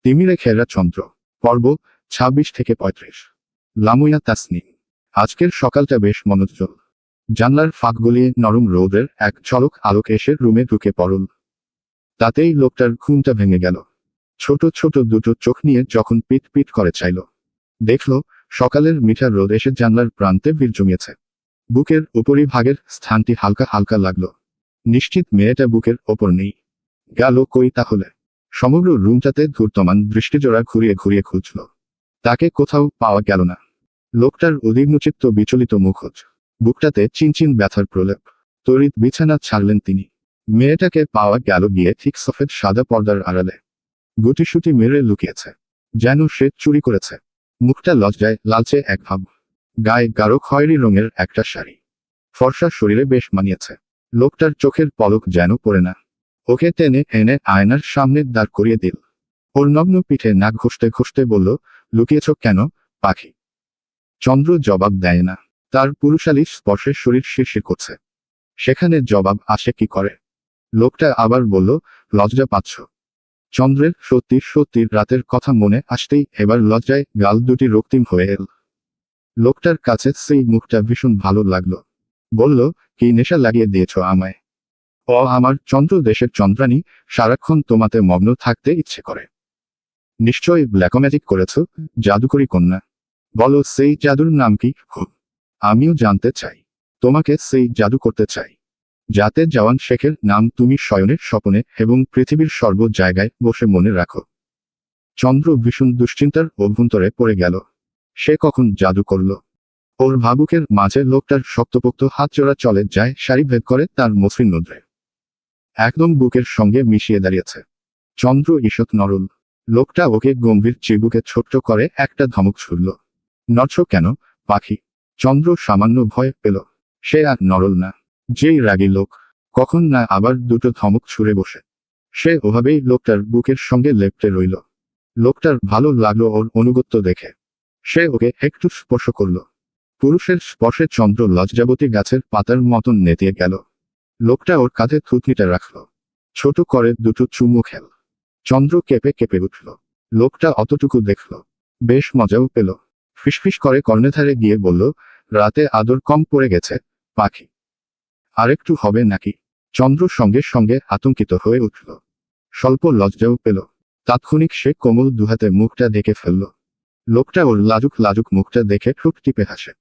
তিমিরে ঘেরা চন্দ্র। পর্ব 26 থেকে 35। লামুয়া তাসনিম। আজকের সকালটা বেশ মনোজ্জ্বল। জানলার ফাঁক গলিয়ে নরম রোদের এক ঝলক আলোক এসে রুমে ঢুকে পড়ল। তাতেই লোকটার ঘুমটা ভেঙে গেল। ছোট ছোট দুটো চোখ নিয়ে যখন পিট পিট করে চাইল, দেখল সকালের মিঠা রোদ এসে জানলার প্রান্তে ভিড় জমিয়েছে। বুকের উপরিভাগের স্থানটি হালকা হালকা লাগলো। নিশ্চিত মেয়েটা বুকের ওপর নেই। গেল কই তাহলে? সমগ্র রুমটাতে ধূর্তমান দৃষ্টিজোড়া ঘুরিয়ে ঘুরিয়ে খুঁজল। তাকে কোথাও পাওয়া গেল না। লোকটার উদ্বিগ্নচিত্ত বিচলিত মুখোজ, বুকটাতে চিনচিন ব্যথার প্রলেপ। তড়িৎ বিছানা ছাড়লেন তিনি। মেয়েটাকে পাওয়া গেল গিয়ে ঠিক সফেদ সাদা পর্দার আড়ালে। গুটিসুটি মেরে লুকিয়েছে, যেন সে চুরি করেছে। মুখটা লজ্জায় লালচে এক ভাব। গায়ে গাঢ় খয়েরি রঙের একটা শাড়ি, ফর্সা শরীরে বেশ মানিয়েছে। লোকটার চোখের পলক যেন পড়ে না। ওকে টেনে এনে আয়নার সামনে দাঁড় করিয়ে দিল। ওর নগ্ন পিঠে নাক ঘষতে ঘষতে বলল, লুকিয়েছ কেন পাখি? চন্দ্র জবাব দেয় না। তার পুরুষালী স্পর্শে শরীর শিরশির করছে। সেখানে জবাব আসে কি করে? লোকটা আবার বলল, লজ্জা পাচ্ছ? চন্দ্রের সত্যি সত্যি রাতের কথা মনে আসতেই এবার লজ্জায় গাল দুটি রক্তিম হয়ে এল। লোকটার কাছে সেই মুখটা ভীষণ ভালো লাগলো। বলল, কি নেশা লাগিয়ে দিয়েছ আমায়? ও আমার চন্দ্র দেশের চন্দ্রানী, সারাক্ষণ তোমাতে মগ্ন থাকতে ইচ্ছে করে। নিশ্চয়ই ব্ল্যাকম্যাজিক করেছ, জাদুকরি কন্যা। বলো সেই জাদুর নাম কি? খুব আমিও জানতে চাই। তোমাকে সেই জাদু করতে চাই, যাতে জওয়ান শেখের নাম তুমি শয়নের স্বপনে এবং পৃথিবীর সর্ব জায়গায় বসে মনে রাখো। চন্দ্র ভীষণ দুশ্চিন্তার অভ্যন্তরে পড়ে গেল। সে কখন জাদু করল? ওর ভাবুকের মাঝে লোকটার শক্তপোক্ত হাতজোড়া চলে যায় সারি ভেদ করে তার মসৃণ নদ্রে। একদম বুকের সঙ্গে মিশিয়ে দাঁড়িয়েছে। চন্দ্র ঈষৎ নরল। লোকটা ওকে গম্ভীর চিবুকে ছোট্ট করে একটা ধমক ছুড়ল। নড়ছ কেন পাখি? চন্দ্র সামান্য ভয় পেল। সে আর নরল না। যেই রাগী লোক, কখন না আবার দুটো ধমক ছুঁড়ে বসে। সে ওভাবেই লোকটার বুকের সঙ্গে লেপ্টে রইল। লোকটার ভালো লাগলো ওর অনুগত্য দেখে। সে ওকে একটু স্পর্শ করল। পুরুষের স্পর্শে চন্দ্র লজ্জাবতী গাছের পাতার মতন নেতিয়ে গেল। লোকটা ওর কাঁধে থুতনিটা রাখল। ছোট করে দুটো চুমু খেল। চন্দ্র কেঁপে কেঁপে উঠল। লোকটা অতটুকু দেখল, বেশ মজাও পেল। ফিসফিস করে কর্ণধারে গিয়ে বলল, রাতে আদর কম পড়ে গেছে পাখি, আরেকটু হবে নাকি? চন্দ্র সঙ্গে সঙ্গে আতঙ্কিত হয়ে উঠল। স্বল্প লজ্জাও পেল। তাৎক্ষণিক সে কোমল দুহাতে মুখটা ঢেকে ফেলল। লোকটা ওর লাজুক লাজুক মুখটা দেখে ঠোঁট টিপে হাসে।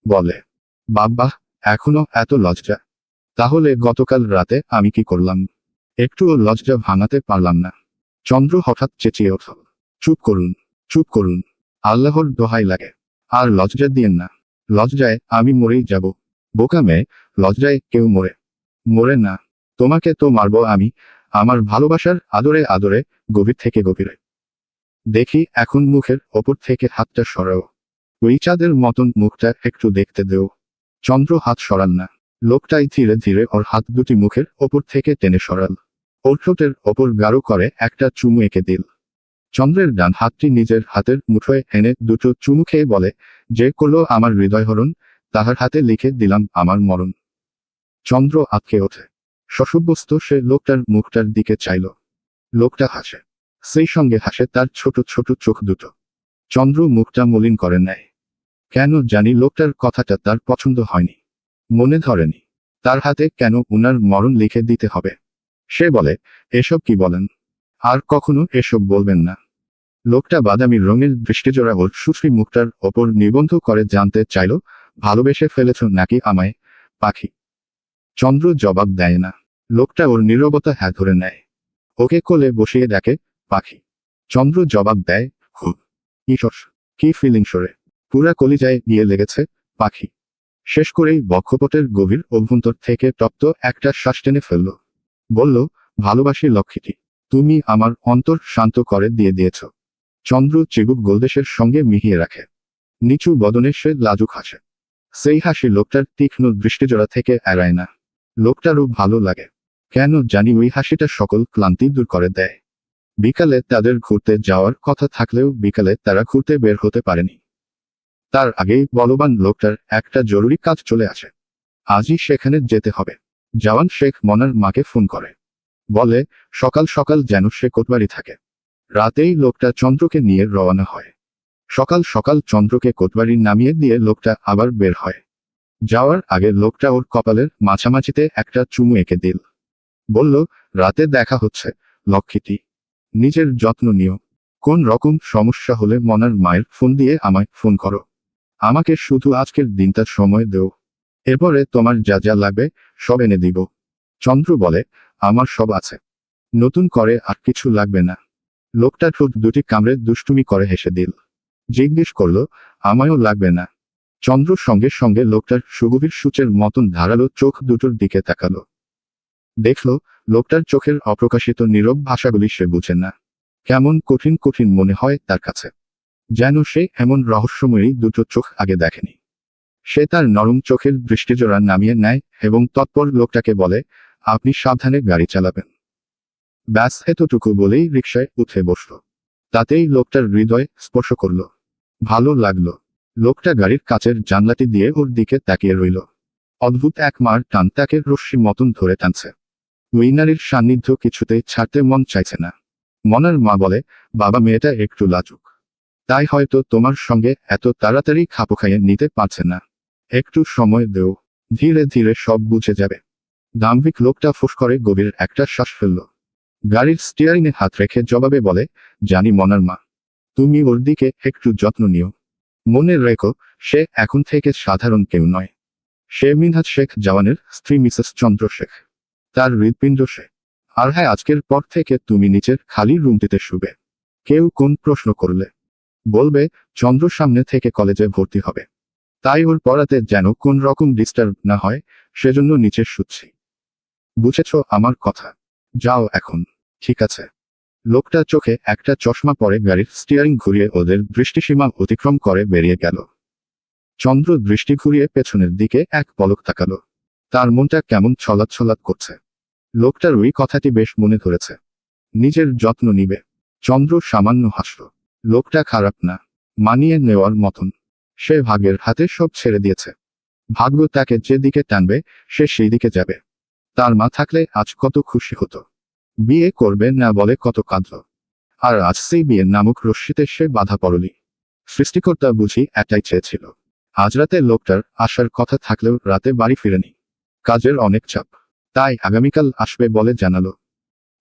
বলে, বাব্বাহ, এখনো এত লজ্জা? তাহলে গতকাল রাতে আমি কি করলাম? একটুও লজ্জা ভাঙাতে পারলাম না। চন্দ্র হঠাৎ চেঁচিয়ে উঠল, চুপ করুন, চুপ করুন, আল্লাহর দোহাই লাগে, আর লজ্জা দিয়েন না। লজ্জায় আমি মরেই যাব। বোকা মেয়ে, লজ্জায় কেউ মরে না। তোমাকে তো মারব আমি, আমার ভালোবাসার আদরে আদরে, গভীর থেকে গভীরে। দেখি এখন মুখের ওপর থেকে হাতটা সরাও। ওই চাঁদের মতন মুখটা একটু দেখতে দেও। চন্দ্র হাত সরাল না। লোকটাই ধীরে ধীরে ওর হাত দুটি মুখের ওপর থেকে টেনে সরাল। ওর ঠোঁটের ওপর গাঢ় করে একটা চুমু এঁকে দিল। চন্দ্রের ডান হাতটি নিজের হাতের মুঠোয় এনে দুটো চুমু খেয়ে বলে, যে করলো আমার হৃদয়হরণ, তাহার হাতে লিখে দিলাম আমার মরণ। চন্দ্র আঁতকে ওঠে। সসব্যস্ত সে লোকটার মুখটার দিকে চাইল। লোকটা হাসে। সেই সঙ্গে হাসে তার ছোট ছোট চোখ দুটো। চন্দ্র মুখটা মলিন করে নেয়। কেন জানি লোকটার কথাটা তার পছন্দ হয়নি। মনে ধরেনি। তার হাতে কেন উনার মরণ লিখে দিতে হবে? সে বলে, এসব কি বলেন? আর কখনো এসব বলবেন না। লোকটা বাদামি রঙের দৃষ্টিজোড়া ওর সুশ্রী মুখটার ওপর নিবন্ধ করে জানতে চাইল, ভালোবেসে ফেলেছ নাকি আমায় পাখি? চন্দ্র জবাব দেয় না। লোকটা ওর নীরবতা হাত ধরে নেয়। ওকে কোলে বসিয়ে ডাকে, পাখি। চন্দ্র জবাব দেয়, খুব। ইসস, কি ফিলিংস রে, পুরা কলিজায় গিয়ে লেগেছে পাখি। শেষ করেই বক্ষপটের গভীর অভ্যন্তর থেকে তপ্ত একটা শ্বাস টেনে ফেলল। বলল, ভালোবাসি লক্ষ্মীটি, তুমি আমার অন্তর শান্ত করে দিয়েছ। চন্দ্র চিবুক গোলদেশের সঙ্গে মিহিয়ে রাখে। নিচু বদনে সে লাজুক হাসে। সেই হাসি লোকটার তীক্ষ্ণ দৃষ্টিজোড়া থেকে এড়ায় না। লোকটারও ভালো লাগে। কেন জানি ওই হাসিটা সকল ক্লান্তি দূর করে দেয়। বিকালে তাদের ঘুরতে যাওয়ার কথা থাকলেও বিকালে তারা ঘুরতে বের হতে পারেনি। তার আগেই বলবান লোকটার একটা জরুরি কাজ চলে আসে। আজই সেখানে যেতে হবে। জওয়ান শেখ মনার মাকে ফোন করে। বলে, সকাল সকাল যেন সে কোটবাড়ি থাকে। রাতেই লোকটা চন্দ্রকে নিয়ে রওনা হয়। সকাল সকাল চন্দ্রকে কোটবাড়ি নামিয়ে দিয়ে লোকটা আবার বের হয়। যাওয়ার আগে লোকটা ওর কপালের মাঝামাঝিতে একটা চুমু এঁকে দিল। বলল, রাতে দেখা হচ্ছে, লক্ষ্মীটি। নিজের যত্ন নিও। কোন রকম সমস্যা হলে মনার মায়ের ফোন দিয়ে আমায় ফোন করো। আমাকে শুধু আজকের দিনটা সময় দেও। এরপরে তোমার যা যা লাগবে সব এনে দিব। চন্দ্র বলে, আমার সব আছে। নতুন করে আর কিছু লাগবে না। লোকটা ঠোঁট দুটি কামড়ে দুষ্টুমি করে হেসে দিল। জিজ্ঞেস করল, আমায়ও লাগবে না। চন্দ্র সঙ্গে সঙ্গে লোকটার সুগভীর সূচের মতন ধারালো চোখ দুটোর দিকে তাকালো। দেখল, লোকটার চোখের অপ্রকাশিত নীরব ভাষাগুলি সে বুঝে না। কেমন কঠিন কঠিন মনে হয় তার কাছে। যেন সে এমন রহস্যময়ী দুটো চোখ আগে দেখেনি। সে তার নরম চোখের দৃষ্টিজোড়া নামিয়ে নেয় এবং তৎপর লোকটাকে বলে, আপনি সাবধানে গাড়ি চালাবেন। ব্যাস এতটুকু বলেই রিকশায় উঠে বসল। তাতেই লোকটার হৃদয় স্পর্শ করল। ভালো লাগলো। লোকটা গাড়ির কাচের জানলাটি দিয়ে ওর দিকে তাকিয়ে রইল। অদ্ভুত এক মার টান তাকে রশ্মি মতন ধরে টানছে। উইনারির সান্নিধ্য কিছুতেই ছাড়তে মন চাইছে না। মনার মা বলে, বাবা মেয়েটা একটু লাজুক, তাই হয়তো তোমার সঙ্গে এত তাড়াতাড়ি খাপ খাইয়ে নিতে পারছে না। একটু সময় দেও, ধীরে ধীরে সব বুঝে যাবে। দাম্ভিক লোকটা ফুস করে গভীর একটা শ্বাস ফেলল। গাড়ির স্টিয়ারিংয়ে হাত রেখে জবাবে বলে, জানি মনার মা, তুমি ওর দিকে একটু যত্ন নিও। মনে রেখো, সে এখন থেকে সাধারণ কেউ নয়। সে মিনহাজ শেখ জওয়ানের স্ত্রী মিসেস চন্দ্র শেখ। তার হৃৎপিণ্ড সে। আর হ্যাঁ, আজকের পর থেকে তুমি নিচের খালি রুমটিতে শুবে। কেউ কোন প্রশ্ন করলে বলবে চন্দ্র সামনে থেকে কলেজে ভর্তি হবে, তাই ওর পড়াতে যেন কোন রকম ডিস্টার্ব না হয়, সেজন্য নিচে শুচ্ছি। বুঝেছ আমার কথা? যাও এখন। ঠিক আছে। লোকটা চোখে একটা চশমা পরে গাড়ির স্টিয়ারিং ঘুরিয়ে ওদের দৃষ্টিসীমা অতিক্রম করে বেরিয়ে গেল। চন্দ্র দৃষ্টি ঘুরিয়ে পেছনের দিকে এক পলক তাকালো। তার মনটা কেমন ছলাৎ ছলাৎ করছে। লোকটার ওই কথাটি বেশ মনে ধরেছে। নিজের যত্ন নিবে। চন্দ্র সামান্য হাসল। লোকটা খারাপ না, মানিয়ে নেওয়ার মতন। সে ভাগ্যের হাতে সব ছেড়ে দিয়েছে। ভাগ্য তাকে যেদিকে টানবে সে সেই দিকে যাবে। তার মা থাকলে আজ কত খুশি হতো। বিয়ে করবে না বলে কত কাঁদল। আর আজ সেই বিয়ের নামক রশ্মিতে সে বাধা পড়লি। সৃষ্টিকর্তা বুঝি এটাই চেয়েছিল। আজ রাতে লোকটার আসার কথা থাকলেও রাতে বাড়ি ফিরেনি। কাজের অনেক চাপ, তাই আগামীকাল আসবে বলে জানালো।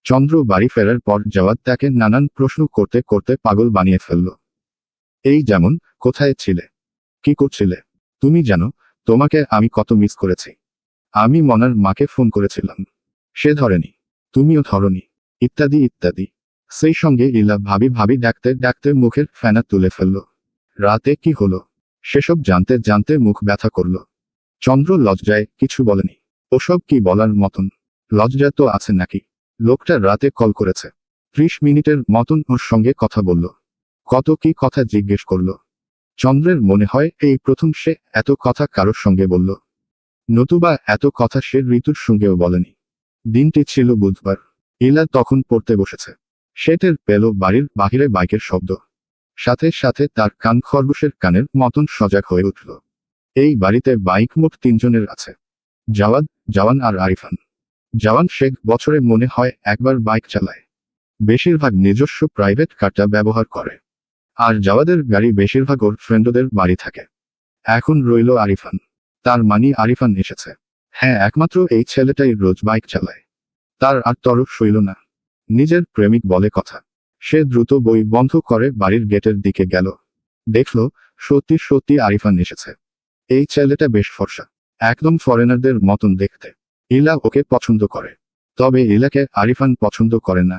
চন্দ্র বাড়ি ফেরার পর জাওয়াদ তাকে নানান প্রশ্ন করতে করতে পাগল বানিয়ে ফেলল। এই যেমন, কোথায় ছিলে, কি করছিলে, তুমি জানো তোমাকে আমি কত মিস করেছি। আমি মনার মাকে ফোন করেছিলাম, সে ধরেনি, তুমিও ধরনি, ইত্যাদি ইত্যাদি। সেই সঙ্গে ইলা ভাবি ভাবি ডাকতে ডাকতে মুখের ফেনা তুলে ফেলল। রাতে কি হলো সেসব জানতে জানতে মুখ ব্যথা করল। চন্দ্র লজ্জায় কিছু বলেনি। ওসব কি বলার মতন? লজ্জা তো আছে নাকি? লোকটা রাতে কল করেছে। 30 মিনিটের মতন ওর সঙ্গে কথা বলল। কত কি কথা জিজ্ঞেস করল। চন্দ্রের মনে হয় এই প্রথম সে এত কথা কারোর সঙ্গে বলল। নতুবা এত কথা সে ঋতুর সঙ্গেও বলেনি। দিনটি ছিল বুধবার। ইলা তখন পড়তে বসেছে। সে টের পেল বাড়ির বাহিরে বাইকের শব্দ। সাথে সাথে তার কান খরগোশের কানের মতন সজাগ হয়ে উঠল। এই বাড়িতে বাইক মোট 3 জনের আছে। জাওয়াদ, জওয়ান আর আরিফান। জওয়ান শেখ বছরে মনে হয় একবার বাইক চালায়। বেশিরভাগ নিজস্ব প্রাইভেট কারটা ব্যবহার করে। আর জাওয়াদের গাড়ি বেশিরভাগ ওর ফ্রেন্ডদের বাড়ি থাকে। এখন রইল আরিফান। তার মানি আরিফান এসেছে। হ্যাঁ, একমাত্র এই ছেলেটাই রোজ বাইক চালায়। তার আর তরফ সইল না। নিজের প্রেমিক বলে কথা। সে দ্রুত বই বন্ধ করে বাড়ির গেটের দিকে গেল। দেখল, সত্যি সত্যি আরিফান এসেছে। এই ছেলেটা বেশ ফর্সা, একদম ফরেনারদের মতন দেখতে। ইলা ওকে পছন্দ করে, তবে ইলাকে আরিফান পছন্দ করে না।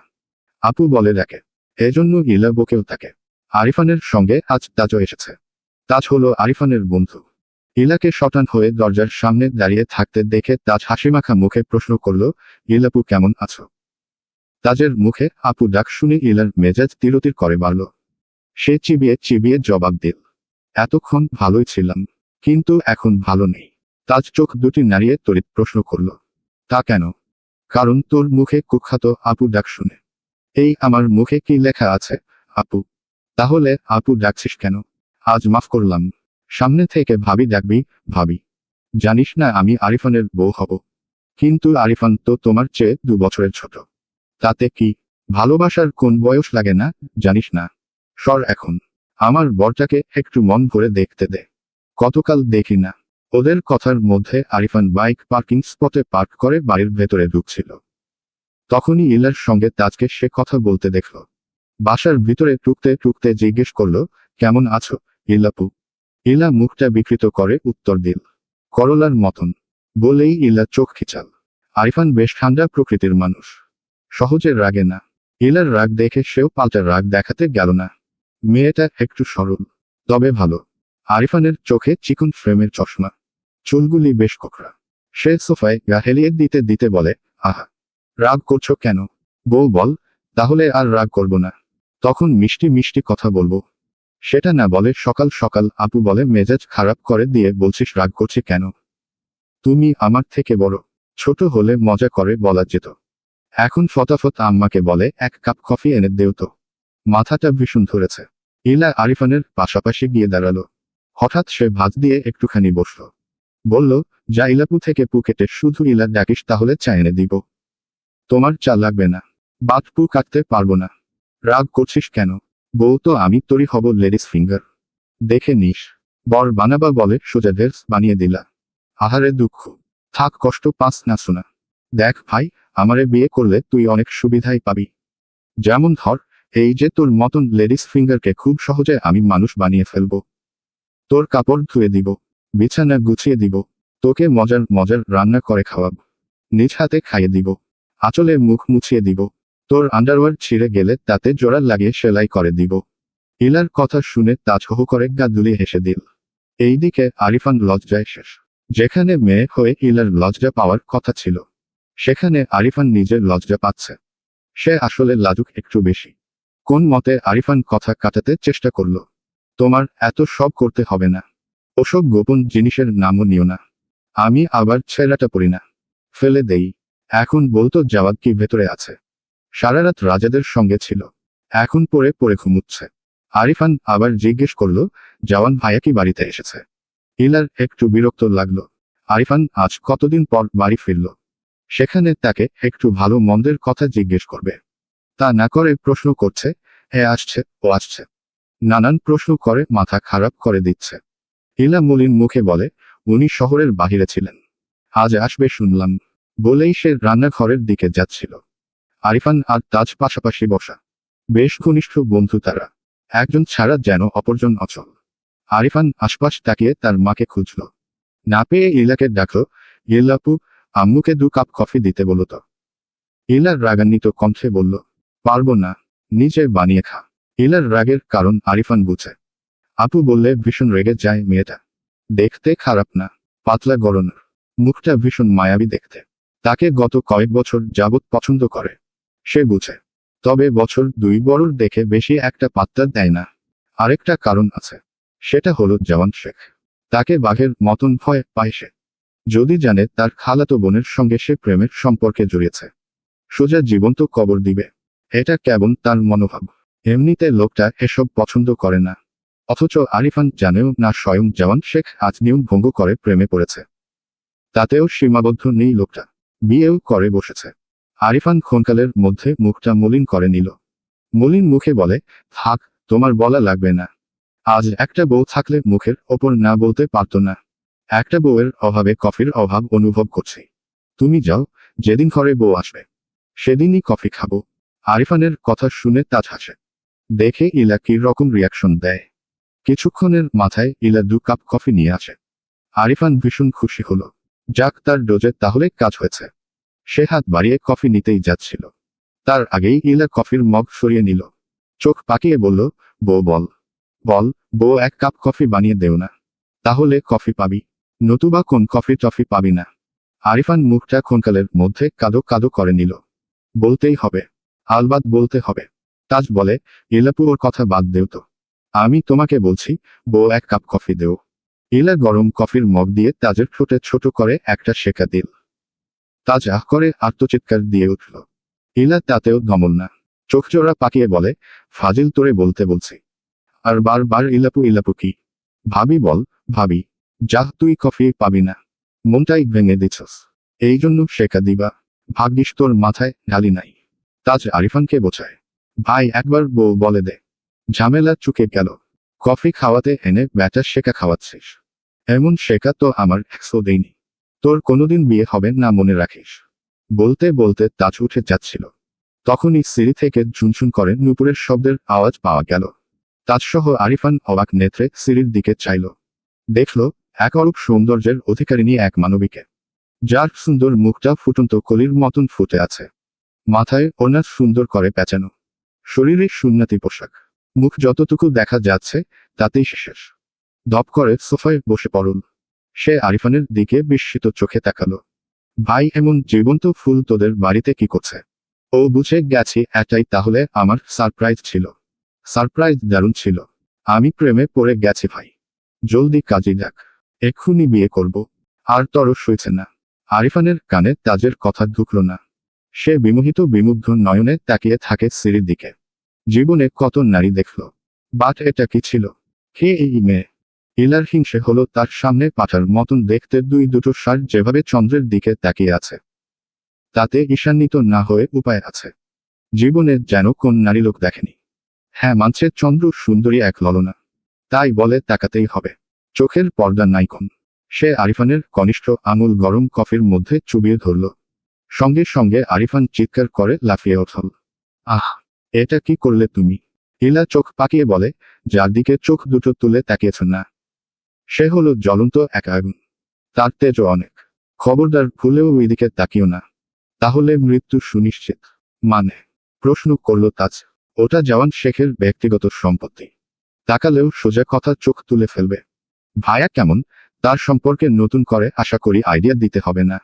আপু বলে ডাকে, এজন্য ইলা বকেও থাকে। আরিফানের সঙ্গে আজ তাজও এসেছে। তাজ হলো আরিফানের বন্ধু। ইলাকে শটান হয়ে দরজার সামনে দাঁড়িয়ে থাকতে দেখে তাজ হাসিমাখা মুখে প্রশ্ন করল, ইলাপু কেমন আছো? তাজের মুখে আপু ডাক শুনে ইলার মেজাজ তিরতির করে বাড়ল। সে চিবিয়ে চিবিয়ে জবাব দিল, এতক্ষণ ভালোই ছিলাম, কিন্তু এখন ভালো নেই। তাজ চোখ দুটি নাড়িয়ে তড়িৎ প্রশ্ন করল, তা কেন? কারণ তোর মুখে কুখ্যাত আপু ডাক শুনে। এই আমার মুখে কি লেখা আছে, আপু? তাহলে আপু ডাকছিস কেন? আজ মাফ করলাম, সামনে থেকে ভাবি ডাকবি, ভাবি। জানিস না আমি আরিফানের বউ হব। কিন্তু আরিফান তো তোমার চেয়ে 2 বছরের ছোট। তাতে কি? ভালোবাসার কোন বয়স লাগে না, জানিস না? সর এখন। আমার বরটাকে একটু মন ভরে দেখতে দে। কতকাল দেখি না। ওদের কথার মধ্যে আরিফান বাইক পার্কিং স্পটে পার্ক করে বাড়ির ভেতরে ঢুকছিল। তখনই ইলার সঙ্গে তাজকে সে কথা বলতে দেখল। বাসার ভিতরে টুকতে টুকতে জিজ্ঞেস করলো, কেমন আছো ইলাপু? ইলা মুখটা বিকৃত করে উত্তর দিল, করলার মতন। বলেই ইলা চোখ খিচাল। আরিফান বেশ ঠান্ডা প্রকৃতির মানুষ, সহজে রাগে না। ইলার রাগ দেখে সেও পাল্টা রাগ দেখাতে গেল না। মেয়েটা একটু সরল, তবে ভালো। আরিফানের চোখে চিকন ফ্রেমের চশমা, চুলগুলি বেশ কোকড়া। সে সোফায় গা হেলিয়ে দিতে দিতে বলে, আহা, রাগ করছো কেন? বউ বল, তাহলে আর রাগ করব না। তখন মিষ্টি মিষ্টি কথা বলবো। সেটা না বলে সকাল সকাল আপু বলে মেজাজ খারাপ করে দিয়ে বলছিস রাগ করছি কেন? তুমি আমার থেকে বড়, ছোট হলে মজা করে বলা যেত। এখন ফটাফট আম্মাকে বলে এক কাপ কফি এনে দেও তো। মাথাটা ভীষণ ধরেছে। ইলা আরিফানের পাশাপাশি গিয়ে দাঁড়ালো। হঠাৎ সে ভাঁজ দিয়ে একটুখানি বসল। বলল, যা ইলাপু থেকে পুকেটে শুধু ইলা ডাকিস তাহলে চা এনে দিব। তোমার চা লাগবে না। বাটপু কাটতে পারবো না। রাগ করছিস কেন? বউ তো আমি তোরই হব লেডিস ফিঙ্গার। দেখে নিস। বর বানাবা বলে সোজা ড্রেস বানিয়ে দিলা। আহারে দুঃখ। থাক কষ্ট পাস না শোনা। দেখ ভাই, আমারে বিয়ে করলে তুই অনেক সুবিধাই পাবি। যেমন ধর, এই যে তোর মতন লেডিস ফিঙ্গারকে খুব সহজে আমি মানুষ বানিয়ে ফেলবো। তোর কাপড় ধুয়ে দিব, বিছানা গুছিয়ে দিব, তোকে মজার মজার রান্না করে খাওয়াব, নিজ হাতে খাইয়ে দিব, আঁচলে মুখ মুছিয়ে দিব, তোর আন্ডারওয়্যার ছিঁড়ে গেলে তাতে জোড়া লাগিয়ে সেলাই করে দিব। ইলার কথা শুনে তাজ হো করে গা দুলিয়ে হেসে দিল। এইদিকে আরিফান লজ্জায় শেষ। যেখানে মেয়ে হয়ে ইলার লজ্জা পাওয়ার কথা ছিল, সেখানে আরিফান নিজের লজ্জা পাচ্ছে। সে আসলে লাজুক একটু বেশি। কোন মতে আরিফান কথা কাটাতে চেষ্টা করল। তোমার এত সব করতে হবে না। ওসব গোপন জিনিসের নামও নিও না। আমি আবার ছেঁড়াটা পড়ি না, ফেলে দেই। এখন বলতো জাওয়াদ কি ভেতরে আছে? সারারাত রাজাদের সঙ্গে ছিল, এখন পড়ে পড়ে ঘুমুচ্ছে। আরিফান আবার জিজ্ঞেস করল, জওয়ান ভাইয়া কি বাড়িতে এসেছে? ইলার একটু বিরক্ত লাগলো। আরিফান আজ কতদিন পর বাড়ি ফিরল, সেখানে তাকে একটু ভালো মন্দের কথা জিজ্ঞেস করবে। তা না করে প্রশ্ন করছে, হে আসছে ও আসছে, নানান প্রশ্ন করে মাথা খারাপ করে দিচ্ছে। ইলা মলিন মুখে বলে, উনি শহরের বাহিরে ছিলেন, আজ আসবে শুনলাম। বলেই সে রান্নাঘরের দিকে যাচ্ছিল। আরিফান আর তাজ পাশাপাশি বসা, বেশ ঘনিষ্ঠ বন্ধু তারা। একজন ছাড়া যেন অপরজন অচল। আরিফান আশপাশ তাকিয়ে তার মাকে খুঁজল। না পেয়ে ইলাকে ডাকল, ইলাপু, আম্মুকে 2 কাপ কফি দিতে বলো তো। ইলার রাগান্বিত কণ্ঠে বলল, পারবো না, নিজে বানিয়ে খা। ইলার রাগের কারণ আরিফান বুঝে। আপু বললে ভীষণ রেগে যায় মেয়েটা। দেখতে খারাপ না, পাতলা গড়নের, মুখটা ভীষণ মায়াবী দেখতে। তাকে গত কয়েক বছর যাবৎ পছন্দ করে, সে বুঝে। তবে বছর 2 বড়র দেখে বেশি একটা পাত্তা দেয় না। আরেকটা কারণ আছে, সেটা হলো জওয়ান শেখ। তাকে বাঘের মতন ভয় পায় সে। যদি জানে তার খালাতো বোনের সঙ্গে সে প্রেমের সম্পর্কে জড়িয়েছে, সোজা জীবন্ত কবর দিবে। এটা কেমন তার মনোভাব। এমনিতে লোকটা এসব পছন্দ করে না, অথচ আরিফান জানেও না স্বয়ং জওয়ান শেখ আজ নিয়ম ভঙ্গ করে প্রেমে পড়েছে। তাতেও সীমাবদ্ধ নেই লোকটা, বিয়েও করে বসেছে। আরিফান ক্ষণকালের মধ্যে মুখটা মলিন করে নিল। মলিন মুখে বলে, থাক, তোমার বলা লাগবে না। আজ একটা বউ থাকলে মুখের ওপর না বলতে পারত না। একটা বউয়ের অভাবে কফির অভাব অনুভব করছি। তুমি যাও, যেদিন ঘরে বউ আসবে সেদিনই কফি খাবো। আরিফানের কথা শুনে তাজ হাসে। দেখে ইলা কি রকম রিয়াকশন দেয়। কিছুক্ষণের মাথায় ইলা 2 কাপ কফি নিয়ে আসে। আরিফান ভীষণ খুশি হলো। যাক, তার ডোজে তাহলে কাজ হয়েছে। সে হাত বাড়িয়ে কফি নিতেই যাচ্ছিল, তার আগেই ইলা কফির মগ সরিয়ে নিল। চোখ পাকিয়ে বলল, বউ বল, বল, বউ 1 কাপ কফি বানিয়ে দেও না, তাহলে কফি পাবি, নতুবা কোন কফি টফি পাবি না। আরিফান মুখটা ক্ষণকালের মধ্যে কাদো কাদো করে নিল। বলতেই হবে, আলবাত বলতে হবে। তাজ বলে, ইলাপু ওর কথা বাদ দেও তো, আমি তোমাকে বলছি, বউ 1 কাপ কফি দেও। ইলা গরম কফির মগ দিয়ে তাজের ঠোঁটে ছোট করে একটা সেকা দিল। তাজ আহ করে আত্মচিৎকার দিয়ে উঠল। ইলা তাতেও দমল না, চোখজোড়া পাকিয়ে বলে, ফাজিল, তোরে বলতে বলছি। আর বারবার ইলাপু ইলাপু কি? ভাবি বল, ভাবি। যা, তুই কফি পাবি না, মনটাই ভেঙে দিছস, এই জন্য সেকা দিবা। ভাগ্যিস তোর মাথায় ঢালি নাই। তাজ আরিফানকে বোঝায়, ভাই একবার বউ বলে দে। ঝামেলা চুকে গেল। কফি খাওয়াতে এনে ব্যাটা শেকা খাওয়াচ্ছিস। এমন শেকা তো আমার একশো দেয়নি। তোর কোনোদিন বিয়ে হবে না মনে রাখিস। বলতে বলতে তাজ উঠে যাচ্ছিল। তখনই সিঁড়ি থেকে ঝুনঝুন করে নূপুরের শব্দের আওয়াজ পাওয়া গেল। তাজসহ আরিফান অবাক নেত্রে সিঁড়ির দিকে চাইল। দেখল এক অরূপ সৌন্দর্যের অধিকারিণী এক মানবীকে, যার সুন্দর মুখটা ফুটন্ত কলির মতন ফুটে আছে। মাথায় ওনার সুন্দর করে পেঁচানো, শরীরে সুন্নতি পোশাক, মুখ যতটুকু দেখা যাচ্ছে তাতেই শেষ। ধপ করে সোফায় বসে পড়ল। সে আরিফানের দিকে বিস্মিত চোখে তাকালো। ভাই এমন জীবন্ত ফুল তোদের বাড়িতে কি করছে? ও বুঝে গেছি এটাই তাহলে আমার সারপ্রাইজ ছিল। সারপ্রাইজ দারুণ ছিল। আমি প্রেমে পড়ে গেছি ভাই। জলদি কাজে দেখ, এক্ষুনি বিয়ে করব। আর তরস সইছে না। আরিফানের কানে তাজের কথা ঢুকল না। সে বিমোহিত বিমুগ্ধ নয়নে তাকিয়ে থাকে সিঁড়ির দিকে। জীবনে কত নারী দেখল, বাট এটা কি ছিল? কে এই মেয়ে? ইলার হিংসে হলো তার সামনে পাঠার মতন দেখতে দুটো ষাঁড় যেভাবে চন্দ্রের দিকে তাকিয়ে আছে, তাতে ঈশান্বিত না হয়ে উপায় আছে। জীবনে যেন কোন নারী লোক দেখেনি। হ্যাঁ মানছে চন্দ্র সুন্দরী এক ললনা, তাই বলে তাকাতেই হবে। চোখের পর্দা নাই কোন। সে আরিফানের কনিষ্ঠ আঙুল গরম কফির মধ্যে চুবিয়ে ধরল। সঙ্গে সঙ্গে আরিফান চিৎকার করে লাফিয়ে উঠল। আহ, এটা কি করলে তুমি? ইলা চোখ পাকিয়ে বলে, যার দিকে চোখ দুটো তুলে তাকিয়েছ না, সে হলো জ্বলন্ত এক আগুন। তার তেজও অনেক। খবরদার ভুলেও ওই দিকে তাকিও না, তাহলে মৃত্যু সুনিশ্চিত। মানে? প্রশ্ন করল তাজ। ওটা জওয়ান শেখের ব্যক্তিগত সম্পত্তি। তাকালেও সোজা কথা চোখ তুলে ফেলবে। ভায়া কেমন, তার সম্পর্কে নতুন করে আশা করি আইডিয়া দিতে হবে না।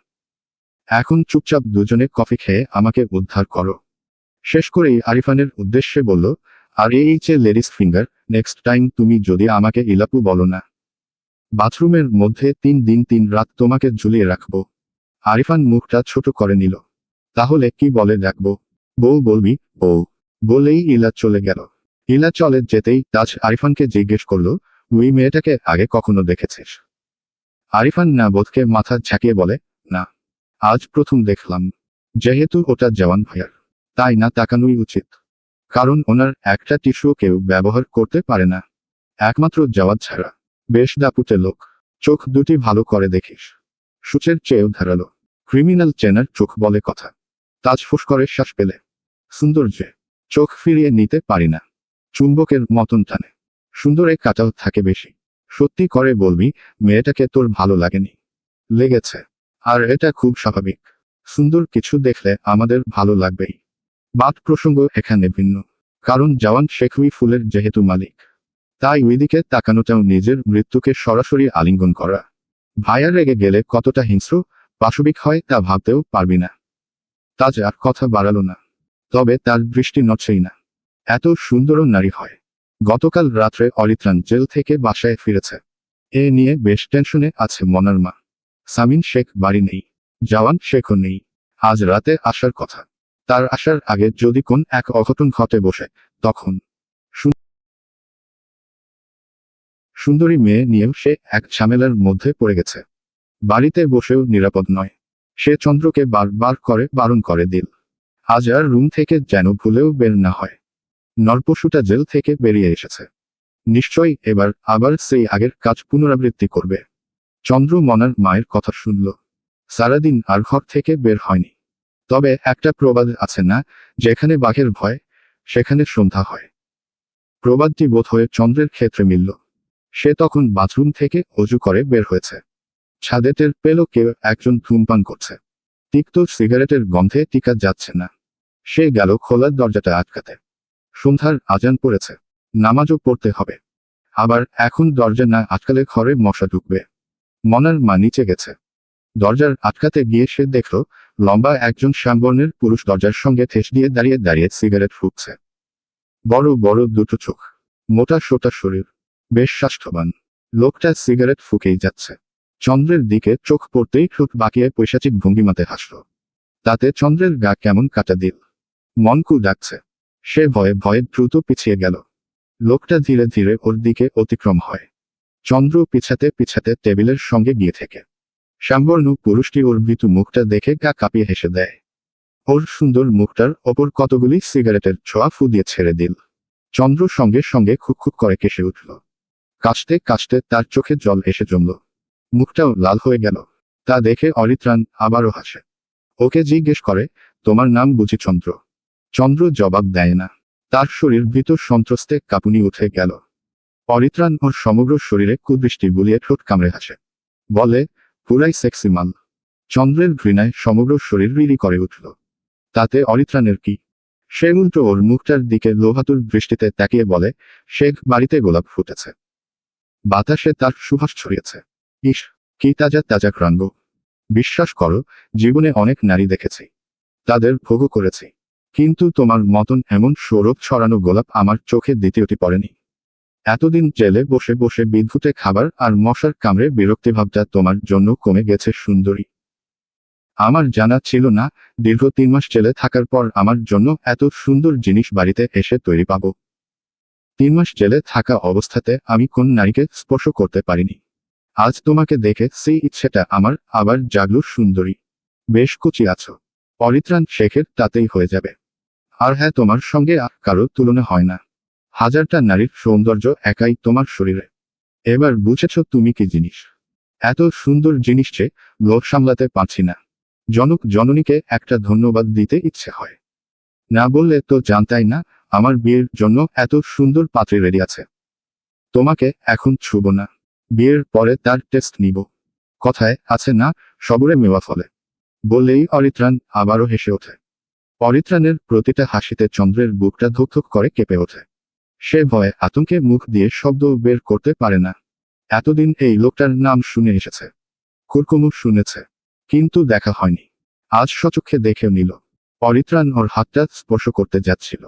এখন চুপচাপ দুজনে কফি খেয়ে আমাকে উদ্ধার করো। শেষ করেই আরিফানের উদ্দেশ্যে বলল, আর এই যে লেডিস ফিঙ্গার, নেক্সট টাইম তুমি যদি আমাকে ইলাপু বলো না। বাথরুমের মধ্যে 3 দিন 3 রাত তোমাকে ঝুলিয়ে রাখবো। আরিফান মুখটা ছোট করে নিল। তাহলে কি বলে ডাকবো? বউ বলবি, বউ। বলেই ইলা চলে গেল। ইলা চলে যেতেই তাজ আরিফানকে জিজ্ঞেস করল, ওই মেয়েটাকে আগে কখনো দেখেছিস? আরিফান না বোধকে মাথা ঝাঁকিয়ে বলে, না, আজ প্রথম দেখলাম। যেহেতু ওটা জওয়ান ভাইয়ার, তাই না তাকানোই উচিত। কারণ ওনার একটা টিস্যুও কেউ ব্যবহার করতে পারে না, একমাত্র জওয়াদ ছাড়া। বেশ দাপুটে লোক। চোখ দুটি ভালো করে দেখিস। সূচের চেয়েও ধারালো। ক্রিমিনাল চেনার চোখ বলে কথা। তাজ ফুস করে শ্বাস পেলে। সৌন্দর্যে চোখ ফিরিয়ে নিতে পারি না। চুম্বকের মতন টানে। সুন্দরে কাটাও থাকে বেশি। সত্যি করে বলবি, মেয়েটাকে তোর ভালো লাগেনি? লেগেছে। আর এটা খুব স্বাভাবিক। সুন্দর কিছু দেখলে আমাদের ভালো লাগবেই। বাট প্রসঙ্গ এখানে ভিন্ন। কারণ জওয়ান শেখুই ফুলের যেহেতু মালিক, তাই ওইদিকে তাকানোটাও নিজের মৃত্যুকে সরাসরি আলিঙ্গন করা। ভাইয়া রেগে গেলে কতটা হিংস্র, পাশবিক হয় তা ভাবতেও পারবি না। তাজ আর কথা বাড়ালো না। তবে তার দৃষ্টি নড়ছেই না। এত সুন্দরও নারী হয়। গতকাল রাত্রে অরিত্রাণ জেল থেকে বাসায় ফিরেছে। এ নিয়ে বেশ টেনশনে আছে মনার মা। সামিন শেখ বাড়ি নেই। জওয়ান শেখও নেই। আজ রাতে আসার কথা। তার আসার আগে যদি কোন এক অঘটন ঘটে বসে, তখন সুন্দরী মেয়ে নিয়েও সে এক ঝামেলার মধ্যে পড়ে গেছে। বাড়িতে বসেও নিরাপদ নয়। সে চন্দ্রকে বারবার করে বারণ করে দিল, আজ আর রুম থেকে যেন ভুলেও বের না হয়। নরপশুটা জেল থেকে বেরিয়ে এসেছে। নিশ্চয়ই এবার আবার সেই আগের কাজ পুনরাবৃত্তি করবে। চন্দ্র মনার মায়ের কথা শুনল। সারাদিন আর ঘর থেকে বের হয়নি। তবে একটা প্রবাদ আছে না, যেখানে বাঘের ভয় সেখানে সন্ধ্যা হয়। প্রবাদটি বোধ হয়ে চন্দ্রের ক্ষেত্রে মিলল। সে তখন বাথরুম থেকে অজু করে বের হয়েছে। ছাদে টের পেল কেউ একজন ধূমপান করছে। তিক্ত সিগারেটের গন্ধে টিকা যাচ্ছে না। সে গেল খোলা দরজাটা আটকাতে। সন্ধ্যার আজান পড়েছে। নামাজও পড়তে হবে। আবার এখন দরজা না আটকালে ঘরে মশা ঢুকবে। মনার মা নিচে গেছে। দরজার আটকাতে গিয়ে সে দেখল লম্বা একজন শ্যামবর্ণের পুরুষ দরজার সঙ্গে ঠেস দিয়ে দাঁড়িয়ে দাঁড়িয়ে সিগারেট ফুঁকছে। বড় বড় দুটো চোখ, মোটা সোটা শরীর, বেশ স্বাস্থ্যবান। লোকটা সিগারেট ফুঁকেই যাচ্ছে। চন্দ্রের দিকে চোখ পড়তেই ঠোঁট বাঁকিয়ে পৈশাচিক ভঙ্গিমাতে হাসল। তাতে চন্দ্রের গা কেমন কাটা দিল। মনকু ডাকছে। সে ভয়ে ভয়ে দ্রুত পিছিয়ে গেল। লোকটা ধীরে ধীরে ওর দিকে অতিক্রম হয়। চন্দ্র পিছাতে পিছাতে টেবিলের সঙ্গে গিয়ে থেকে শ্যামবর্ণ পুরুষটি ওর ভীতু মুখটা দেখে গা কাঁপিয়ে হেসে দেয়। ওর সুন্দর মুখটার ওপর কতগুলি সিগারেটের ছোঁয়া ফু দিয়ে ছেড়ে দিল। চন্দ্র সঙ্গে সঙ্গে খুব করে কেসে উঠল। কাশতে কাশতে তার চোখে জল এসে জমল, মুখটাও লাল হয়ে গেল। তা দেখে অরিত্রাণ আবারও হাসে। ওকে জিজ্ঞেস করে, তোমার নাম বুঝি চন্দ্র? চন্দ্র জবাব দেয় না। তার শরীর ভিতর সন্ত্রস্তে কাঁপুনি উঠে গেল। অরিত্রাণ ওর সমগ্র শরীরে কুদৃষ্টি বুলিয়ে ঠোঁট কামড়ে হাসে, বলে, পুরাই সেক্সি মাল। চন্দ্রের ঘৃণায় সমগ্র শরীর রিরি করে উঠল। তাতে অরিত্রাণের কি? সে উল্টো ওর মুখটার দিকে লোভাতুর দৃষ্টিতে তাকিয়ে বলে, শেখ বাড়িতে গোলাপ ফুটেছে, বাতাসে তার সুবাস ছড়িয়েছে। ইস, কি তাজা তাজা ঘ্রাণ গো। বিশ্বাস করো, জীবনে অনেক নারী দেখেছি, তাদের ভোগও করেছি, কিন্তু তোমার মতন এমন সৌরভ ছড়ানো গোলাপ আমার চোখে দ্বিতীয়টি পড়েনি। এতদিন জেলে বসে বসে বিদ্যুতে খাবার আর মশার কামড়ে বিরক্তিভাবটা তোমার জন্য কমে গেছে সুন্দরী। আমার জানা ছিল না দীর্ঘ 3 মাস জেলে থাকার পর আমার জন্য এত সুন্দর জিনিস বাড়িতে এসে তৈরি পাবো। 3 মাস জেলে থাকা অবস্থাতে আমি কোন নারীকে স্পর্শ করতে পারিনি। আজ তোমাকে দেখে সেই ইচ্ছেটা আমার আবার জাগলো সুন্দরী। বেশ কুচি আছো। অরিত্রাণ শেখের তাতেই হয়ে যাবে। আর হ্যাঁ, তোমার সঙ্গে আর কারো তুলনা হয় না। হাজারটা নারীর সৌন্দর্য একাই তোমার শরীরে। এবার বুঝেছ তুমি কি জিনিস। এত সুন্দর জিনিস যে লোভ সামলাতে পারছি না। জনক জননীকে একটা ধন্যবাদ দিতে ইচ্ছে হয়। না বললে তো জানতাই না আমার বিয়ের জন্য এত সুন্দর পাত্রী রেডি আছে। তোমাকে এখন ছুব না, বিয়ের পরে তার টেস্ট নিব। কথায় আছে না, সবুরে মেওয়া ফলে। বললেই অরিত্রাণ আবারও হেসে ওঠে। অরিত্রাণের প্রতিটা হাসিতে চন্দ্রের বুকটা ধুকধুক করে কেঁপে ওঠে। সে ভয়ে আতঙ্কে মুখ দিয়ে শব্দ বের করতে পারে না। এতদিন এই লোকটার নাম শুনে এসেছে, কুরকুমু শুনেছে, কিন্তু দেখা হয়নি। আজ সচক্ষে দেখে নিল। অরিত্রাণ ওর হাতটা স্পর্শ করতে যাচ্ছিল।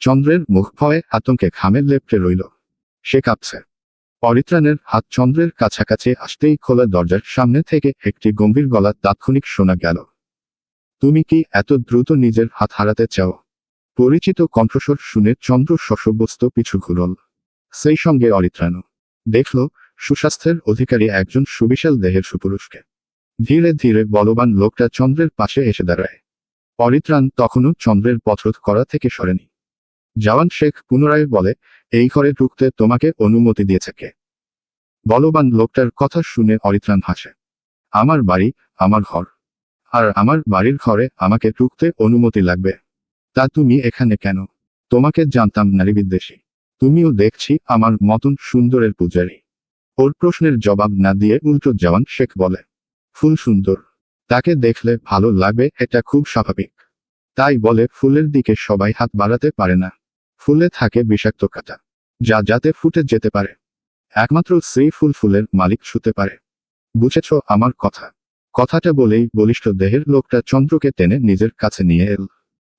চন্দ্রের মুখ ভয়ে আতঙ্কে ঘামে লেপ্টে রইল। সে কাঁপছে। অরিত্রাণের হাত চন্দ্রের কাছাকাছি আসতেই খোলা দরজার সামনে থেকে একটি গম্ভীর গলা তাৎক্ষণিক শোনা গেল। তুমি কি এত দ্রুত নিজের হাত হারাতে চাও? পরিচিত কণ্ঠস্বর শুনে চন্দ্র শশব্যস্ত পিছু ঘুরল। সেই সঙ্গে অরিত্রাণও দেখল সুস্বাস্থ্যের অধিকারী একজন সুবিশাল দেহের সুপুরুষকে। ধীরে ধীরে বলবান লোকটা চন্দ্রের পাশে এসে দাঁড়ায়। অরিত্রাণ তখনও চন্দ্রের পথরোধ করা থেকে সরেনি। জওয়ান শেখ পুনরায় বলে, এই ঘরে ঢুকতে তোমাকে অনুমতি দিয়েছে কে? বলবান লোকটার কথা শুনে অরিত্রাণ হাসে। আমার বাড়ি, আমার ঘর। আর আমার বাড়ির ঘরে আমাকে ঢুকতে অনুমতি লাগবে। তা তুমি এখানে কেন? তোমাকে জানতাম নারীবিদ্বেষী। তুমিও দেখছি আমার মতন সুন্দরের পূজারী। ওর প্রশ্নের জবাব না দিয়ে উল্টো জওয়ান শেখ বলে, ফুল সুন্দর, তাকে দেখলে ভালো লাগবে, এটা খুব স্বাভাবিক। তাই বলে ফুলের দিকে সবাই হাত বাড়াতে পারে না। ফুলে থাকে বিষাক্ত কাঁটা, যা যাতে ফুটে যেতে পারে। একমাত্র সেই ফুলের মালিক ছুতে পারে। বুঝেছ আমার কথা? কথাটা বলেই বলিষ্ঠ দেহের লোকটা চন্দ্রকে টেনে নিজের কাছে নিয়ে এল।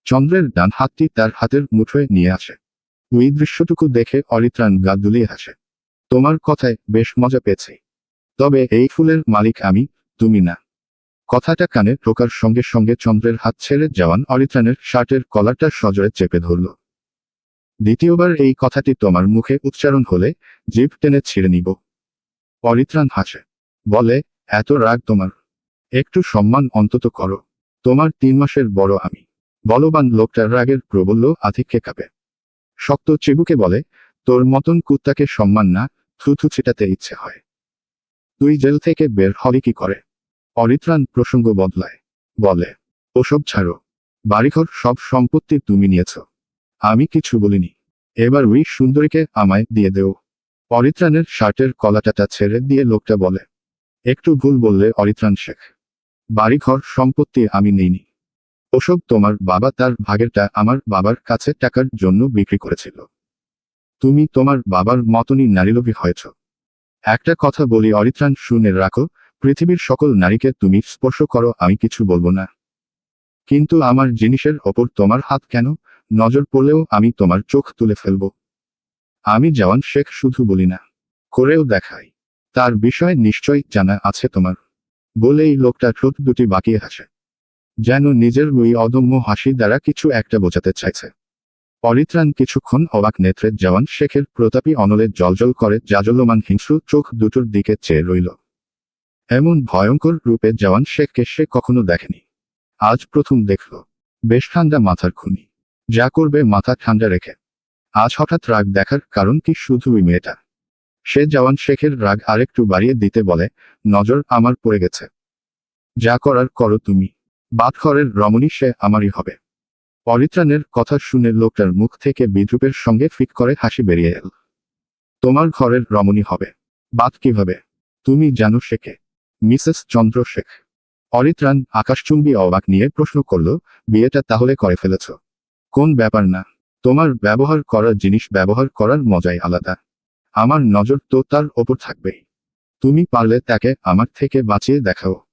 চন্দ্রের ডান হাতটি তার হাতের মুঠোয় নিয়ে আসে। ওই দৃশ্যটুকু দেখে অরিত্রাণ গা দুলিয়ে হাসে। তোমার কথায় বেশ মজা পেয়েছি। তবে এই ফুলের মালিক আমি, তুমি না। কথাটা কানে ঢোকার সঙ্গে সঙ্গে চন্দ্রের হাত ছেড়ে জওয়ান অরিত্রাণের শার্টের কলারটা সজোরে চেপে ধরল। দ্বিতীয়বার এই কথাটি তোমার মুখে উচ্চারণ হলে জিভ টেনে ছিঁড়ে নিব। অরিত্রাণ হাসে, বলে, এত রাগ তোমার? একটু সম্মান অন্তত করো। তোমার 3 মাসের বড় আমি। বলবান লোকটার রাগের প্রবল্য আধিক্যে কাঁপে। শক্ত চিবুকে বলে, তোর মতন কুত্তাকে সম্মান না, থুথু ছিটাতে ইচ্ছে হয়। তুই জেল থেকে বের হলি কি করে? অরিত্রাণ প্রসঙ্গ বদলায়, বলে, ওসব ছাড়ো। বাড়িঘর সব সম্পত্তি তুমি নিয়েছ, আমি কিছু বলিনি। এবার ওই সুন্দরীকে আমায় দিয়ে দেও। অরিত্রাণের শার্টের কলাটাটা ছেড়ে দিয়ে লোকটা বলে, একটু ভুল বললে অরিত্রাণ শেখ। বাড়িঘর সম্পত্তি আমি নেইনি। ওসব তোমার বাবা তার ভাগেরটা আমার বাবার কাছে টাকার জন্য বিক্রি করেছিল। তুমি তোমার বাবার মতনই নারীলোভী হয়েছ। একটা কথা বলি অরিত্রাণ, শুনে রাখো, পৃথিবীর সকল নারীকে তুমি স্পর্শ করো, আমি কিছু বলবো না। কিন্তু আমার জিনিসের ওপর তোমার হাত কেন? নজর পড়লেও আমি তোমার চোখ তুলে ফেলব। আমি জওয়ান শেখ শুধু বলি না, করেও দেখাই। তার বিষয়ে নিশ্চয় জানা আছে তোমার। বলেই লোকটা ঠোঁট দুটি বাঁকিয়ে হাসে, যেন নিজের ওই অদম্য হাসি দ্বারা কিছু একটা বোঝাতে চাইছে। অরিত্রাণ কিছুক্ষণ অবাক নেত্রে জওয়ান শেখের প্রতাপী অনলে জ্বলজ্বল করে জাজল্যমান হিংস্র চোখ দুটোর দিকে চেয়ে রইল। এমন ভয়ঙ্কর রূপে জওয়ান শেখকে সে কখনো দেখেনি, আজ প্রথম দেখল। বেশ ঠান্ডা মাথার খুনি। যা করবে মাথা ঠান্ডা রেখে। আজ হঠাৎ রাগ দেখার কারণ কি শুধু ওই মেয়েটা? সে জওয়ান শেখের রাগ আরেকটু বাড়িয়ে দিতে বলে, নজর আমার পড়ে গেছে। যা করার করো তুমি। বাদঘরের রমণী সে আমারই হবে। অরিত্রাণের কথা শুনে লোকটার মুখ থেকে বিদ্রুপের সঙ্গে ফিক করে হাসি বেরিয়ে এল। তোমার ঘরের রমণী হবে? বাদ কিভাবে? তুমি জানো সে কে? মিসেস চন্দ্র শেখ। অরিত্রাণ আকাশচুম্বী অবাক নিয়ে প্রশ্ন করল, বিয়েটা তাহলে করে ফেলেছ? কোন ব্যাপার না। তোমার ব্যবহার করার জিনিস ব্যবহার করার মজাই আলাদা। আমার নজর তো তার ওপর থাকবেই। তুমি পারলে তাকে আমার থেকে বাঁচিয়ে দেখাও।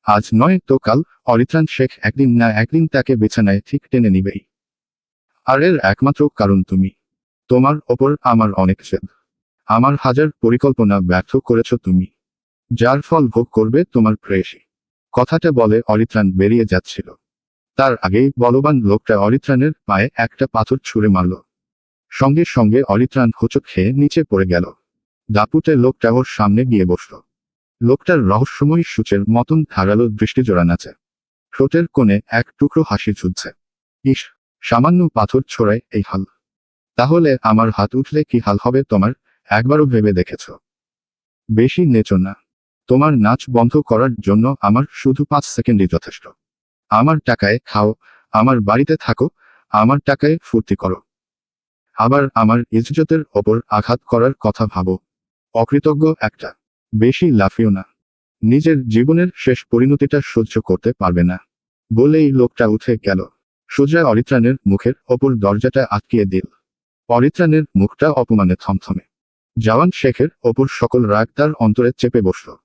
আজ নয় তো কাল অরিত্রাণ শেখ একদিন না একদিন তাকে বিছানায় ঠিক টেনে নিবেই। আর এর একমাত্র কারণ তুমি। তোমার ওপর আমার অনেক জেদ। আমার হাজার পরিকল্পনা ব্যর্থ করেছ তুমি। যার ফল ভোগ করবে তোমার প্রেয়সী। কথাটা বলে অরিত্রাণ বেরিয়ে যাচ্ছিল। তার আগেই বলবান লোকটা অরিত্রাণের পায়ে একটা পাথর ছুঁড়ে মারল। সঙ্গে সঙ্গে অরিত্রাণ হোঁচট খেয়ে নিচে পড়ে গেল। দাপুটে লোকটা ওর সামনে গিয়ে বসল। লোকটার রহস্যময়ী সূচের মতন ধারালো দৃষ্টিজোড়া নাচে। ঠোঁটের কোণে এক টুকরো হাসি ঝুলছে। ইস, সামান্য পাথর ছোড়ায় এই হাল। তাহলে আমার হাত উঠলে কি হাল হবে তোমার, একবারও ভেবে দেখেছ? বেশি নেচো না। তোমার নাচ বন্ধ করার জন্য আমার শুধু 5 সেকেন্ডই যথেষ্ট। আমার টাকায় খাও, আমার বাড়িতে থাকো, আমার টাকায় ফুর্তি করো। আবার আমার ইজ্জতের ওপর আঘাত করার কথা ভাবো। অকৃতজ্ঞ একটা। বেশি লাফিও না। নিজের জীবনের শেষ পরিণতিটা সহ্য করতে পারবে না। বলেই লোকটা উঠে গেল। সোজা অরিত্রাণের মুখের ওপর দরজাটা আটকিয়ে দিল। অরিত্রাণের মুখটা অপমানে থমথমে। জওয়ান শেখের ওপর সকল রাগ তার অন্তরে চেপে বসল।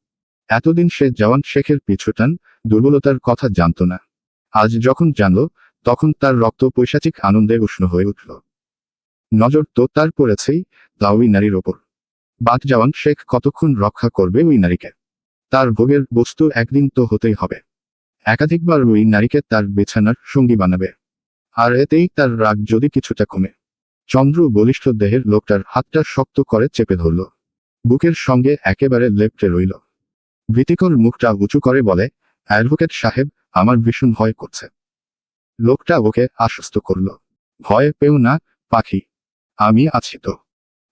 এতদিন সে জওয়ান শেখের পিছুটান, দুর্বলতার কথা জানত না। আজ যখন জানল, তখন তার রক্ত পৈশাচিক আনন্দে উষ্ণ হয়ে উঠল। নজর তো তার পড়েছেই, তা ওই নারীর ওপর। বাদ জওয়ান শেখ কতক্ষণ রক্ষা করবে ওই নারীকে? তার ভোগের বস্তু একদিন তো হতেই হবে। একাধিকবার ওই নারীকে তার বিছানার সঙ্গী বানাবে। আর এতেই তার রাগ যদি কিছুটা কমে। চন্দ্র বলিষ্ঠ দেহের লোকটার হাতটা শক্ত করে চেপে ধরল। বুকের সঙ্গে একেবারে লেপ্টে রইল। ভীতিকর মুখটা উঁচু করে বলে, অ্যাডভোকেট সাহেব, আমার ভীষণ ভয় করছে। লোকটা ওকে আশ্বস্ত করল, ভয় পেও না, পাখি। আমি আছি তো।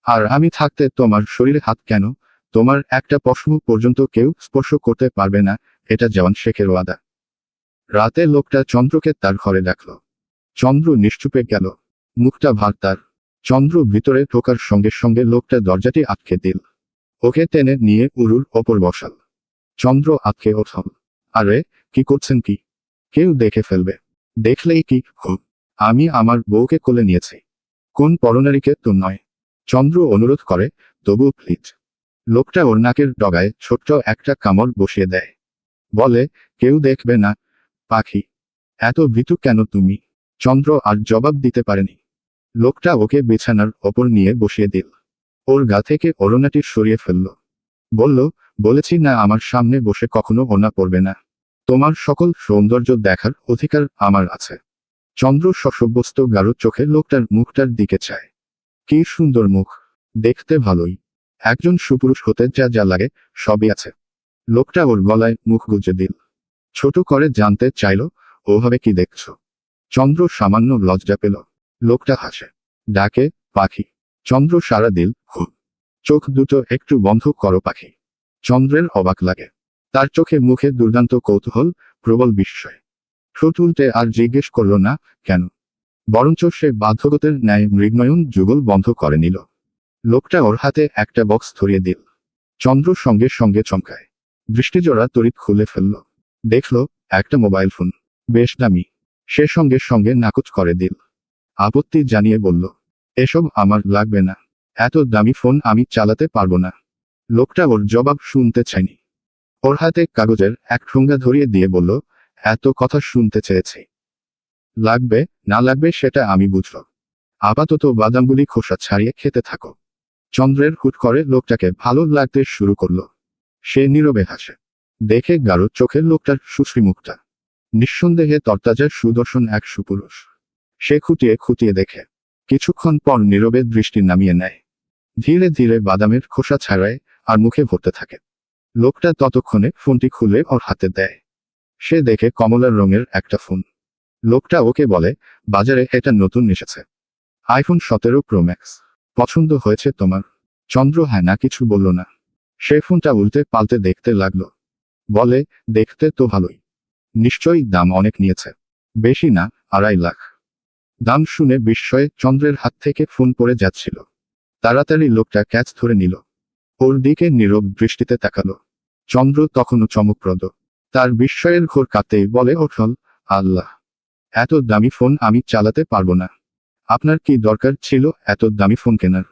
আর আমি থাকতে তোমার শরীরে হাত কেন? তোমার একটা পশম পর্যন্ত কেউ স্পর্শ করতে পারবে না, এটা জওয়ান শেখের ওয়াদা। রাতে লোকটা চন্দ্রকে তার ঘরে ডাকল। চন্দ্র নিশ্চুপে গেল। মুখটা ভার তার। চন্দ্র ভিতরে ঢোকার সঙ্গে সঙ্গে লোকটা দরজাটি আটকে দিল। ওকে টেনে নিয়ে উরুর ওপর বসাল। চন্দ্র আটকে ওঠল। আরে, কি করছেন কি? কেউ দেখে ফেলবে। দেখলেই কি খুব। আমি আমার বউকে কোলে নিয়েছি। কোন পরনারীকে তো নয়। চন্দ্র অনুরোধ করে, তবু প্লিজ। লোকটা ওর নাকের ডগায় ছোট্ট একটা কামড় বসিয়ে দেয়। বলে, কেউ দেখবে না, পাখি। এত ভীতু কেন তুমি? চন্দ্র আর জবাব দিতে পারেনি। লোকটা ওকে বিছানার ওপর নিয়ে বসিয়ে দিল। ওর গা থেকে ওড়নাটি সরিয়ে ফেলল। বলল, বলেছি না আমার সামনে বসে কখনো ওড়না পরবে না। তোমার সকল সৌন্দর্য দেখার অধিকার আমার আছে। চন্দ্র শশব্যস্ত গাঢ় চোখে লোকটার মুখটার দিকে চায়। কি সুন্দর মুখ। দেখতে ভালোই। একজন সুপুরুষ হতে যা যা লাগে, সবই আছে। লোকটা ওর গলায় মুখ গুজে দিল। ছোট করে জানতে চাইল, ওভাবে কি দেখছ? চন্দ্র সামান্য লজ্জা পেল। লোকটা হাসে। ডাকে, পাখি। চন্দ্র সাড়া দিল, খুব। চোখ দুটো একটু বন্ধ করো পাখি। চন্দ্রের অবাক লাগে। তার চোখে মুখে দুর্দান্ত কৌতূহল, প্রবল বিস্ময়। ঠোঁট উল্টে আর জিজ্ঞেস করল না, কেন? বরঞ্চ সে বাধ্যগতের ন্যায় মৃগনয়ন যুগল বন্ধ করে নিল। লোকটা ওর হাতে একটা বক্স ধরিয়ে দিল। চন্দ্র সঙ্গে সঙ্গে চমকায়। দৃষ্টিজোড়া তড়িৎ খুলে ফেলল। দেখল, একটা মোবাইল ফোন। বেশ দামি। সে সঙ্গে সঙ্গে নাকচ করে দিল। আপত্তি জানিয়ে বলল, এসব আমার লাগবে না। এত দামি ফোন আমি চালাতে পারবো না। লোকটা ওর জবাব শুনতে চায়নি। ওর হাতে কাগজের এক ঠোঙ্গা ধরিয়ে দিয়ে বলল, এত কথা শুনতে চেয়েছি। লাগবে না লাগবে সেটা আমি বুঝল। আপাতত বাদামগুলি খোসা ছাড়িয়ে খেতে থাকো। চন্দ্রের হুট করে লোকটাকে ভালো লাগতে শুরু করল। সে নীরবে হাসে। দেখে গাঢ় চোখের লোকটার সুশ্রী মুখটা। নিঃসন্দেহে তরতাজা সুদর্শন এক সুপুরুষ। সে খুঁটিয়ে খুঁটিয়ে দেখে। কিছুক্ষণ পর নীরবে দৃষ্টি নামিয়ে নেয়। ধীরে ধীরে বাদামের খোসা ছাড়ায়, আর মুখে ভরতে থাকে। লোকটা ততক্ষণে ফোনটি খুলে ওর হাতে দেয়। সে দেখে কমলা রঙের একটা ফোন। লোকটা ওকে বলে, বাজারে এটা নতুন এসেছে, আইফোন 17 প্রো ম্যাক্স। পছন্দ হয়েছে তোমার? চন্দ্র হ্যাঁ না কিছু বলল না। সে ফোনটা উল্টে পাল্টে দেখতে লাগলো। বলে, দেখতে তো ভালোই, নিশ্চয়ই দাম অনেক নিয়েছে। বেশি না, 2.5 লাখ। দাম শুনে বিস্ময়ে চন্দ্রের হাত থেকে ফোন পড়ে যাচ্ছিল। তাড়াতাড়ি লোকটা ক্যাচ ধরে নিল। ওর দিকে নীরব দৃষ্টিতে তাকালো। চন্দ্র তখনও চমকপ্রদ। তার বিস্ময়ের ঘোর কাটতেই বলে ওঠল, আল্লাহ, এত দামি ফোন আমি চালাতে পারবো না। আপনার কি দরকার ছিল এত দামি ফোন কেনার?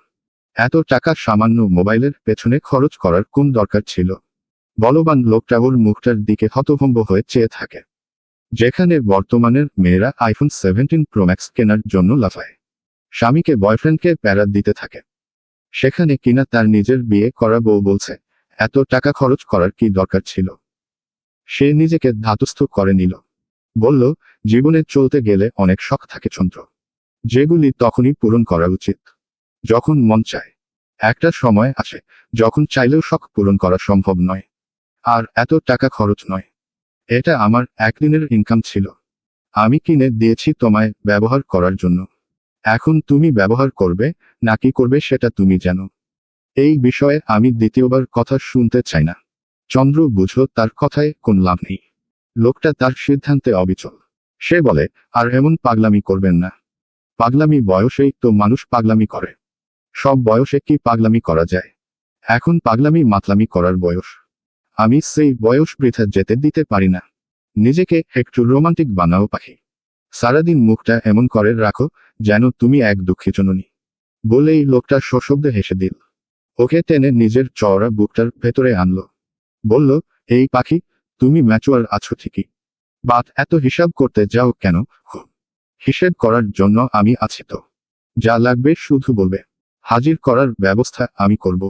এত টাকা সামান্য মোবাইলের পেছনে খরচ করার কোন দরকার ছিল? বলবান লোকটা ওর মুখটার দিকে হতভম্ব হয়ে চেয়ে থাকে। যেখানে বর্তমানের মেয়েরা আইফোন 17 প্রো ম্যাক্স কেনার জন্য লাফায়, স্বামীকে বয়ফ্রেন্ডকে প্যারা দিতে থাকে, সেখানে কিনা তার নিজের বিয়ে করা বউ বলছে এত টাকা খরচ করার কি দরকার ছিল। সে নিজেকে ধাতস্থ করে নিল। বলল, জীবনে চলতে গেলে অনেক শখ থাকে চন্দ্র, যেগুলি তখনই পূরণ করা উচিত যখন মন চায়। একটা সময় আসে যখন চাইলেও শখ পূরণ করা সম্ভব নয়। আর এত টাকা খরচ নয়। এটা আমার একদিনের ইনকাম ছিল, আমি কিনে দিয়েছি তোমায় ব্যবহার করার জন্য। এখন তুমি ব্যবহার করবে নাকি করবে সেটা তুমি জানো। এই বিষয়ে আমি দ্বিতীয়বার কথা শুনতে চাই না। চন্দ্র বুঝল তার কথায় কোন লাভ নেই। লোকটা তার সিদ্ধান্তে অবিচল। সে বলে, আর এমন পাগলামি করবেন না। পাগলামি বয়সেই তো মানুষ পাগলামি করে। সব বয়সে কি পাগলামি করা যায়? এখন পাগলামি মাতলামি করার বয়স। আমি সেই বয়স বৃথা যেতে দিতে পারি না। নিজেকে একটু রোমান্টিক বানাও পাখি। সারাদিন মুখটা এমন করে রাখো যেন তুমি এক দুঃখী জননী। বলেই লোকটা সশব্দে হেসে দিল। ওকে টেনে নিজের চওড়া বুকটার ভেতরে আনলো। বলল, এই পাখি, তুমি ম্যাচুয়ার আছো ঠিকই, বাট এত হিসাব করতে যাও কেন? হিসেব করার জন্য আমি আছি তো। যা লাগবে শুধু বলবে, হাজির করার ব্যবস্থা আমি করব।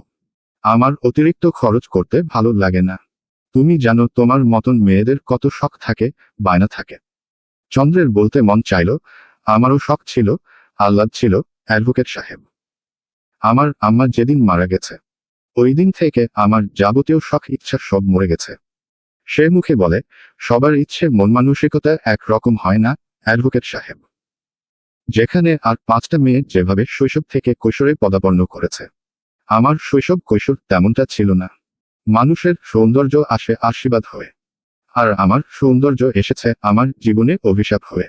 আমার অতিরিক্ত খরচ করতে ভালো লাগে না। তুমি জানো তোমার মতন মেয়েদের কত শখ থাকে, বায়না থাকে। চন্দ্রের বলতে মন চাইল, আমারও শখ ছিল, আহ্লাদ ছিল, অ্যাডভোকেট সাহেব। আমার আম্মা যেদিন মারা গেছে, ওই দিন থেকে আমার যাবতীয় শখ ইচ্ছা সব মরে গেছে। সে মুখে বলে, সবার ইচ্ছে মন মানসিকতা এক রকম হয় না অ্যাডভোকেট সাহেব। যেখানে আর 5টা মেয়ে যেভাবে শৈশব থেকে কৈশোরে পদার্পণ করেছে, আমার শৈশব কৈশোর তেমনটা ছিল না। মানুষের সৌন্দর্য আসে আশীর্বাদ হয়ে, আর আমার সৌন্দর্য এসেছে আমার জীবনে অভিশাপ হয়ে।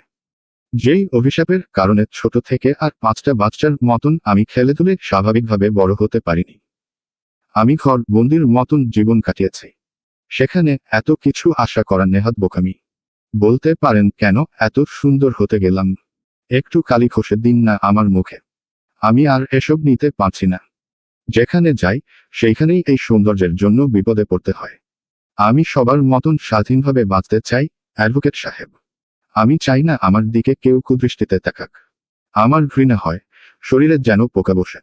যেই অভিশাপের কারণে ছোট থেকে আর 5টা বাচ্চার মতন আমি খেলেধুলে স্বাভাবিকভাবে বড় হতে পারিনি। আমি ঘর বন্দির মতন জীবন কাটিয়েছি। সেখানে এত কিছু আশা করা নেহাত বোকামি। বলতে পারেন কেন এত সুন্দর হতে গেলাম? একটু কালি ঘষে দিন না আমার মুখে। আমি আর এসব নিতে পারছি না। যেখানে যাই সেইখানেই এই সৌন্দর্যের জন্য বিপদে পড়তে হয়। আমি সবার মতন স্বাধীনভাবে বাঁচতে চাই অ্যাডভোকেট সাহেব। আমি চাই না আমার দিকে কেউ কুদৃষ্টিতে তাকাক। আমার ঘৃণা হয় শরীরে যেন পোকা বসে।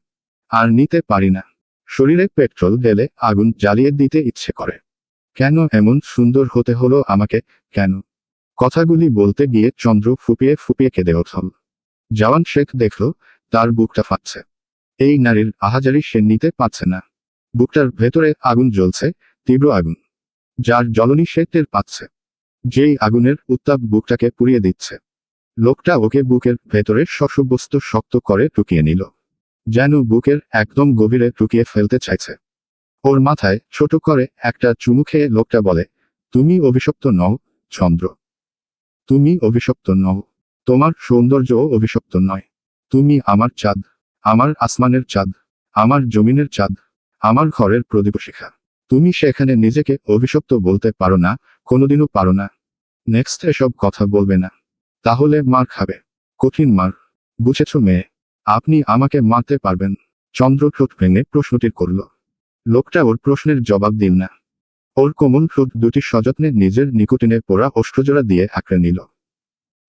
আর নিতে পারি না। শরীরে পেট্রোল ঢেলে আগুন জ্বালিয়ে দিতে ইচ্ছে করে। কেন এমন সুন্দর হতে হলো আমাকে, কেন? কথাগুলি বলতে গিয়ে চন্দ্র ফুপিয়ে ফুপিয়ে কেঁদে উঠল। জওয়ান শেখ দেখল তার বুকটা ফাটছে। এই নারীর আহাজারি সে নিতে পারছে না। বুকটার ভেতরে আগুন জ্বলছে, তীব্র আগুন, যার জ্বলনি সে টের পাচ্ছে। যেই আগুনের উত্তাপ বুকটাকে পুড়িয়ে দিচ্ছে। লোকটা ওকে বুকের ভেতরে শশব্যস্ত শক্ত করে টুকিয়ে নিল, যেন বুকের একদম গভীরে টুকিয়ে ফেলতে চাইছে। ওর মাথায় ছোট করে একটা চুমু খেয়ে লোকটা বলে, তুমি অভিশপ্ত নও চন্দ্র। তুমি অভিশপ্ত নও। তোমার সৌন্দর্যও অভিশপ্ত নয়। তুমি আমার চাঁদ, আমার আসমানের চাঁদ, আমার জমিনের চাঁদ, আমার ঘরের প্রদীপশিখা। তুমি সেখানে নিজেকে অভিশপ্ত বলতে পারো না, কোনোদিনও পারো না। নেক্সট এসব কথা বলবে না, তাহলে মার খাবে, কঠিন মার। বুঝেছ মেয়ে? আপনি আমাকে মারতে পারবেন? চন্দ্র ঠোঁট ভেঙে প্রশ্নটি করল। লোকটা ওর প্রশ্নের জবাব দিল না। ওর কোমল ঠোঁট দুটি সযত্নে নিজের নিকোটিনে পোড়া অষ্টজোড়া দিয়ে আঁকড়ে নিল।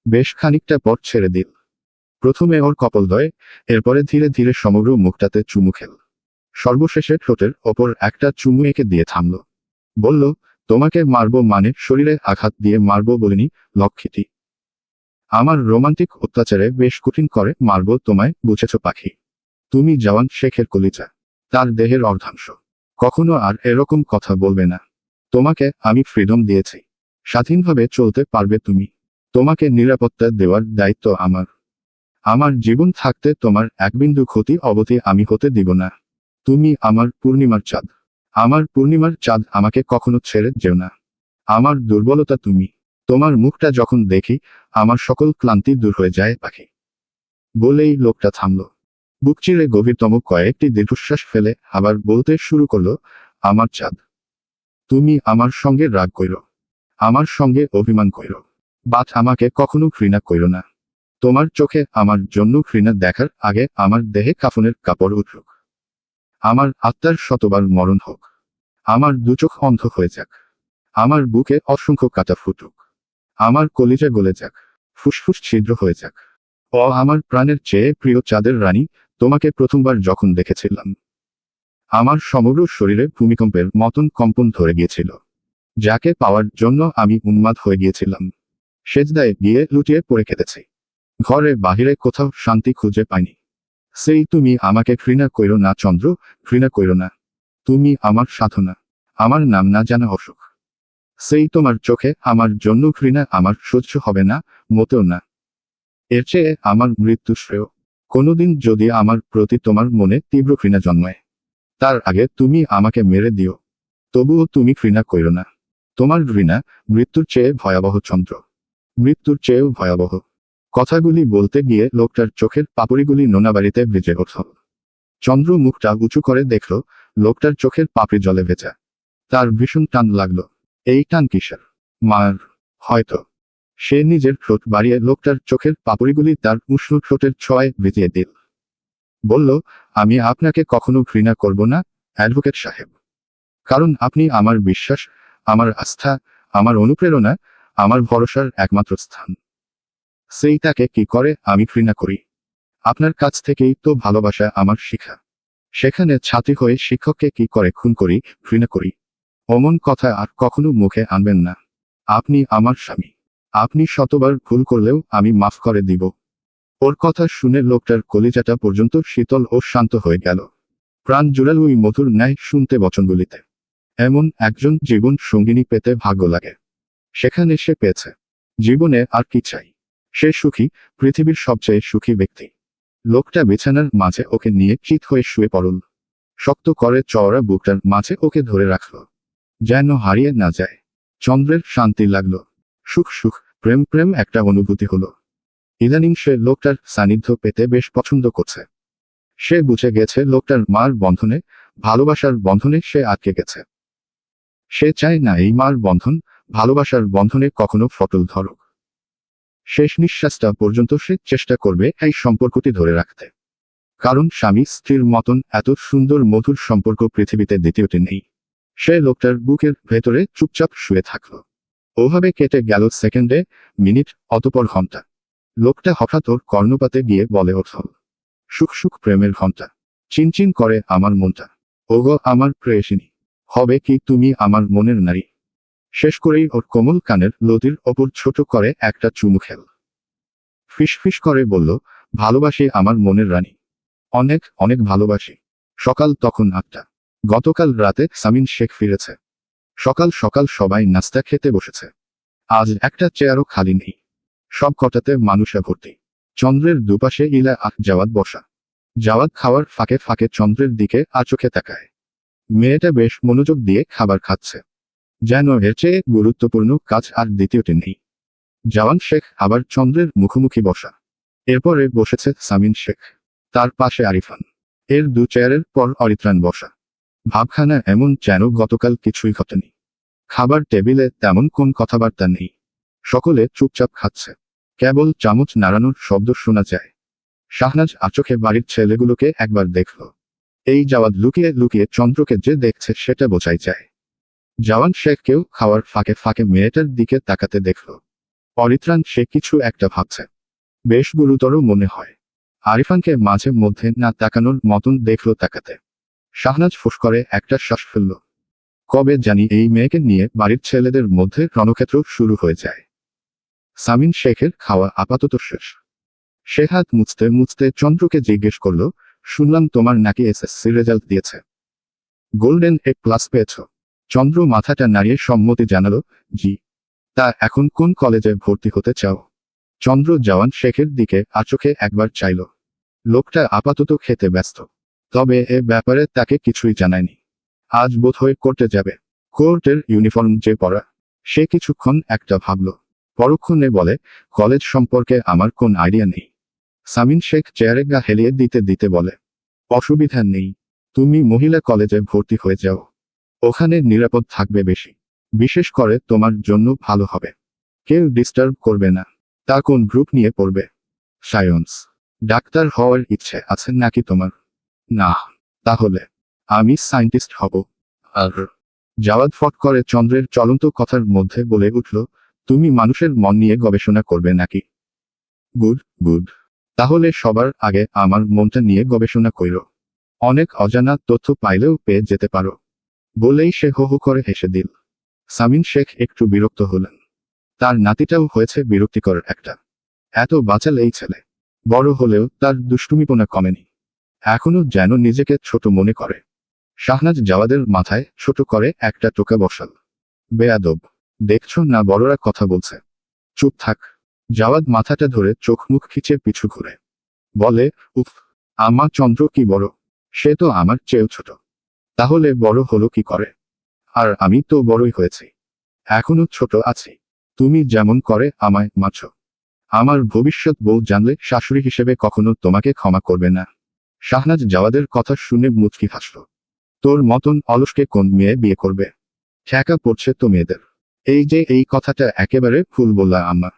বেশ খানিকটা পর ছেড়ে দিল। প্রথমে ওর কপোলদ্বয়, এরপরে ধীরে ধীরে সমগ্র মুখটাতে চুমু খেল। সর্বশেষে ঠোঁটের ওপর একটা চুমু এঁকে দিয়ে থামল। বলল, তোমাকে মারবো মানে শরীরে আঘাত দিয়ে মারবো বলিনি লক্ষ্মীটি। আমার রোমান্টিক অত্যাচারে বেশ কঠিন করে মারবো তোমায়, বুঝেছ পাখি? তুমি জওয়ান শেখের কলিজা, তার দেহের অর্ধাংশ। কখনো আর এরকম কথা বলবে না। তোমাকে আমি ফ্রিডম দিয়েছি, স্বাধীনভাবে চলতে পারবে তুমি। তোমাকে নিরাপত্তা দেওয়ার দায়িত্ব আমার। আমার জীবন থাকতে তোমার এক বিন্দু ক্ষতি অবধি আমি হতে দিব না। তুমি আমার পূর্ণিমার চাঁদ। আমার পূর্ণিমার চাঁদ, আমাকে কখনো ছেড়ে যেও না। আমার দুর্বলতা তুমি। তোমার মুখটা যখন দেখি আমার সকল ক্লান্তি দূর হয়ে যায় পাখি। বলেই লোকটা থামল। বুক চিরে গভীরতম কয়েকটি দীর্ঘশ্বাস ফেলে আবার বলতে শুরু করলো, আমার চাঁদ, তুমি আমার সঙ্গে রাগ কইরো, আমার সঙ্গে অভিমান কইরো, বাট আমাকে কখনো ঘৃণা কইরো না। তোমার চোখে আমার জন্য ঘৃণা দেখার আগে আমার দেহে কাফনের কাপড় উঠুক। আমার আত্মার শতবার মরণ হোক। আমার দুচোখ অন্ধ হয়ে যাক। আমার বুকে অসংখ্য কাঁটা ফুটুক। আমার কলিজা গলে যাক, ফুসফুস ছিদ্র হয়ে যাক। আমার প্রাণের চেয়ে প্রিয় চাঁদের রানী, তোমাকে প্রথমবার যখন দেখেছিলাম আমার সমগ্র শরীরে ভূমিকম্পের মতন কম্পন ধরে গিয়েছিল। যাকে পাওয়ার জন্য আমি উন্মাদ হয়ে গিয়েছিলাম। সেজদায় গিয়ে লুটিয়ে পড়ে কেঁদেছি। ঘরে বাহিরে কোথাও শান্তি খুঁজে পাইনি। সেই তুমি আমাকে ঘৃণা কইরো না চন্দ্র, ঘৃণা কইরো না। তুমি আমার সাধনা, আমার নাম না জানা অসুখ। সেই তোমার চোখে আমার জন্য ঘৃণা আমার সহ্য হবে না, মোটেও না। এর চেয়ে আমার মৃত্যু শ্রেয়। কোনোদিন যদি আমার প্রতি তোমার মনে তীব্র ঘৃণা জন্মায়, তার আগে তুমি আমাকে মেরে দিও। তবুও তুমি ঘৃণা কইরো না। তোমার ঘৃণা মৃত্যুর চেয়ে ভয়াবহ চন্দ্র, মৃত্যুর চেয়েও ভয়াবহ। কথাগুলি বলতে গিয়ে লোকটার চোখের পাপড়িগুলি নোনাবাড়িতে ভিজে উঠল। চন্দ্র মুখটা উঁচু করে দেখল, লোকটার চোখের পাপড়ি জলে ভেজা। তার ভীষণ টান লাগলো। এই টান কিসের? মার, হয়তো। সে নিজের ঠোঁট বাড়িয়ে লোকটার চোখের পাপড়িগুলি তার উষ্ণ ঠোঁটের ছোঁয়ায় ভিজিয়ে দিল। বলল, আমি আপনাকে কখনো ঘৃণা করব না, অ্যাডভোকেট সাহেব। কারণ আপনি আমার বিশ্বাস, আমার আস্থা, আমার অনুপ্রেরণা, আমার ভরসার একমাত্র স্থান। সেইটাকে কি করে আমি ঘৃণা করি? আপনার কাছ থেকেই তো ভালোবাসা আমার শিখা। সেখানে ছাত্রী হয়ে শিক্ষককে কি করে খুন করি, ঘৃণা করি? অমন কথা আর কখনো মুখে আনবেন না। আপনি আমার স্বামী। আপনি শতবার ভুল করলেও আমি মাফ করে দিব। ওর কথা শুনে লোকটার কলিজাটা পর্যন্ত শীতল ও শান্ত হয়ে গেল। প্রাণ জুড়ালো ওই মধুর ন্যায় শুনতে বচনগুলিতে। এমন একজন জীবন সঙ্গিনী পেতে ভাগ্য লাগে। সেখানে সে পেয়েছে। জীবনে আর কি চাই? সে সুখী, পৃথিবীর সবচেয়ে সুখী ব্যক্তি। লোকটা বিছানার মাঝে ওকে নিয়ে চিত হয়ে শুয়ে পড়ল। শক্ত করে চওড়া বুকটার মাঝে ওকে ধরে রাখল, যেন হারিয়ে না যায়। চন্দ্রের শান্তি লাগলো। সুখ সুখ, প্রেম প্রেম একটা অনুভূতি হলো। ইদানিং সে লোকটার সান্নিধ্য পেতে বেশ পছন্দ করছে। সে বুঝে গেছে লোকটার মার বন্ধনে, ভালোবাসার বন্ধনে সে আটকে গেছে। সে চায় না এই মার বন্ধন, ভালোবাসার বন্ধনে কখনো ফটল ধরুক। শেষ নিঃশ্বাসটা পর্যন্ত সে চেষ্টা করবে এই সম্পর্কটি ধরে রাখতে। কারণ স্বামী স্ত্রীর মতন এত সুন্দর মধুর সম্পর্ক পৃথিবীতে দ্বিতীয়টি নেই। সে লোকটার বুকের ভেতরে চুপচাপ শুয়ে থাকল। ওভাবে কেটে গেল সেকেন্ডে, মিনিট, অতপর ঘন্টা। লোকটা হঠাৎ ওর কর্ণপাতে গিয়ে বলে উঠল, সুখ সুখ প্রেমের ঘন্টা, চিনচিন করে আমার মনটা। ওগো আমার প্রেয়সিনী, হবে কি তুমি আমার মনের নারী? শেষ করেই ওর কোমল কানের লতির ওপর ছোট করে একটা চুমু খেল। ফিস করে বলল, ভালোবাসি আমার মনের রানী, অনেক অনেক ভালোবাসি। সকাল তখন 8টা। গতকাল রাতে সামিন শেখ ফিরেছে। সকাল সকাল সবাই নাস্তা খেতে বসেছে। আজ একটা চেয়ারও খালি নেই। সব কটাতে মানুষে ভর্তি। চন্দ্রের দুপাশে ইলা আর জাওয়াদ বসা। জাওয়াদ খাওয়ার ফাঁকে ফাঁকে চন্দ্রের দিকে আচোখে তাকায়। মেয়েটা বেশ মনোযোগ দিয়ে খাবার খাচ্ছে, যেন এর চেয়ে গুরুত্বপূর্ণ কাজ আর দ্বিতীয়টি নেই। জওয়ান শেখ আবার চন্দ্রের মুখোমুখি বসা। এরপরে বসেছে সামিন শেখ, তার পাশে আরিফান। এর 2 চেয়ারের পর অরিত্রাণ বসা। ভাবখানা এমন যেন গতকাল কিছুই ঘটেনি। খাবার টেবিলে তেমন কোন কথাবার্তা নেই। সকলে চুপচাপ খাচ্ছে। কেবল চামচ নাড়ানোর শব্দ শোনা যায়। শাহনাজ আচোখে বাড়ির ছেলেগুলোকে একবার দেখল। এই জাওয়াদ লুকিয়ে লুকিয়ে চন্দ্রকে যে দেখছে সেটা বোঝাই যায়। জওয়ান শেখকেও খাওয়ার ফাঁকে ফাঁকে মেয়েটার দিকে তাকাতে দেখল। অরিত্রাণ সে কিছু একটা ভাবছে। বেশ গুরুতর মনে হয়। আরিফানকে মাঝে মধ্যে না তাকানোর মতন দেখল তাকাতে। শাহনাজ ফুস করে একটা শ্বাস ফেলল। কবে জানি এই মেয়েকে নিয়ে বাড়ির ছেলেদের মধ্যে রণক্ষেত্র শুরু হয়ে যায়। সামিন শেখের খাওয়া আপাতত শেষ। সে হাত মুছতে মুছতে চন্দ্রকে জিজ্ঞেস করল, শুনলাম তোমার নাকি এসএসসি রেজাল্ট দিয়েছে। গোল্ডেন A+ পেয়েছ? চন্দ্র মাথাটা নাড়িয়ে সম্মতি জানালো, জি। তা এখন কোন কলেজে ভর্তি হতে চাও? চন্দ্র জওয়ান শেখের দিকে আচোখে একবার চাইল। লোকটা আপাতত খেতে ব্যস্ত, তবে এ ব্যাপারে তাকে কিছুই জানায়নি। আজ বোধহয় কোর্টে যাবে। কোর্টের ইউনিফর্ম যে পরা। সে কিছুক্ষণ একটা ভাবল, পরক্ষণে বলে, কলেজ সম্পর্কে আমার কোন আইডিয়া নেই। সামিন শেখ চেয়ারে গা হেলিয়ে দিতে দিতে বলে, অসুবিধা নেই, তুমি মহিলা কলেজে ভর্তি হয়ে যাও। ওখানে নিরাপদ থাকবে বেশি, বিশেষ করে তোমার জন্য ভালো হবে। কেউ ডিস্টার্ব করবে না। তা কোন গ্রুপ নিয়ে পড়বে? সায়েন্স। ডাক্তার হওয়ার ইচ্ছে আছে নাকি তোমার? না। তাহলে আমি সায়েন্টিস্ট হব। আর জাওয়াদ ফট করে চন্দ্রের চলন্ত কথার মধ্যে বলে উঠল, তুমি মানুষের মন নিয়ে গবেষণা করবে নাকি? Good good. তাহলে সবার আগে আমার মনটা নিয়ে গবেষণা কইরো। অনেক অজানা তথ্য পাইলেও পেয়ে যেতে পারো। বলেই সে হো হো করে হেসে দিল। সামিন শেখ একটু বিরক্ত হলেন। তার নাতিটাও হয়েছে বিরক্তিকর একটা। এত বাচাল এই ছেলে। বড় হলেও তার দুষ্টুমিপনা কমেনি। এখনো যেন নিজেকে ছোট মনে করে। শাহনাজ জাওয়াদের মাথায় ছোট করে একটা টোকা বসাল। বেয়াদব, দেখছো না বড়রা কথা বলছে? চুপ থাক। জাওয়াদ মাথাটা ধরে চোখ মুখ খিচে পিছু ঘুরে বলে, উফ, আমার চন্দ্র কি বড়। সে তো আমার চেয়েও ছোট। তাহলে বড় হলো কি করে? আর আমি তো বড়ই হয়েছি, এখনো ছোট আছি। তুমি যেমন করে আমায় মারছো। আমার ভবিষ্যৎ বউ জানলে শাশুড়ি হিসেবে কখনো তোমাকে ক্ষমা করবে না। শাহনাজ জাওয়াদের কথা শুনে মুচকি হাসল। তোর মতন অলসকে কোন মেয়ে বিয়ে করবে? ঠেকা পড়ছে তো মেয়েদের। এই যে এই কথাটা একেবারে ভুল বললা আম্মা।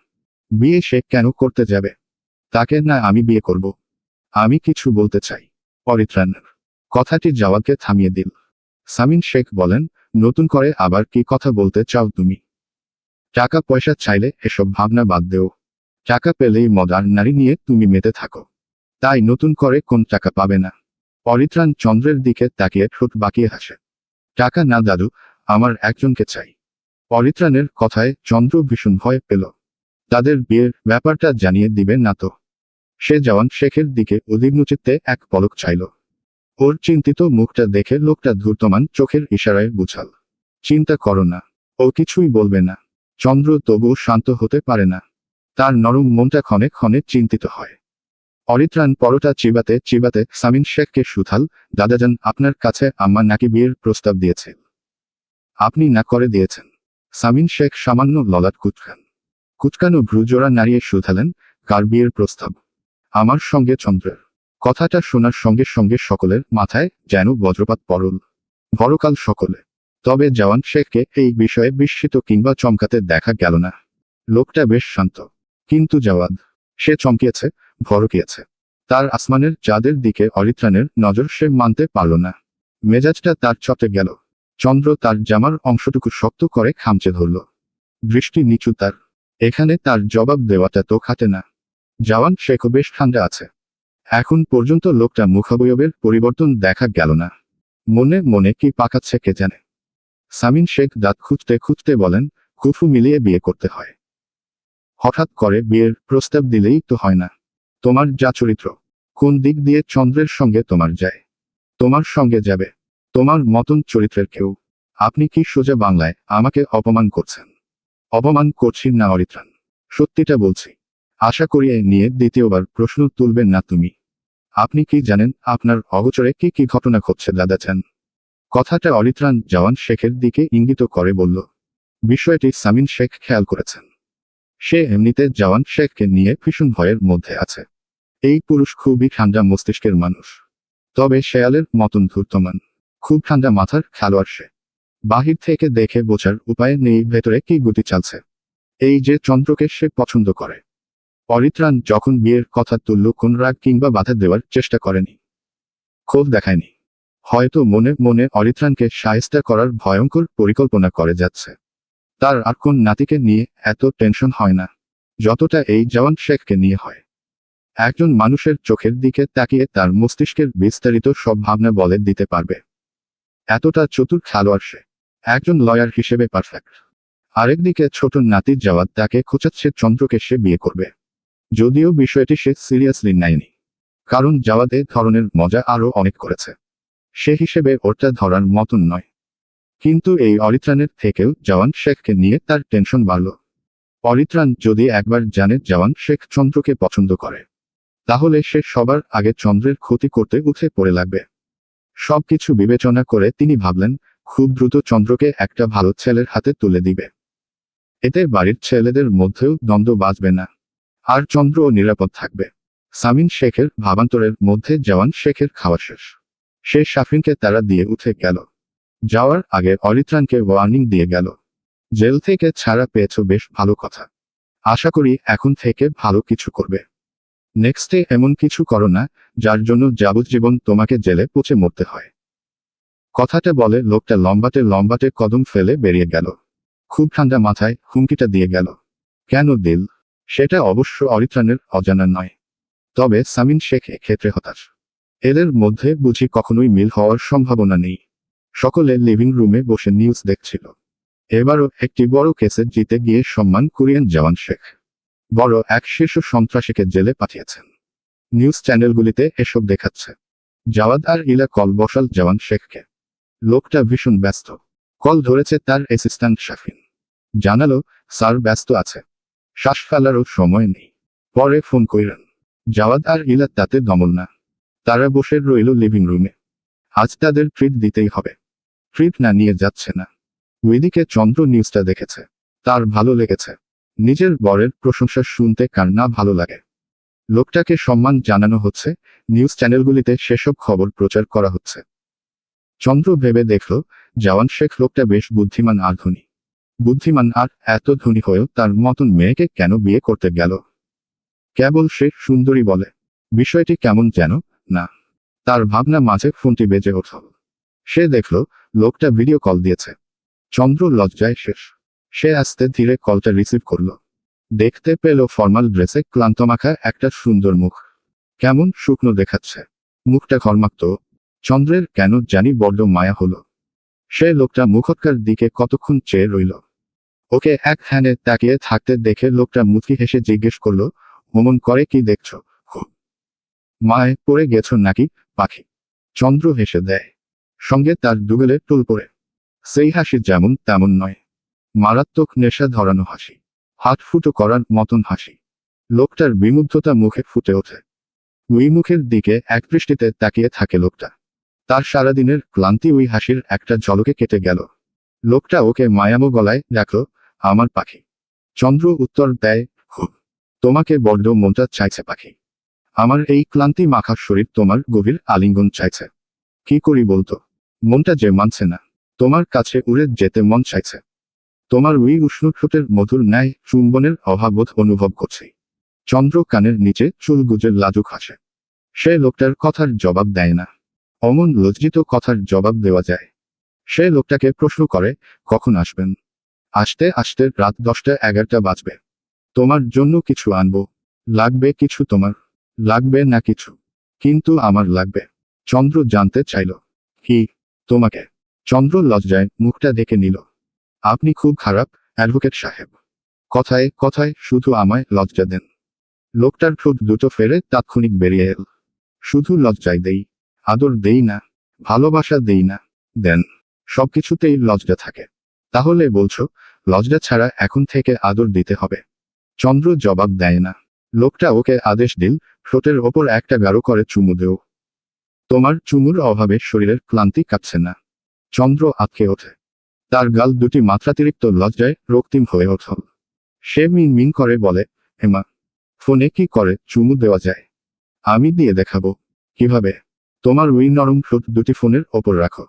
বিয়ে সে কেন করতে যাবে? তাকে না আমি বিয়ে করব। আমি কিছু বলতে চাই। পরিত্রাণের কথাটি জাওয়াদকে থামিয়ে দিল। সামিন শেখ বলেন, নতুন করে আবার কি কথা বলতে চাও তুমি? টাকা পয়সা চাইলে এসব ভাবনা বাদ দেও। টাকা পেলেই মদ আর নারী নিয়ে তুমি মেতে থাকো। তাই নতুন করে কোন টাকা পাবে না? পরিত্রাণ চন্দ্রের দিকে তাকিয়ে ঠোঁট বাঁকিয়ে হাসে। টাকা না দাদু, আমার একজনকে চাই। পরিত্রাণের কথায় চন্দ্র ভীষণ ভয় পেল। তাদের বিয়ের ব্যাপারটা জানিয়ে দিবে না তো? সে জওয়ান শেখের দিকে উদ্বিগ্নচিত্তে এক পলক চাইল। ওর চিন্তিত মুখটা দেখে লোকটা ধূর্তমান চোখের ইশারায় বুঝাল, চিন্তা করো না, ও কিছুই বলবে না। চন্দ্র তবুও শান্ত হতে পারে না। তার নরম মনটা ক্ষণে ক্ষণে চিন্তিত হয়। অরিত্রাণ পরোটা চিবাতে চিবাতে সামিন শেখকে শুধাল, দাদাজান, আপনার কাছে আম্মা নাকি বিয়ের প্রস্তাব দিয়েছে? আপনি না করে দিয়েছেন। সামিন শেখ সামান্য ললাট কুচকানো ভ্রুজোড়া নাড়িয়ে শুধালেন, কার বিয়ের প্রস্তাব? আমার সঙ্গে চন্দ্রের। কথাটা শোনার সঙ্গে সঙ্গে সকলের মাথায় যেন বজ্রপাত পড়ল। ভরকাল সকলে। তবে জওয়ান শেখকে এই বিষয়ে বিস্মিত কিংবা চমকাতে দেখা গেল না। লোকটা বেশ শান্ত। কিন্তু জাওয়াদ, সে চমকিয়েছে, ভরকিয়েছে। তার আসমানের চাঁদের দিকে অরিত্রাণের নজর সে মানতে পারল না। মেজাজটা তার চটে গেল। চন্দ্র তার জামার অংশটুকু শক্ত করে খামচে ধরল। দৃষ্টি নিচু তার। এখানে তার জবাব দেওয়াটা তো খাটে না। জওয়ান শেখও বেশ ঠান্ডা আছে। এখন পর্যন্ত লোকটা মুখাবয়বের পরিবর্তন দেখা গেল না। মনে মনে কি পাকাচ্ছে কে জানে। সামিন শেখ দাঁত খুঁজতে খুঁজতে বলেন, কুফু মিলিয়ে বিয়ে করতে হয়। হঠাৎ করে বিয়ের প্রস্তাব দিলেই তো হয় না। তোমার যা চরিত্র, কোন দিক দিয়ে চন্দ্রের সঙ্গে তোমার যায়? তোমার সঙ্গে যাবে তোমার মতন চরিত্রের কেউ? আপনি কি সোজা বাংলায় আমাকে অপমান করছেন? অপমান করছি না অরিত্রাণ, সত্যিটা বলছি। আশা করি এ নিয়ে দ্বিতীয়বার প্রশ্ন তুলবেন না তুমি। আপনি কি জানেন আপনার অগোচরে কি কি ঘটনা ঘটছে দাদাজান? কথাটা অরিত্রাণ জওয়ান শেখের দিকে ইঙ্গিত করে বলল। বিষয়টি সামিন শেখ খেয়াল করেছেন। সে এমনিতে জওয়ান শেখকে নিয়ে ভীষণ ভয়ের মধ্যে আছে। এই পুরুষ খুবই ঠান্ডা মস্তিষ্কের মানুষ। তবে শেয়ালের মতন ধূর্তমান। খুব ঠান্ডা মাথার খেলোয়াড় সে। বাহির থেকে দেখে বোঝার উপায় নেই ভেতরে কি গতি চালছে। এই যে চন্দ্রকে সে পছন্দ করে। অরিত্রাণ যখন বিয়ের কথা তুলল কোন রাগ কিংবা বাধা দেওয়ার চেষ্টা করেনি, ক্ষোভ দেখায়নি। হয়তো মনে মনে অরিত্রাণকে শায়েস্তা করার ভয়ঙ্কর পরিকল্পনা করে যাচ্ছে। তার আর কোন নাতিকে নিয়ে এত টেনশন হয় না যতটা এই জওয়ান শেখকে নিয়ে হয়। একজন মানুষের চোখের দিকে তাকিয়ে তার মস্তিষ্কের বিস্তারিত সব ভাবনা বলে দিতে পারবে। এতটা চতুর খেলোয়াড় সে। একজন লয়ার হিসেবে পারফেক্ট। আরেকদিকে ছোট নাতি জাওয়াদ তাকে খোঁচাচ্ছে চন্দ্রকে সে বিয়ে করবে। যদিও বিষয়টি সে সিরিয়াসলি নেয়নি, কারণ জাওয়াদ এ ধরনের মজা আরও অনেক করেছে। সে হিসেবে ওটা ধরার মতন নয়। কিন্তু এই অরিত্রাণের থেকেও জওয়ান শেখকে নিয়ে তার টেনশন বাড়ল। অরিত্রাণ যদি একবার জানে জওয়ান শেখ চন্দ্রকে পছন্দ করে, তাহলে সে সবার আগে চন্দ্রের ক্ষতি করতে উঠে পড়ে লাগবে। সবকিছু বিবেচনা করে তিনি ভাবলেন খুব দ্রুত চন্দ্রকে একটা ভালো ছেলের হাতে তুলে দিবে। এতে বাড়ির ছেলেদের মধ্যেও দ্বন্দ্ব বাজবে না, আর চন্দ্রও নিরাপদ থাকবে। সামিন শেখের ভাবান্তরের মধ্যে জওয়ান শেখের খাওয়া শেষ। সে শাফিনকে তাড়া দিয়ে উঠে গেল। যাওয়ার আগে অরিত্রাণকে ওয়ার্নিং দিয়ে গেল, জেল থেকে ছাড়া পেয়েছ বেশ ভালো কথা, আশা করি এখন থেকে ভালো কিছু করবে। নেক্সটে এমন কিছু করো না যার জন্য যাবজ্জীবন তোমাকে জেলে পচে মরতে হয়। কথাটা বলে লোকটা লম্বাটে লম্বাটে কদম ফেলে বেরিয়ে গেল। খুব ঠান্ডা মাথায় হুমকিটা দিয়ে গেল। কেন দিল সেটা অবশ্য অরিত্রাণের অজানা নয়, তবে সামিন শেখ এক্ষেত্রে হতাশ। এদের মধ্যে বুঝি কখনোই মিল হওয়ার সম্ভাবনা নেই। সকলে লিভিং রুমে বসে নিউজ দেখছিল। এবারও একটি বড় কেসে জিতে গিয়ে সম্মান কুড়িয়েন জওয়ান শেখ। বড় এক শীর্ষ সন্ত্রাসীকে জেলে পাঠিয়েছেন। নিউজ চ্যানেলগুলিতে এসব দেখাচ্ছে। জাওয়াদ আর ইলা কল বসাল জওয়ান শেখকে। লোকটা ভীষণ ব্যস্ত। কল ধরেছে তার অ্যাসিস্ট্যান্ট শাফিন। জানালো স্যার ব্যস্ত আছে, শ্বাস ফেলারও সময় নেই, পরে ফোন কইরেন। জাওয়াদ আর ইলা তাতে দমল না। তারা বসে রইল লিভিং রুমে। আজ তাদের ট্রিট দিতেই হবে। ট্রিট না নিয়ে যাচ্ছে না। ওইদিকে চন্দ্র নিউজটা দেখেছে। তার ভালো লেগেছে। নিজের বরের প্রশংসা শুনতে কার না ভালো লাগে। লোকটাকে সম্মান জানানো হচ্ছে, নিউজ চ্যানেলগুলিতে সেসব খবর প্রচার করা হচ্ছে। চন্দ্র ভেবে দেখল জওয়ান শেখ লোকটা বেশ বুদ্ধিমান আর ধনী। বুদ্ধিমান আর এত ধনী হয়েও তার মতন মেয়েকে কেন বিয়ে করতে গেল? কেবল সে সুন্দরী বলে। বিষয়টি কেমন যেন না। তার ভাবনা মাঝে ফোনটি বেজে উঠল। সে দেখল লোকটা ভিডিও কল দিয়েছে। চন্দ্র লজ্জায় শেষ। সে আস্তে ধীরে কলটা রিসিভ করল। দেখতে পেল ফর্মাল ড্রেসে ক্লান্তমাখা একটা সুন্দর মুখ। কেমন শুকনো দেখাচ্ছে। মুখটা ঘর্মাক্ত। চন্দ্রের কেন জানি বড্ড মায়া হলো। সে লোকটা মুখটকার দিকে কতক্ষণ চেয়ে রইল। ওকে এক হ্যানে তাকিয়ে থাকতে দেখে লোকটা মুচকি হেসে জিজ্ঞেস করল, অমন করে কি দেখছ? খুব মায়ে পড়ে গেছ নাকি পাখি? চন্দ্র হেসে দেয়। সঙ্গে তার দুগলে টুল পড়ে। সেই হাসি যেমন তেমন নয়, মারাত্মক নেশা ধরানো হাসি, হাত ফুটো করার মতন হাসি। লোকটার বিমুগ্ধতা মুখে ফুটে ওঠে। ওই মুখের দিকে এক দৃষ্টিতে তাকিয়ে থাকে লোকটা। তার সারাদিনের ক্লান্তি ওই হাসির একটা ঝলকে কেটে গেল। লোকটা ওকে মায়ামো গলায় ডাকল, আমার পাখি। চন্দ্র উত্তর দেয়, খুব। তোমাকে বড্ড মনটা চাইছে পাখি। আমার এই ক্লান্তি মাখা শরীর তোমার গভীর আলিঙ্গন চাইছে। কি করি বলতো? মনটা যে মানছে না। তোমার কাছে উড়ে যেতে মন চাইছে। তোমার ওই উষ্ণ ঠোঁটের মধুর ন্যায় চুম্বনের অভাববোধ অনুভব করছি। চন্দ্র কানের নিচে চুল গুজে লাজুক হাসে। সে লোকটার কথার জবাব দেয় না। অমন লজ্জিত কথার জবাব দেওয়া যায়? সে লোকটাকে প্রশ্ন করে, কখন আসবেন? আসতে আসতে রাত 10টা-11টা বাজবে। তোমার জন্য কিছু আনবো। লাগবে কিছু তোমার? লাগবে না কিছু, কিন্তু আমার লাগবে। চন্দ্র জানতে চাইল, কি তোমাকে? চন্দ্র লজ্জায় মুখটা ঢেকে নিল। আপনি খুব খারাপ অ্যাডভোকেট সাহেব। কথায় কথায় শুধু আমায় লজ্জা দেন। লোকটার ঠোঁট দুটো ফেরে তাৎক্ষণিক বেরিয়ে এল। শুধু লজ্জায় দেই, আদর দেই না, ভালোবাসা দেই না। দেন, সবকিছুতেই লজ্জা থাকে। তাহলে বলছো লজ্জা ছাড়া এখন থেকে আদর দিতে হবে? চন্দ্র জবাব দেয় না। লোকটা ওকে আদেশ দিল, ঠোঁটের ওপর একটা গাঢ় করে চুমু দেও। তোমার চুমুর অভাবে শরীরের ক্লান্তি কাটছে না। চন্দ্র আটকে ওঠে। তার গাল দুটি মাত্রাতিরিক্ত লজ্জায় রক্তিম হয়ে ওঠল। সে মিন মিন করে বলে, হেমা, ফোনে কি করে চুমু দেওয়া যায়? আমি দিয়ে দেখাবো। কিভাবে? তোমার ওই নরম ঠোঁট দুটি ফোনের ওপর রাখো,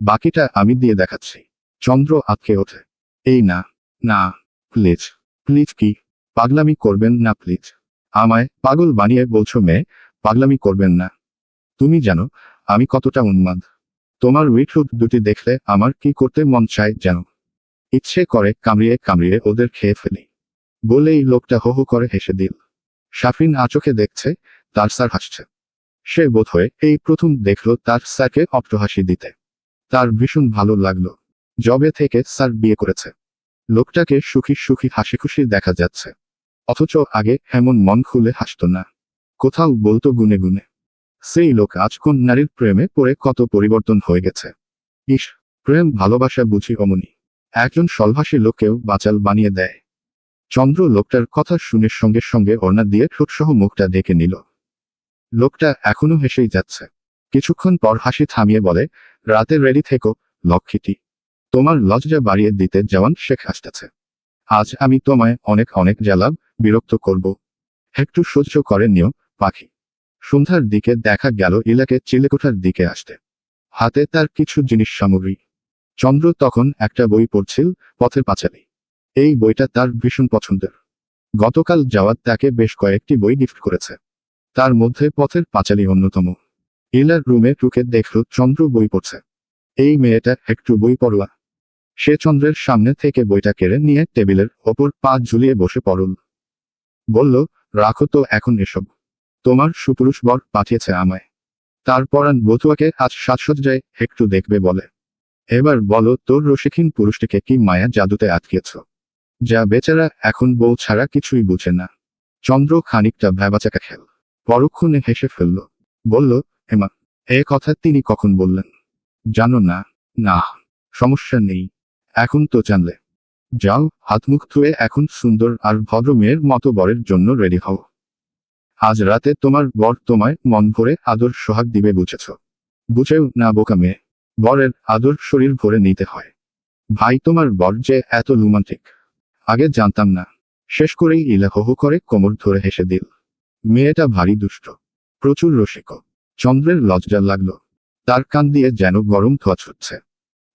বাকিটা আমি দিয়ে দেখাচ্ছি। চন্দ্র আটকে ওঠে। এই না, না, প্লিজ। প্লিজ কি? পাগলামি করবেন না প্লিজ। আমায় পাগল বানিয়ে বলছো মেয়ে, পাগলামি করবেন না। তুমি জানো আমি কতটা উন্মাদ। তোমার ওই ঠোঁট দুটি দেখলে আমার কি করতে মন চায় যেন। ইচ্ছে করে কামড়িয়ে কামড়িয়ে ওদের খেয়ে ফেলি। বলেই লোকটা হো হো করে হেসে দিল। শাফিন আচোখে দেখছে, তার স্যার হাসছে। সে বোধহয় এই প্রথম দেখল তার স্যারকে অট্টহাসি দিতে। তার ভীষণ ভালো লাগলো। জবে থেকে স্যার বিয়ে করেছে। লোকটাকে সুখী সুখী হাসি খুশি দেখা যাচ্ছে। অথচ আগে এমন মন খুলে হাসত না। কোথাও বলতো গুনে গুনে। সেই লোক আজ কোন নারীর প্রেমে পড়ে কত পরিবর্তন হয়ে গেছে। ইস, প্রেম ভালোবাসা বুঝি অমনি। একজন সলভাসী লোককেও বাচাল বানিয়ে দেয়। চন্দ্র লোকটার কথা শুনে সঙ্গে সঙ্গে ওড়না দিয়ে ঠোঁটসহ মুখটা ঢেকে নিল। লোকটা এখনো হেসেই যাচ্ছে। কিছুক্ষণ পর হাসি থামিয়ে বলে, রাতে রেডি থেকো লক্ষ্মীটি, তোমার লজ্জা বাড়িয়ে দিতে জওয়ান শেখ আসতেছে। আজ আমি তোমায় অনেক অনেক জ্বালাব, বিরক্ত করব। একটু সহ্য করে নিও পাখি। সন্ধ্যার দিকে দেখা গেল ইলাকে চিলেকোঠার দিকে আসতে, হাতে তার কিছু জিনিস সামগ্রী। চন্দ্র তখন একটা বই পড়ছিল, পথের পাঁচালী। এই বইটা তার ভীষণ পছন্দের। গতকাল জাওয়াদ তাকে বেশ কয়েকটি বই গিফট করেছে, তার মধ্যে পথের পাঁচালী অন্যতম। ইলার রুমে ঢুকে দেখল চন্দ্র বই পড়ছে। এই মেয়েটা একটু বই পড়লা। সে চন্দ্রের সামনে থেকে বইটা কেড়ে নিয়ে টেবিলের ওপর পা ঝুলিয়ে বসে পড়ল। বলল, রাখো তো এখন এসব, তোমার সুপুরুষ বর পাঠিয়েছে আমায়। তার পরাণ বতুয়াকে আজ সাজসজ্জায় একটু দেখবে বলে। এবার বলো তোর রসিকহীন পুরুষটিকে কি মায়া জাদুতে আটকেছ, যা বেচারা এখন বউ ছাড়া কিছুই বুঝে না। চন্দ্র খানিকটা ভ্যাবাচাকা খেল, পরক্ষণে হেসে ফেলল। বলল, এমা, এ কথা তিনি কখন বললেন? জানো না? না, সমস্যা নেই, এখন তো জানলে। যাও, হাত মুখ ধুয়ে এখন সুন্দর আর ভদ্র মেয়ের মতো বরের জন্য রেডি হও। আজ রাতে তোমার বর তোমায় মন ভরে আদর সোহাগ দিবে, বুঝেছ? বুঝেও না বোকা মেয়ে, বরের আদর শরীর ভরে নিতে হয়। ভাই তোমার বর যে এত রোমান্টিক, আগে জানতাম না। শেষ করেই ইলা হো হো করে কোমর ধরে হেসে দিল। মেয়েটা ভারী দুষ্ট, প্রচুর রসিক। চন্দ্রের লজ্জা লাগলো, তার কান দিয়ে যেন গরম ধোঁয়া ছুটছে।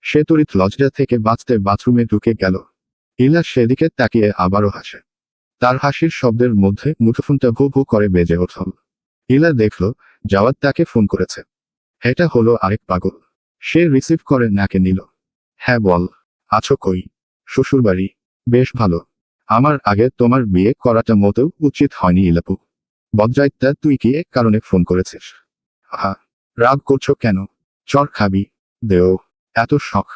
সে তড়িৎ লজ্জা থেকে বাঁচতে বাথরুমে ঢুকে গেল। ইলা সেদিকে তাকিয়ে আবারও হাসে। তার হাসির শব্দের মধ্যে মুঠোফোনটা ভু ভু করে বেজে উঠল। ইলা দেখল জাওয়াদ তাকে ফোন করেছে। এটা হলো আরেক পাগল। সে রিসিভ করে নাকে নিল। হ্যাঁ বল, আছো কই? শ্বশুরবাড়ি। বেশ ভালো। আমার আগে তোমার বিয়ে করাটা মোটেও উচিত হয়নি ইলাপু। বজ্জাইতটা তুই কি এক কারণে ফোন করেছিস? আহা, রাগ করছো কেন? চর খাবি? দেও। এত শখ?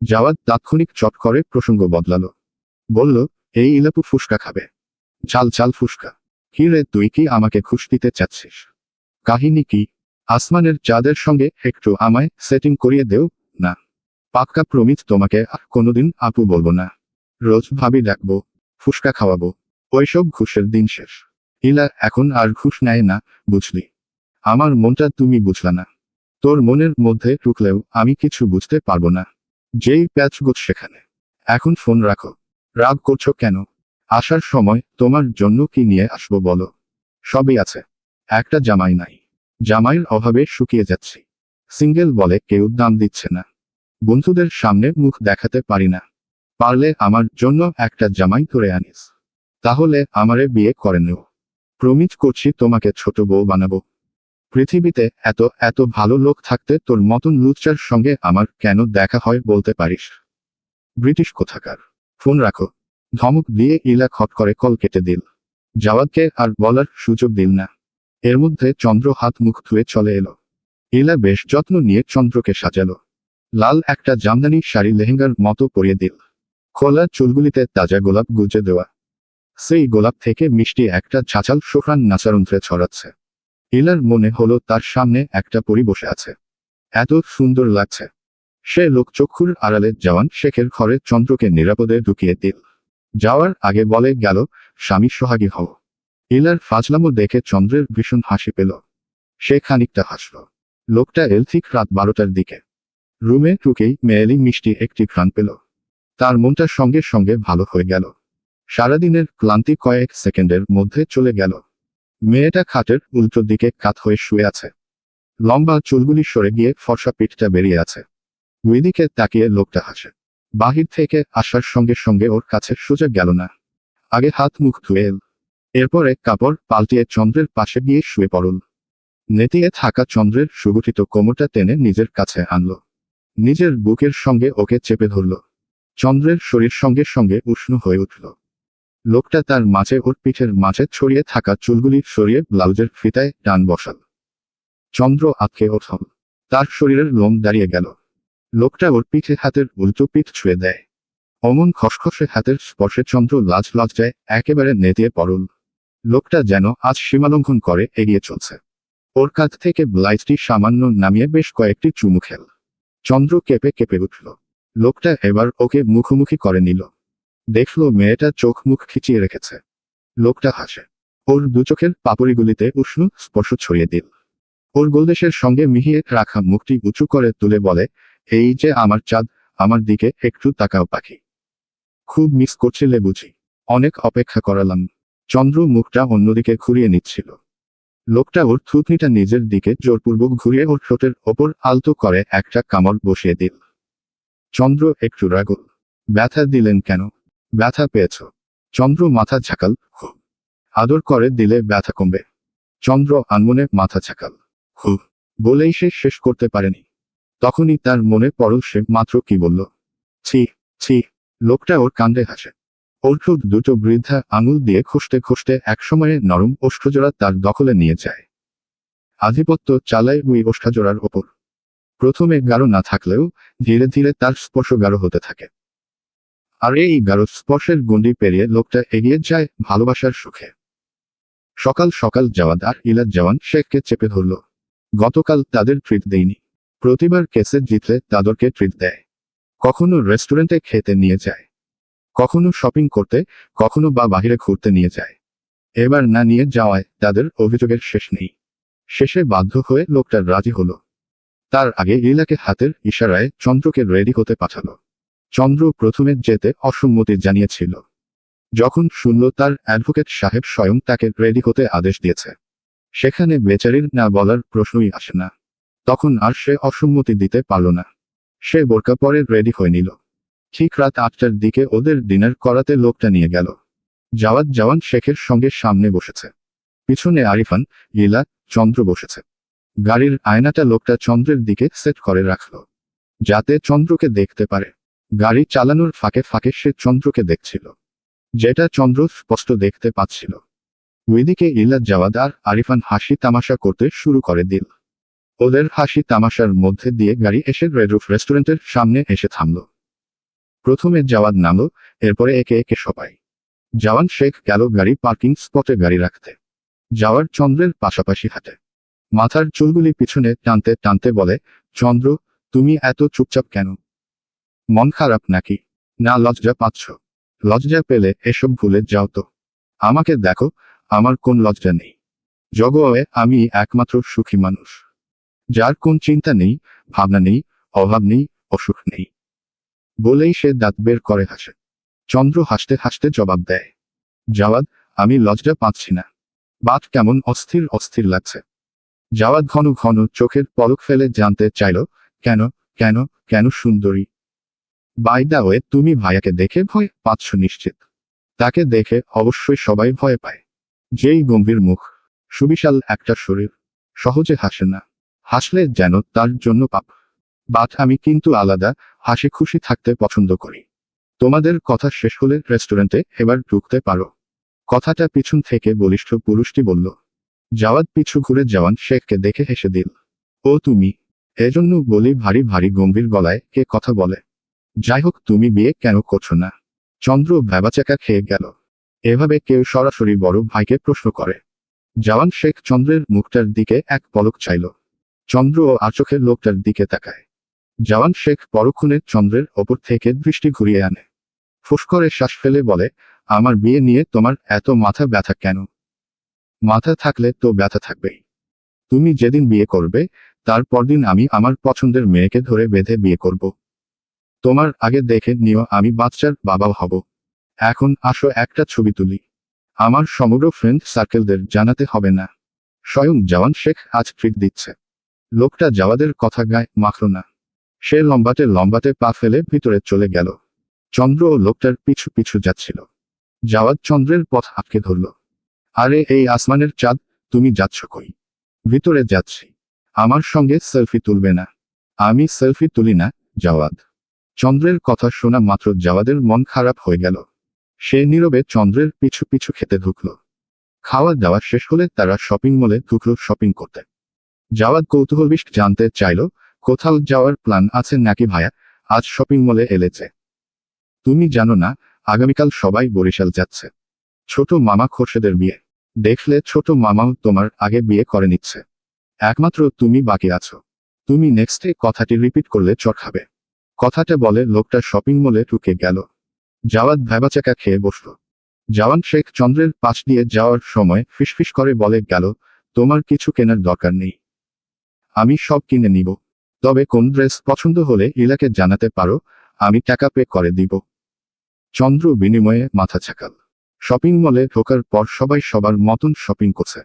জাওয়াদ তাৎক্ষণিক চট করে প্রসঙ্গ বদলালো। বলল, এই ইলাপু ফুসকা খাবে। ঝাল ঝাল ফুসকা? কি রে, তুই কি আমাকে ঘুষ দিতে চাচ্ছিস? কাহিনী কি? আসমানের চাঁদের সঙ্গে একটু আমায় সেটিং করিয়ে দেও না। পাক্কা প্রমিত, তোমাকে আর কোনোদিন আপু বলবো না। রোজ ভাবি ডাকবো, ফুসকা খাওয়াবো। ওইসব ঘুষের দিন শেষ। ইলা এখন আর ঘুষ নেয় না, বুঝলি? আমার মনটা তুমি বুঝলা না। তোর মনের মধ্যে ঢুকলেও আমি কিছু বুঝতে পারবো না। যেই প্যাচগোছ সেখানে। এখন ফোন রাখো। রাগ করছো কেন? আসার সময় তোমার জন্য কি নিয়ে আসবো বলো? সবই আছে, একটা জামাই নাই। জামাইয়ের অভাবে শুকিয়ে যাচ্ছি। সিঙ্গেল বলে কেউ দাম দিচ্ছে না। বন্ধুদের সামনে মুখ দেখাতে পারি না। পারলে আমার জন্য একটা জামাই ধরে আনিস, তাহলে আমারে বিয়ে করে নেও। প্রমিত করছি তোমাকে ছোট বউ বানাবো। পৃথিবীতে এত এত ভালো লোক থাকতে তোর মতন লুচ্চার সঙ্গে আমার কেন দেখা হয় বলতে পারিস? ব্রিটিশ কোথাকার। ফোন রাখো। ধমক দিয়ে ইলা খট করে কল কেটে দিল। জাওয়াদকে আর বলার সুযোগ দিল না। এর মধ্যে চন্দ্র হাত মুখ ধুয়ে চলে এলো। ইলা বেশ যত্ন নিয়ে চন্দ্রকে সাজালো। লাল একটা জামদানি শাড়ি লেহেঙ্গার মতো পরিয়ে দিল। খোলা চুলগুলিতে তাজা গোলাপ গুজে দেওয়া। সেই গোলাপ থেকে মিষ্টি একটা ঝাঁঝাল সুঘ্রাণ নাচারন্ত্রে ছড়াচ্ছে। ইলার মনে হলো তার সামনে একটা পরী বসে আছে। এত সুন্দর লাগছে। সে লোকচক্ষুর আড়ালে জওয়ান শেখের ঘরে চন্দ্রকে নিরাপদে ঢুকিয়ে দিল। যাওয়ার আগে বলে গেল, স্বামী সোহাগী হও। ইলার ফাজলামো দেখে চন্দ্রের ভীষণ হাসি পেল। সে খানিকটা হাসল। লোকটা এল ঠিক রাত 12টার দিকে। রুমে ঢুকেই মেয়েলি মিষ্টি একটি ঘ্রাণ পেল। তার মনটা সঙ্গে সঙ্গে ভালো হয়ে গেল। সারাদিনের ক্লান্তি কয়েক সেকেন্ডের মধ্যে চলে গেল। মেয়েটা খাটের উল্টো দিকে কাত হয়ে শুয়ে আছে। লম্বা চুলগুলি সরে গিয়ে ফর্সা পিঠটা বেরিয়ে আছে। ওইদিকে তাকিয়ে লোকটা হাসে। বাহির থেকে আসার সঙ্গে সঙ্গে ওর কাছে সোজা গেল না। আগে হাত মুখ ধুয়ে এল। এরপরে কাপড় পাল্টিয়ে চন্দ্রের পাশে গিয়ে শুয়ে পড়ল। নেতিয়ে থাকা চন্দ্রের সুগঠিত কোমরটা টেনে নিজের কাছে আনল। নিজের বুকের সঙ্গে ওকে চেপে ধরল। চন্দ্রের শরীর সঙ্গে সঙ্গে উষ্ণ হয়ে উঠল। লোকটা তার মাঝে ওর পিঠের মাঝে ছড়িয়ে থাকা চুলগুলি সরিয়ে ব্লাউজের ফিতায় টান বসাল। চন্দ্র আটকে ওঠল। তার শরীরের লোম দাঁড়িয়ে গেল। লোকটা ওর পিঠে হাতের উল্টো পিঠ ছুঁয়ে দেয়। অমন খসখসে হাতের স্পর্শে চন্দ্র লাজ লজ্জায় একেবারে নেতিয়ে পড়ল। লোকটা যেন আজ সীমালঙ্ঘন করে এগিয়ে চলছে। ওর কাঁধ থেকে ব্লাউজটি সামান্য নামিয়ে বেশ কয়েকটি চুমু খেল। চন্দ্র কেঁপে কেঁপে উঠল। লোকটা এবার ওকে মুখোমুখি করে নিল। দেখলো মেয়েটা চোখ মুখ খিচিয়ে রেখেছে। লোকটা হাসে। ওর দু চোখের পাপড়িগুলিতে উষ্ণ স্পর্শ ছড়িয়ে দিল। ওর গোলদেশের সঙ্গে মিহিয়ে রাখা মুখটি উঁচু করে তুলে বলে, এই যে আমার চাঁদ, আমার দিকে একটু তাকাও পাখি। খুব মিস করছিলে বুঝি? অনেক অপেক্ষা করালাম। চন্দ্র মুখটা অন্যদিকে ঘুরিয়ে নিচ্ছিল। লোকটা ওর থুতনিটা নিজের দিকে জোরপূর্বক ঘুরিয়ে ওর ঠোঁটের ওপর আলতো করে একটা কামড় বসিয়ে দিল। চন্দ্র একটু রাগল। ব্যথা দিলেন কেন? ব্যথা পেয়েছ? চন্দ্র মাথা ঝাঁকাল। খুব। আদর করে দিলে ব্যথা কমবে। চন্দ্র আনমনে মাথা ঝাঁকাল। খুব। বলেই সে শেষ করতে পারেনি। তখনই তার মনে পড়ল সে মাত্র কি বলল। ছি, ছি। লোকটা ওর কাণ্ডে হাসে। ওর ঠোঁট দুটো বৃদ্ধা আঙুল দিয়ে খসতে খসতে একসময়ে নরম ওষ্ঠজোড়া তার দখলে নিয়ে যায়। আধিপত্য চালায় ওই ওষ্ঠাজোড়ার ওপর। প্রথমে গাঢ় না থাকলেও ধীরে ধীরে তার স্পর্শ গাঢ় হতে থাকে। আর এই গাঢ় স্পর্শের গণ্ডি পেরিয়ে লোকটা এগিয়ে যায় ভালোবাসার সুখে। সকাল সকাল জাওয়াদ আর ইলা জওয়ান শেখকে চেপে ধরল। গতকাল তাদের ট্রিট দেয়নি। প্রতিবার কেসে জিতলে তাদেরকে ট্রিট দেয়। কখনো রেস্টুরেন্টে খেতে নিয়ে যায়, কখনো শপিং করতে, কখনো বা বাহিরে ঘুরতে নিয়ে যায়। এবার না নিয়ে যাওয়ায় তাদের অভিযোগের শেষ নেই। শেষে বাধ্য হয়ে লোকটা রাজি হলো। তার আগে ইলাকে হাতের ইশারায় চন্দ্রকে রেডি হতে পাঠালো। চন্দ্র প্রথমে যেতে অসম্মতি জানিয়েছিল। যখন শুনল তার অ্যাডভোকেট সাহেব স্বয়ং তাকে রেডি হতে আদেশ দিয়েছে, সেখানে বেচারির না বলার প্রশ্নই আসে না। তখন আর সে অসম্মতি দিতে পারল না। সে বোরকা পরে রেডি হয়ে নিল। ঠিক রাত 8টার দিকে ওদের ডিনার করাতে লোকটা নিয়ে গেল। জাওয়াদ জওয়ান শেখের সঙ্গে সামনে বসেছে। পিছনে আরিফান, ইলা, চন্দ্র বসেছে। গাড়ির আয়নাটা লোকটা চন্দ্রের দিকে সেট করে রাখল, যাতে চন্দ্রকে দেখতে পারে। গাড়ি চালানোর ফাঁকে ফাঁকে সে চন্দ্রকে দেখছিল, যেটা চন্দ্র স্পষ্ট দেখতে পাচ্ছিল। ওইদিকে ইলা, জাওয়াদ আর আরিফান হাসি তামাশা করতে শুরু করে দিল। ওদের হাসি তামাশার মধ্যে দিয়ে গাড়ি এসে রেড রুফ রেস্টুরেন্টের সামনে এসে থামল। প্রথমে জাওয়াদ নামল, এরপরে একে একে সবাই। জওয়ান শেখ গেল গাড়ি পার্কিং স্পটে গাড়ি রাখতে। জাওয়ার চন্দ্রের পাশাপাশি হাঁটে। মাথার চুলগুলি পিছনে টানতে টানতে বলে, চন্দ্র, তুমি এত চুপচাপ কেন? মন খারাপ নাকি? না লজ্জা পাচ্ছ? লজ্জা পেলে এসব ভুলে যাও তো। আমাকে দেখো, আমার কোন লজ্জা নেই। জগয়ে আমি একমাত্র সুখী মানুষ, যার কোন চিন্তা নেই, ভাবনা নেই, অভাব নেই, অসুখ নেই। বলেই সে দাঁত বের করে হাসে। চন্দ্র হাসতে হাসতে জবাব দেয়, জাওয়াদ, আমি লজ্জা পাচ্ছি না। বাট কেমন অস্থির অস্থির লাগছে। জাওয়াদ ঘন ঘন চোখের পলক ফেলে জানতে চাইল, কেন, কেন, কেন সুন্দরী? বাই দা ওয়ে, তুমি ভাইয়াকে দেখে ভয় পাচ্ছ নিশ্চিত? তাকে দেখে অবশ্যই সবাই ভয় পায়। যেই গম্ভীর মুখ, সুবিশাল একটা শরীর, সহজে হাসে না। হাসলে যেন তার জন্য পাপ। বাট আমি কিন্তু আলাদা, হাসি খুশি থাকতে পছন্দ করি। তোমাদের কথা শেষ হলে রেস্টুরেন্টে এবার ঢুকতে পারো। কথাটা পিছন থেকে বলিষ্ঠ পুরুষটি বলল। জাওয়াদ পিছু ঘুরে জওয়ান শেখকে দেখে হেসে দিল। ও তুমি? এজন্য বলি ভারী ভারী গম্ভীর গলায় কে কথা বলে? যাই হোক, তুমি বিয়ে কেন করছো না? চন্দ্র ভ্যাবাচাকা খেয়ে গেল। এভাবে কেউ সরাসরি বড় ভাইকে প্রশ্ন করে? জওয়ান শেখ চন্দ্রের মুখটার দিকে এক পলক চাইল। চন্দ্র ও আর চোখের লোকটার দিকে তাকায়। জওয়ান শেখ পরক্ষণে চন্দ্রের ওপর থেকে দৃষ্টি ঘুরিয়ে আনে। ফুস করে শ্বাস ফেলে বলে, আমার বিয়ে নিয়ে তোমার এত মাথা ব্যথা কেন? মাথা থাকলে তো ব্যথা থাকবেই। তুমি যেদিন বিয়ে করবে, তার পরদিন আমি আমার পছন্দের মেয়েকে ধরে বেঁধে বিয়ে করব। তোমার আগে দেখে নিও আমি বাচ্চার বাবাও হব। এখন আসো একটা ছবি তুলি। আমার সমগ্র ফ্রেন্ড সার্কেলদের জানাতে হবে না। স্বয়ং জওয়ান শেখ আজ ট্রিট দিচ্ছে। লোকটা জাওয়াদের কথা গায়ে মাখল না। সে লম্বাটে লম্বাটে পা ফেলে ভিতরে চলে গেল। চন্দ্র ও লোকটার পিছু পিছু যাচ্ছিল। জাওয়াদ চন্দ্রের পথ আটকে ধরল। আরে এই আসমানের চাঁদ, তুমি যাচ্ছ কই? ভিতরে যাচ্ছি। আমার সঙ্গে সেলফি তুলবে না? আমি সেলফি তুলি না, জাওয়াদ। চন্দ্রের কথা শোনা মাত্র জাওয়াদের মন খারাপ হয়ে গেল। সে নীরবে চন্দ্রের পিছু পিছু খেতে ঢুকল। খাওয়া দাওয়া শেষ হলে তারা শপিং মলে ঢুকল শপিং করতে। জাওয়াদ কৌতূহলবিশ জানতে চাইল, কোথাও যাওয়ার প্ল্যান আছে নাকি ভাইয়া? আজ শপিং মলে এলেছে। তুমি জানো না, আগামীকাল সবাই বরিশাল যাচ্ছে। ছোট মামা খোরশেদের বিয়ে। দেখলে ছোট মামাও তোমার আগে বিয়ে করে নিচ্ছে। একমাত্র তুমি বাকি আছো। তুমি নেক্সটে কথাটি রিপিট করলে চড় খাবে। কথাটা বলে লোকটা শপিং মলে ঢুকে গেল। জাওয়াদ ভ্যাবাচাকা খেয়ে বসল। জওয়ান শেখ চন্দ্রের পাশ দিয়ে যাওয়ার সময় ফিসফিস করে বলে গেল, তোমার কিছু কেনার দরকার নেই, আমি সব কিনে নিব। তবে কোন ড্রেস পছন্দ হলে ইলাকে জানাতে পারো, আমি টাকা পে করে দিব। চন্দ্র বিনিময়ে মাথা ছাকাল। শপিং মলে ঢোকার পর সবাই সবার মতন শপিং করছে,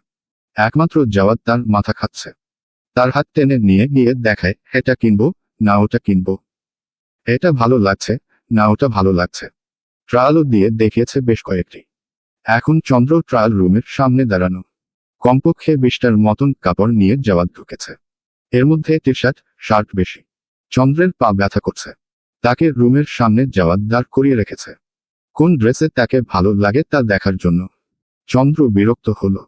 একমাত্র জাওয়াদ তার মাথা খাচ্ছে। তার হাত টেনে নিয়ে গিয়ে দেখায়, এটা কিনবো না ওটা কিনবো, এটা ভালো লাগছে না ওটা ভালো লাগছে। ট্রায়ালও দিয়ে দেখিয়েছে বেশ কয়েকটি। এখন চন্দ্র ট্রায়াল রুমের সামনে দাঁড়ানো। কমপক্ষে 20টার মতন কাপড় নিয়ে জাওয়াদ ঢুকেছে। এর মধ্যে টি শার্ট, শার্ট বেশি। চন্দ্রের পা ব্যথা করছে। তাকে রুমের সামনে জাওয়াদ দাঁড় করিয়ে রেখেছে, কোন ড্রেসে তাকে ভালো লাগে তা দেখার জন্য। চন্দ্র বিরক্ত হলো।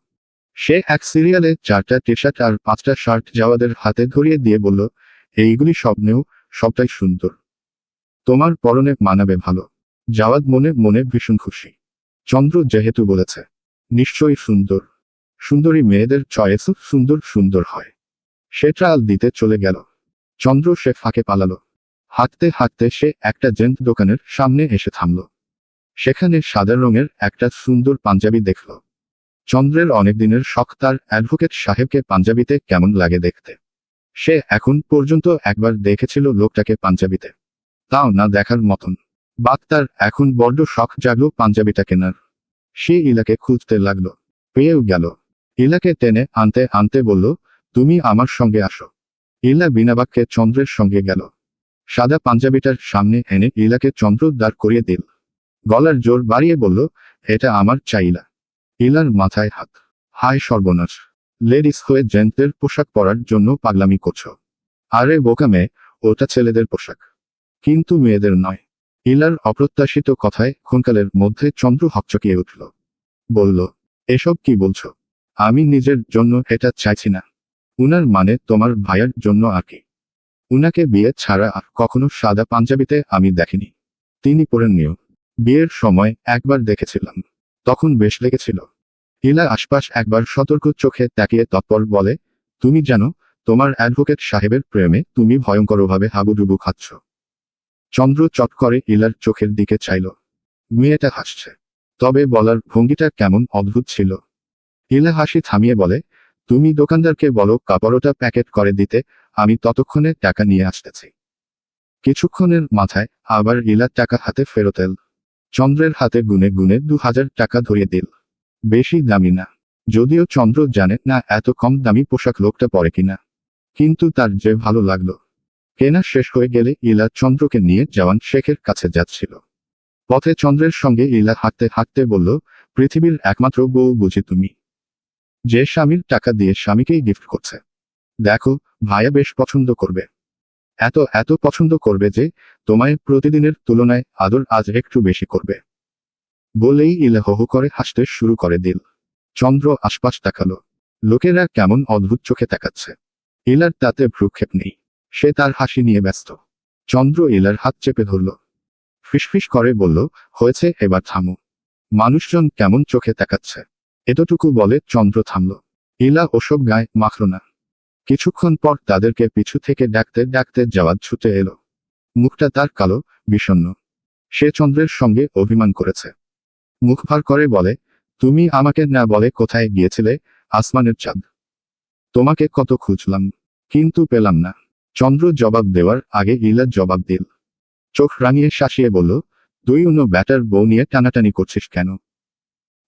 সে এক সিরিয়ালে 4টা টি শার্ট আর 5টা শার্ট জাওয়াদের হাতে ধরিয়ে দিয়ে বলল, এইগুলি সব নেও, সবটাই সুন্দর, তোমার পরনে মানাবে ভালো। জাওয়াদ মনে মনে ভীষণ খুশি। চন্দ্র যেহেতু বলেছে, নিশ্চয়ই সুন্দর। সুন্দরী মেয়েদের চয়েসও সুন্দর সুন্দর হয়। সে ট্রায়াল দিতে চলে গেল। চন্দ্র সে ফাঁকে পালালো। হাঁটতে হাঁটতে সে একটা জেন্ট দোকানের সামনে এসে থামল। সেখানে সাদা রঙের একটা সুন্দর পাঞ্জাবি দেখল। চন্দ্রের অনেকদিনের শখ তার অ্যাডভোকেট সাহেবকে পাঞ্জাবিতে কেমন লাগে দেখতে। সে এখন পর্যন্ত একবার দেখেছিল লোকটাকে পাঞ্জাবিতে, তাও না দেখার মতন। বাক তার এখন বড্ড শখ জাগলো পাঞ্জাবিটা কেনার। সে ইলাকে খুঁজতে লাগলো, পেয়েও গেল। ইলাকে টেনে আনতে আনতে বলল, তুমি আমার সঙ্গে আসো। ইলা বিনা বাক্যে চন্দ্রের সঙ্গে গেল। সাদা পাঞ্জাবিটার সামনে এনে ইলাকে চন্দ্র দাঁড় করিয়ে দিল। গলার জোর বাড়িয়ে বলল, এটা আমার চাইলা। ইলার মাথায় হাত। হায় সর্বনাশ, লেডিস হয়ে জেন্টদের পোশাক পরার জন্য পাগলামি করছো। আরে বোকা মেয়ে, ওটা ছেলেদের পোশাক, কিন্তু মেয়েদের নয়। ইলার অপ্রত্যাশিত কথায় ক্ষণকালের মধ্যে চন্দ্র হকচকিয়ে উঠল। বলল, এসব কি বলছো? আমি নিজের জন্য এটা চাইছি না। উনার মানে তোমার ভাইয়ের জন্য আর কি। উনাকে বিয়ে ছাড়া আর কখনো সাদা পাঞ্জাবিতে আমি দেখিনি। তিনি পরেননিও। বিয়ের সময় একবার দেখেছিলাম, তখন বেশ লেগেছিল। ইলা আশপাশ একবার সতর্ক চোখে তাকিয়ে তৎপর বলে, তুমি জানো, তোমার অ্যাডভোকেট সাহেবের প্রেমে তুমি ভয়ঙ্করভাবে হাবুডুবু খাচ্ছ। চন্দ্র চট করে ইলার চোখের দিকে চাইল। মেয়েটা হাসছে, তবে বলার ভঙ্গিটা কেমন অদ্ভুত ছিল। ইলা হাসি থামিয়ে বলে, তুমি দোকানদারকে বলো কাপড়টা প্যাকেট করে দিতে, আমি ততক্ষণে টাকা নিয়ে আসতেছি। কিছুক্ষণের মাথায় আবার ইলা টাকা হাতে ফেরত এল। চন্দ্রের হাতে গুনে গুনে 2000 টাকা ধরিয়ে দিল। বেশি দামি না, যদিও চন্দ্র জানে না এত কম দামি পোশাক লোকটা পরে কিনা, কিন্তু তার যে ভালো লাগলো। কেনা শেষ হয়ে গেলে ইলা চন্দ্রকে নিয়ে জওয়ান শেখের কাছে যাচ্ছিল। পথে চন্দ্রের সঙ্গে ইলা হাঁটতে হাঁটতে বলল, পৃথিবীর একমাত্র বউ বুঝি তুমি, যে স্বামীর টাকা দিয়ে স্বামীকেই গিফট করছে। দেখো, ভাইয়া বেশ পছন্দ করবে। এত এত পছন্দ করবে যে তোমায় প্রতিদিনের তুলনায় আদর আজ একটু বেশি করবে। বলেই ইলা হো হো করে হাসতে শুরু করে দিল। চন্দ্র আশপাশ তাকালো। লোকেরা কেমন অদ্ভুত চোখে তাকাচ্ছে। ইলার তাতে ভ্রুক্ষেপ নেই। সে তার হাসি নিয়ে ব্যস্ত। চন্দ্র ইলার হাত চেপে ধরল। ফিসফিস করে বলল, হয়েছে, এবার থামো। মানুষজন কেমন চোখে তাকাচ্ছে। এতটুকু বলে চন্দ্র থামল। ইলা ওসব গায়ে মাখল না। কিছুক্ষণ পর তাদেরকে পিছু থেকে ডাকতে ডাকতে জাওয়াদ ছুটে এলো। মুখটা তার কালো, বিষণ্ণ। সে চন্দ্রের সঙ্গে অভিমান করেছে। মুখ ভার করে বলে, তুমি আমাকে না বলে কোথায় গিয়েছিলে? আসমানের চাঁদ। তোমাকে কত খুঁজলাম, কিন্তু পেলাম না। চন্দ্র জবাব দেওয়ার আগে ইলা জবাব দিল। চোখ রাঙিয়ে শাসিয়ে বলল, তুই অন্য ব্যাটার বউ নিয়ে টানাটানি করছিস কেন?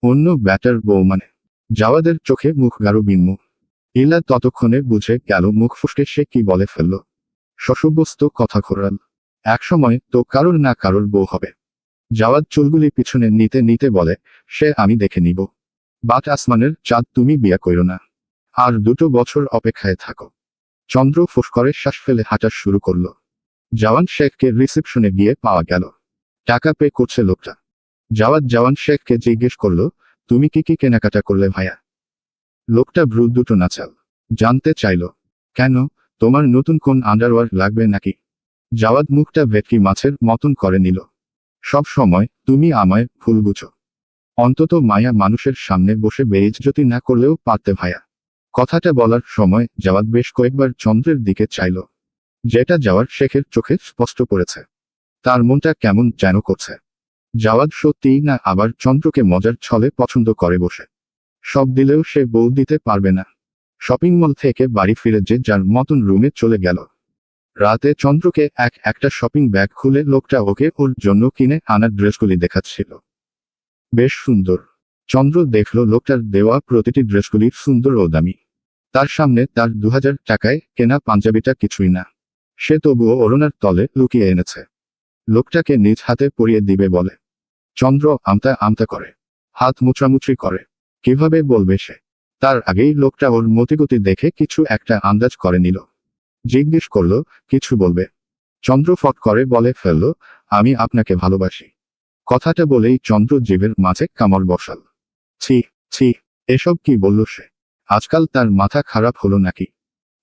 অন্য ব্যাটার বউ মানে? জাওয়াদের চোখে মুখ গাঢ় বিন্ম। ইলা ততক্ষণে বুঝে গেল মুখ ফুসকে সে কি বলে ফেলল। শশব্যস্ত কথা ঘোরাল। একসময় তো কারোর না কারোর বউ হবে। জাওয়াদ চুলগুলি পিছনে নিতে নিতে বলে, সে আমি দেখে নিব। বাট আসমানের চাঁদ তুমি বিয়া কইরো না। আর 2 বছর অপেক্ষায় থাকো। চন্দ্র ফুস করে শ্বাস ফেলে হাঁটা শুরু করল। জওয়ান শেখকে রিসেপশনে গিয়ে পাওয়া গেল। টাকা পে করছে লোকটা। জাওয়াদ জওয়ান শেখকে জিজ্ঞেস করল, তুমি কি কি কেনাকাটা করলে ভাইয়া? লোকটা ভ্রু দুটো নাচাল। জানতে চাইল, কেন, তোমার নতুন কোন আন্ডারওয়্যার লাগবে নাকি? জাওয়াদ মুখটা ভেটকি মাছের মতন করে নিল। সব সময় তুমি আমায় ভুল বুঝো। অন্তত মায়া মানুষের সামনে বসে বেইজ্জতি না করলেও পারতে ভাইয়া। কথাটা বলার সময় জাওয়াদ বেশ কয়েকবার চন্দ্রের দিকে চাইল, যেটা জাওয়ার শেখের চোখে স্পষ্ট পড়েছে। তার মনটা কেমন যেন করছে। জাওয়াদ সত্যিই না আবার চন্দ্রকে মজার ছলে পছন্দ করে বসে। সব দিলেও সে বউ দিতে পারবে না। শপিং মল থেকে বাড়ি ফিরে যে যার মতন রুমে চলে গেল। রাতে চন্দ্রকে একটা শপিং ব্যাগ খুলে লোকটা ওকে ওর জন্য কিনে আনা ড্রেসগুলি দেখাচ্ছিল। বেশ সুন্দর। চন্দ্র দেখল লোকটার দেওয়া প্রতিটি ড্রেসগুলি সুন্দর ও দামি। তার সামনে তার 2000 টাকায় কেনা পাঞ্জাবিটা কিছুই না। সে তবুও ওড়নার তলে লুকিয়ে এনেছে। লোকটাকে নিজ হাতে পরিয়ে দিবে বলে। চন্দ্র আমতা আমতা করে, হাত মুচড়ামুচড়ি করে। কিভাবে বলবে সে? তার আগেই লোকটা ওর মতিগতি দেখে কিছু একটা আন্দাজ করে নিল। জিজ্ঞেস করলো, কিছু বলবে? চন্দ্র ফট করে বলে ফেলল, আমি আপনাকে ভালোবাসি। কথাটা বলেই চন্দ্র জিভের মাঝে কামড় বসাল। ছি ছি, এসব কি বলল সে? আজকাল তার মাথা খারাপ হলো নাকি?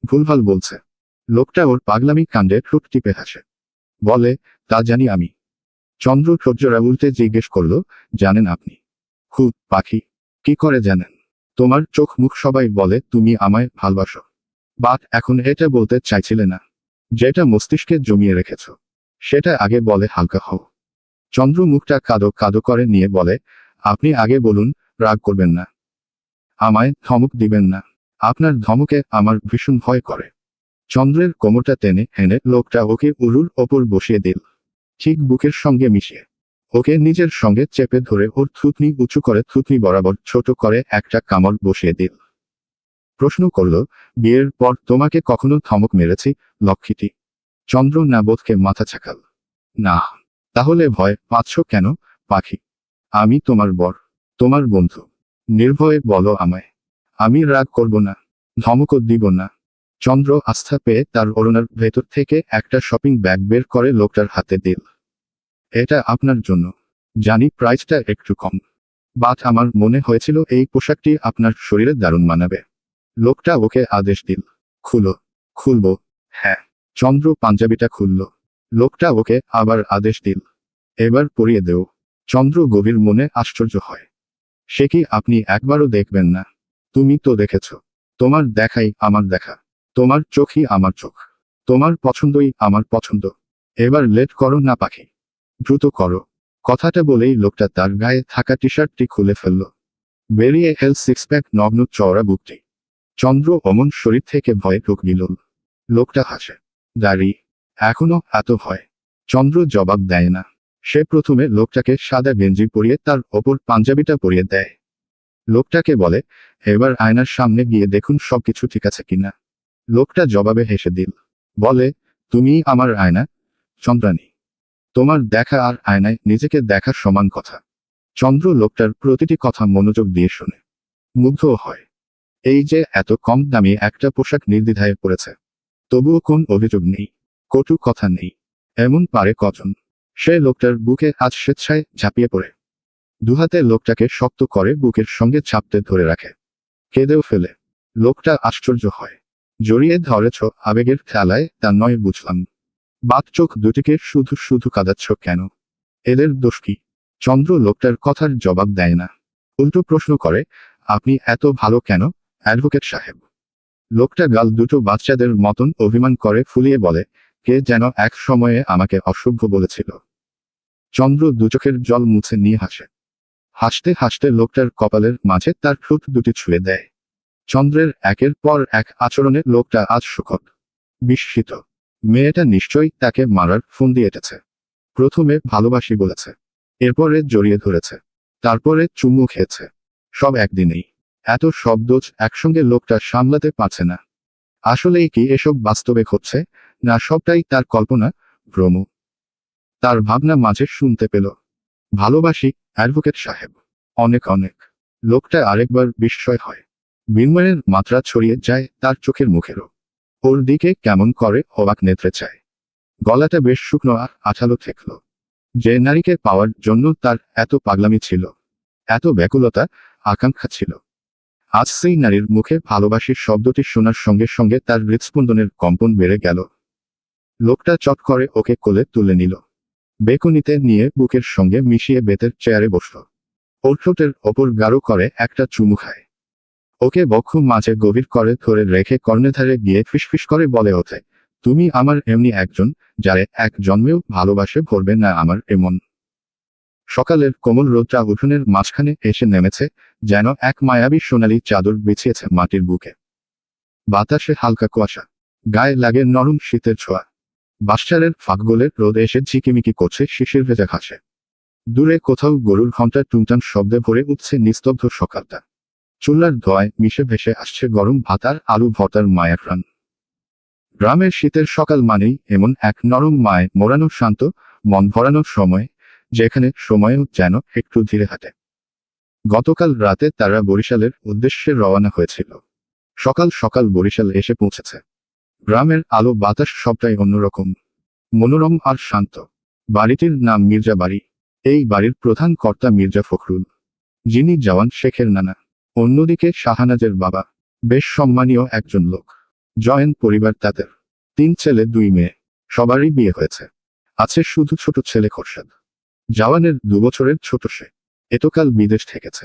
ভুলভাল বলছে। লোকটা ওর পাগলামি কাণ্ডে ঠোঁট টিপে হাসে। বলে, তা জানি আমি। চন্দ্র ঠোঁটজোড়া উল্টে জিজ্ঞেস করল, জানেন আপনি? খুব পাখি। কি করে জানেন? তোমার চোখ মুখ সবাই বলে তুমি আমায় ভালোবাসো। বাট এখন এটা বলতে চাইছিলে না। যেটা মস্তিষ্কে জমিয়ে রেখেছ সেটা আগে বলে হালকা হও। চন্দ্র মুখটা কাদো কাদো করে নিয়ে বলে, আপনি আগে বলুন, রাগ করবেন না। আমায় ধমক দিবেন না। আপনার ধমকে আমার ভীষণ ভয় করে। চন্দ্রের কোমরটা টেনে এনে লোকটা ওকে উরুর ওপর বসিয়ে দিল, ঠিক বুকের সঙ্গে মিশিয়ে। ওকে নিজের সঙ্গে চেপে ধরে ওর থুতনি উঁচু করে থুতনি বরাবর ছোট করে একটা কামড় বসিয়ে দিল। প্রশ্ন করল, বিয়ের পর তোমাকে কখনো ধমক মেরেছি, লক্ষ্মীটি? চন্দ্র না বোধকে মাথা ছাকাল। না। তাহলে ভয় পাচ্ছ কেন, পাখি? আমি তোমার বর, তোমার বন্ধু। নির্ভয়ে বলো আমায়। আমি রাগ করব না, ধমকও দিব না। চন্দ্র আস্থা পেয়ে তার ওড়নার ভেতর থেকে একটা শপিং ব্যাগ বের করে লোকটার হাতে দিল। এটা আপনার জন্য। জানি প্রাইসটা একটু কম, বাট আমার মনে হয়েছিল এই পোশাকটি আপনার শরীরে দারুণ মানাবে। লোকটা ওকে আদেশ দিল, খুলো। খুলবো? হ্যাঁ। চন্দ্র পাঞ্জাবিটা খুলল। লোকটা ওকে আবার আদেশ দিল, এবার পরিয়ে দেও। চন্দ্র গভীর মনে আশ্চর্য হয়। সে কি আপনি একবারও দেখবেন না? তুমি তো দেখেছ। তোমার দেখাই আমার দেখা। তোমার চোখই আমার চোখ। তোমার পছন্দই আমার পছন্দ। এবার লেট করো না পাখি, দ্রুত করো। কথাটা বলেই লোকটা তার গায়ে থাকা টি শার্টটি খুলে ফেলল। বেরিয়ে এল সিক্স প্যাক নগ্ন চওড়া বুকটি। চন্দ্র অমন শরীর থেকে ভয়ে ঢুক গেল। লোকটা হাসে। দাঁড়ি, এখনো এত ভয়? চন্দ্র জবাব দেয় না। সে প্রথমে লোকটাকে সাদা গেঞ্জি পরিয়ে তার ওপর পাঞ্জাবিটা পরিয়ে দেয়। লোকটাকে বলে, এবার আয়নার সামনে গিয়ে দেখুন সবকিছু ঠিক আছে কিনা। লোকটা জবাবে হেসে দিল, বলে, তুমি আমার আয়না, চন্দ্রানী। তোমার দেখা আর আয়নায় নিজেকে দেখা সমান কথা। চন্দ্র লোকটার প্রতিটি কথা মনোযোগ দিয়ে শোনে, মুগ্ধ হয়। এই যে এত কম দামি একটা পোশাক নির্দ্বিধায় পড়েছে, তবুও কোন অভিযোগ নেই, কটু কথা নেই। এমন পারে কজন? সে লোকটার বুকে আজ স্বেচ্ছায় ঝাঁপিয়ে পড়ে দুহাতে লোকটাকে শক্ত করে বুকের সঙ্গে চাপতে ধরে রাখে। কেঁদেও ফেলে। লোকটা আশ্চর্য হয়। জড়িয়ে ধরেছ আবেগের খেলায়, তা নয় বুঝলাম। বাক চোখ দুটিকে শুধু শুধু কাঁদাচ্ছ কেন? এদের দোষ কি? চন্দ্র লোকটার কথার জবাব দেয় না, উল্টো প্রশ্ন করে, আপনি এত ভালো কেন, অ্যাডভোকেট সাহেব? লোকটা গাল দুটো বাচ্চাদের মতন অভিমান করে ফুলিয়ে বলে, কে যেন এক সময়ে আমাকে অসভ্য বলেছিল। চন্দ্র দুচোখের জল মুছে নিয়ে হাসে। হাসতে হাসতে লোকটার কপালের মাঝে তার ঠোঁট দুটি ছুঁয়ে দেয়। চন্দ্রের একের পর এক আচরণে লোকটা আজ সুখদ, বিস্মিত। মেয়েটা নিশ্চয়ই তাকে মারার ফোন দিয়েছে। প্রথমে ভালোবাসি বলেছে, এরপরে জড়িয়ে ধরেছে, তারপরে চুমু খেয়েছে। সব একদিনেই। এত শব্দ একসঙ্গে লোকটা সামলাতে পারছে না। আসলেই কি এসব বাস্তবে ঘটছে, না সবটাই তার কল্পনা, ভ্রম? তার ভাবনা মাঝে শুনতে পেল, ভালোবাসি, অ্যাডভোকেট সাহেব, অনেক অনেক। লোকটা আরেকবার বিস্ময় হয়। বিনয়ের মাত্রা ছড়িয়ে যায় তার চোখের মুখেরও। ওর দিকে কেমন করে অবাক নেত্রে চায়। গলাটা বেশ শুকনো আর আঠালো ঠেকল। যে নারীকে পাওয়ার জন্য তার এত পাগলামি ছিল, এত ব্যাকুলতা, আকাঙ্ক্ষা ছিল, আজ সেই নারীর মুখে ভালোবাসির শব্দটি শোনার সঙ্গে সঙ্গে তার হৃৎস্পন্দনের কম্পন বেড়ে গেল। লোকটা চট করে ওকে কোলে তুলে নিল। বেকনিতে নিয়ে বুকের সঙ্গে মিশিয়ে বেতের চেয়ারে বসল। ওর ঠোঁটের ওপর গাঢ় করে একটা চুমু খায়। ওকে বক্ষ মাঝে গভীর করে ধরে রেখে কর্ণধারে গিয়ে ফিসফিস করে বলে ওঠে, তুমি আমার এমনি একজন, যারে এক জন্মেও ভালোবাসে ভরবে না আমার এমন। সকালের কোমল রোদটা উঠোনের মাঝখানে এসে নেমেছে, যেন এক মায়াবী সোনালি চাদর বিছিয়েছে মাটির বুকে। বাতাসে হালকা কুয়াশা, গায়ে লাগে নরম শীতের ছোঁয়া। বাঁশঝাড়ের ফাঁকগোলে রোদ এসে ঝিকিমিকি করছে শিশির ভেজা ঘাসে। দূরে কোথাও গরুর ঘণ্টার টুংটাং শব্দে ভরে উঠছে নিস্তব্ধ সকালটা। চুলার ধোঁয়ায় মিশে ভেসে আসছে গরম ভাত আর আলু ভর্তার মায়ের রান। গ্রামের শীতের সকাল মানেই এমন এক নরম মায় মোড়ানো শান্ত, মন ভরানোর সময়, যেখানে সময়ও যেন একটু ধীরে হাঁটে। গতকাল রাতে তারা বরিশালের উদ্দেশ্যে রওনা হয়েছিল। সকাল সকাল বরিশাল এসে পৌঁছেছে। গ্রামের আলো বাতাস সবটাই অন্যরকম, মনোরম আর শান্ত। বাড়িটির নাম মির্জা বাড়ি। এই বাড়ির প্রধান কর্তা মির্জা ফখরুল, যিনি জওয়ান শেখের নানা। অন্যদিকে শাহানাজের বাবা বেশ সম্মানীয় একজন লোক। জয়েন্ট পরিবার তাদের, 3 ছেলে 2 মেয়ে। সবারই বিয়ে হয়েছে। আছে শুধু ছোট ছেলে খোরশেদ। জওয়ানের 2 বছরের ছোট সে, এতকাল বিদেশ থেকেছে।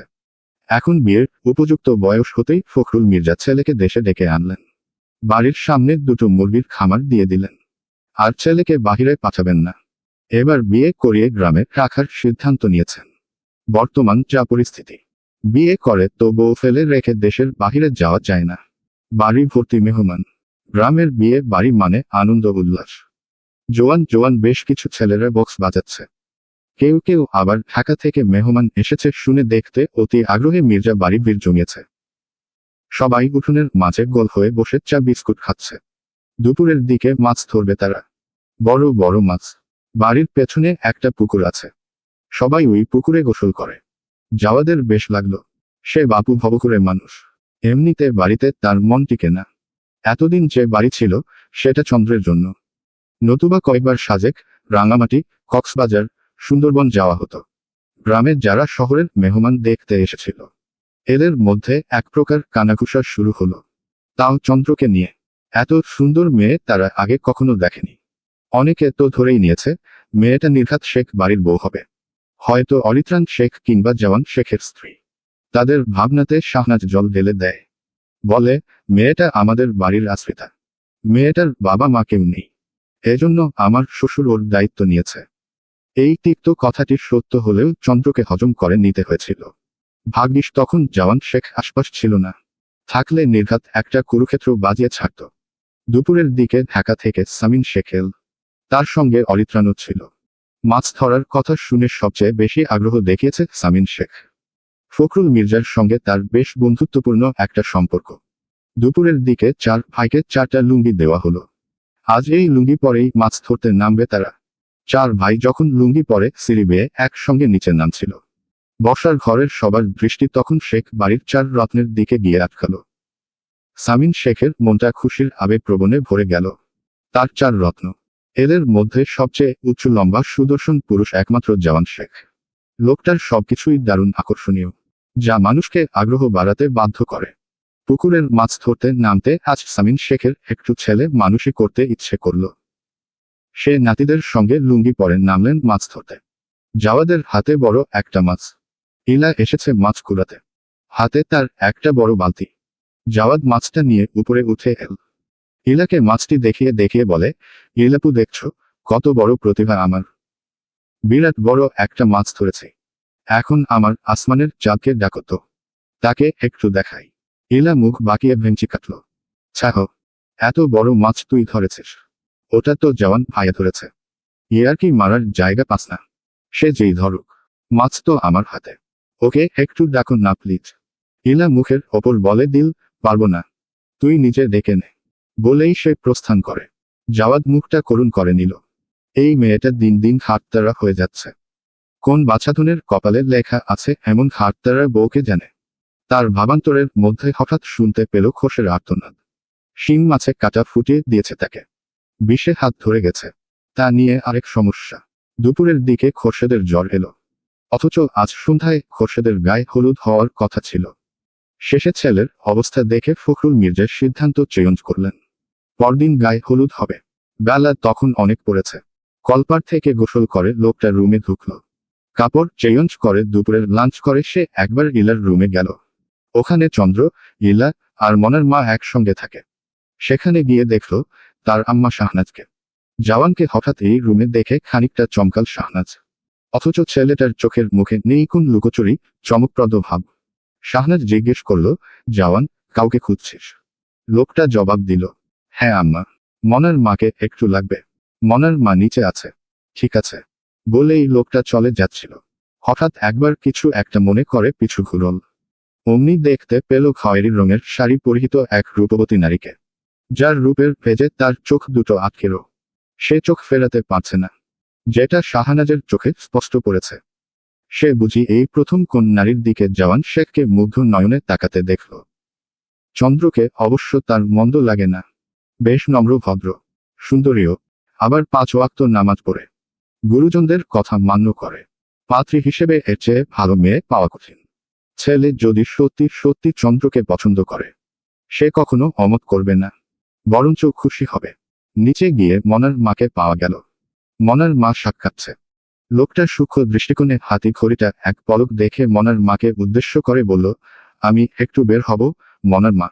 এখন বিয়ের উপযুক্ত বয়স হতেই ফখরুল মির্জা ছেলেকে দেশে ডেকে আনলেন। বাড়ির সামনে 2টো মুরগির খামার দিয়ে দিলেন। আর ছেলেকে বাহিরে পাঠাবেন না, এবার বিয়ে করিয়ে গ্রামে রাখার সিদ্ধান্ত নিয়েছেন। বর্তমান যা পরিস্থিতি, বিয়ে করে তো বউ ফেলে রেখে দেশের বাহিরে যাওয়া যায় না। বাড়ি ভর্তি মেহমান। গ্রামের বিয়ে বাড়ি মানে আনন্দ উল্লাস। জোয়ান জোয়ান বেশ কিছু ছেলেরা বক্স বাজাচ্ছে। কেউ কেউ আবার ঢাকা থেকে মেহমান এসেছে শুনে দেখতে অতি আগ্রহে মির্জা বাড়ি ভিড় জমিয়েছে। সবাই উঠোনের মাঝে গোল হয়ে বসে চা বিস্কুট খাচ্ছে। দুপুরের দিকে মাছ ধরবে তারা, বড় বড় মাছ। বাড়ির পেছনে একটা পুকুর আছে, সবাই ওই পুকুরে গোসল করে। জাওয়াদের বেশ লাগলো। সে বাপু ভবঘুরে মানুষ, এমনিতে বাড়িতে তার মন টিকে না। এতদিন যে বাড়ি ছিল সেটা চন্দ্রের জন্য, নতুবা কয়েকবার সাজেক, রাঙামাটি, কক্সবাজার, সুন্দরবন যাওয়া হতো। গ্রামে যারা শহরের মেহমান দেখতে এসেছিল, এদের মধ্যে এক প্রকার কানাঘুষা শুরু হলো, তাও চন্দ্রকে নিয়ে। এত সুন্দর মেয়ে তারা আগে কখনো দেখেনি। অনেকে তো ধরেই নিয়েছে মেয়েটা নির্ঘাত শেখ বাড়ির বউ হবে, হয়তো অরিত্রাণ শেখ কিংবা জওয়ান শেখের স্ত্রী। তাদের ভাবনাতে শাহনাজ জল ঢেলে দেয়, বলে মেয়েটা আমাদের বাড়ির আশ্রিতা, মেয়েটার বাবা মা কেউ নেই, এজন্য আমার শ্বশুর ওর দায়িত্ব নিয়েছে। এই তিক্ত কথাটি সত্য হলেও চন্দ্রকে হজম করে নিতে হয়েছিল। ভাগ্যিস তখন জওয়ান শেখ আশপাশ ছিল না, থাকলে নির্ঘাত একটা কুরুক্ষেত্র বাজিয়ে ছাড়ত। দুপুরের দিকে ঢাকা থেকে সামিন শেখ এল, তার সঙ্গে অরিত্রাণও ছিল। মাছ ধরার কথা শুনে সবচেয়ে বেশি আগ্রহ দেখিয়েছে সামিন শেখ। ফখরুল মির্জার সঙ্গে তার বেশ বন্ধুত্বপূর্ণ একটা সম্পর্ক। দুপুরের দিকে 4 ভাইকে 4টা লুঙ্গি দেওয়া হলো। আজ এই লুঙ্গি পরেই মাছ ধরতে নামবে তারা। 4 ভাই যখন লুঙ্গি পরে সিঁড়ি বেয়ে একসঙ্গে নিচে নামছিল, বসার ঘরের সবার দৃষ্টি তখন শেখ বাড়ির 4 রত্নের দিকে গিয়ে আটকালো। সামিন শেখের মনটা খুশির আবেগপ্রবণে ভরে গেল। তার 4 রত্ন, এদের মধ্যে সবচেয়ে উঁচু লম্বা সুদর্শন পুরুষ একমাত্র জওয়ান শেখ। লোকটার সবকিছুই দারুণ আকর্ষণীয়, যা মানুষকে আগ্রহ বাড়াতে বাধ্য করে। পুকুরের মাছ ধরতে নামতে আজ সামিন শেখের একটু ছেলে মানুষই করতে ইচ্ছে করল। সে নাতিদের সঙ্গে লুঙ্গি পরে নামলেন মাছ ধরতে। জাওয়াদের হাতে বড় একটা মাছ, ইলা এসেছে মাছ কুড়াতে, হাতে তার একটা বড় বালতি। জাওয়াদ মাছটা নিয়ে উপরে উঠে এল। ইলাকে মাছটি দেখিয়ে দেখিয়ে বলে, ইলাপু দেখছো কত বড় প্রতিভা আমার, বিরাট বড় একটা মাছ ধরেছে। এখন আমার আসমানের চাঁদকে ডাকো তো, তাকে একটু দেখাই। ইলা মুখ বাঁকিয়ে ভেঙচি কাটল। ছাহ, এত বড় মাছ তুই ধরেছিস? ওটা তো জওয়ান ভাইয়া ধরেছে, ইয়ার কি মারার জায়গা পাস না? সে যেই ধরুক, মাছ তো আমার হাতে, ওকে একটু ডাকো না প্লিজ। ইলা মুখের ওপর বলে দিল, পারবো না, তুই নিজে ডেকে নে। বলেই সে প্রস্থান করে। জাওয়াদ মুখটা করুণ করে নিল। এই মেয়েটা দিন দিন হাততারা হয়ে যাচ্ছে। কোন বাছাধনের কপালে লেখা আছে এমন হাততারা বউকে জানে। তার ভাবান্তরের মধ্যে হঠাৎ শুনতে পেল খোসের আর্তনাদ। শিং মাছে কাটা ফুটিয়ে দিয়েছে তাকে, বিষে হাত ধরে গেছে। তা নিয়ে আরেক সমস্যা। দুপুরের দিকে খোরশেদের জ্বর এলো, অথচ আজ সন্ধ্যায় খোরশেদের গায়ে হলুদ হওয়ার কথা ছিল। শেষে ছেলের অবস্থা দেখে ফখরুল মির্জা সিদ্ধান্ত চেঞ্জ করলেন, পরদিন গায়ে হলুদ হবে। বেলা তখন অনেক পড়েছে। কলপার থেকে গোসল করে লোকটা রুমে ঢুকল। কাপড় চেঞ্জ করে দুপুরের লাঞ্চ করে সে একবার ইলার রুমে গেল। ওখানে চন্দ্র, ইলা আর মনার মা একসঙ্গে থাকে। সেখানে গিয়ে দেখল তার আম্মা শাহনাজকে। জওয়ানকে হঠাৎ এই রুমে দেখে খানিকটা চমকাল শাহনাজ। অথচ ছেলেটার চোখের মুখে নেই কোন লুকোচুরি, চমকপ্রদ ভাব। শাহনাজ জিজ্ঞেস করল, জওয়ান, কাউকে খুঁজছিস? লোকটা জবাব দিল, হ্যাঁ আম্মা। মনার মাকে একটু লাগবে। মনার মা নিচে আছে। ঠিক আছে বলেই লোকটা চলে যাচ্ছিল। হঠাৎ একবার কিছু একটা মনে করে পিছু ঘুরল। অমনি দেখতে পেল খয়েরি রঙের শাড়ি পরিহিত এক রূপবতী নারীকে, যার রূপের ভেজে তার চোখ দুটো আটকেল। সে চোখ ফেরাতে পারছে না, যেটা শাহনাজের চোখে স্পষ্ট পড়েছে। সে বুঝি এই প্রথম কোন নারীর দিকে জওয়ান শেখকে মুগ্ধ নয়নে তাকাতে দেখল। চন্দ্রকে অবশ্য তার মন্দ লাগে না। বেশ নম্র, ভদ্র, সুন্দরীও, আবার 5 ওয়াক্ত নামাজ পড়ে, গুরুজনদের কথা মান্য করে। পাত্রী হিসেবে এর চেয়ে ভালো মেয়ে পাওয়া কঠিন। ছেলে যদি সত্যি সত্যি চন্দ্রকে পছন্দ করে, সে কখনো অমত করবে না, বরঞ্চ খুশি হবে। নিচে গিয়ে মনার মাকে পাওয়া গেল। মনার মা সাক্ষাৎছে। লোকটার সূক্ষ্ম দৃষ্টিকোণে হাতি ঘড়িটা এক পলক দেখে মনার মাকে উদ্দেশ্য করে বলল, আমি একটু বের হব মনার মা,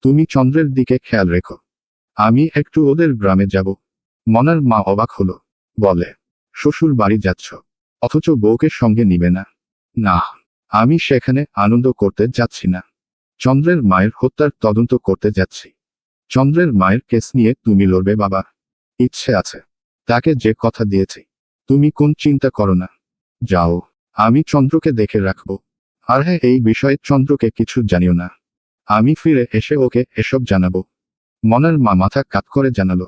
তুমি চন্দ্রের দিকে খেয়াল রেখো, আমি একটু ওদের গ্রামে যাব। মনার মা অবাক হলো, বলে, শ্বশুর বাড়ি যাচ্ছ, অথচ বউকে সঙ্গে নিবে না? না, আমি সেখানে আনন্দ করতে যাচ্ছি না, চন্দ্রের মায়ের হত্যার তদন্ত করতে যাচ্ছি। চন্দ্রের মায়ের কেস নিয়ে তুমি লড়বে বাবা? ইচ্ছে আছে, তাকে যে কথা দিয়েছি, তুমি কোন চিন্তা করো না। যাও, আমি চন্দ্রকে দেখে রাখবো। আর হ্যাঁ, এই বিষয়ে চন্দ্রকে কিছু জানিও না, আমি ফিরে এসে ওকে এসব জানাবো। মনার মা মাথা কাত করে জানালো,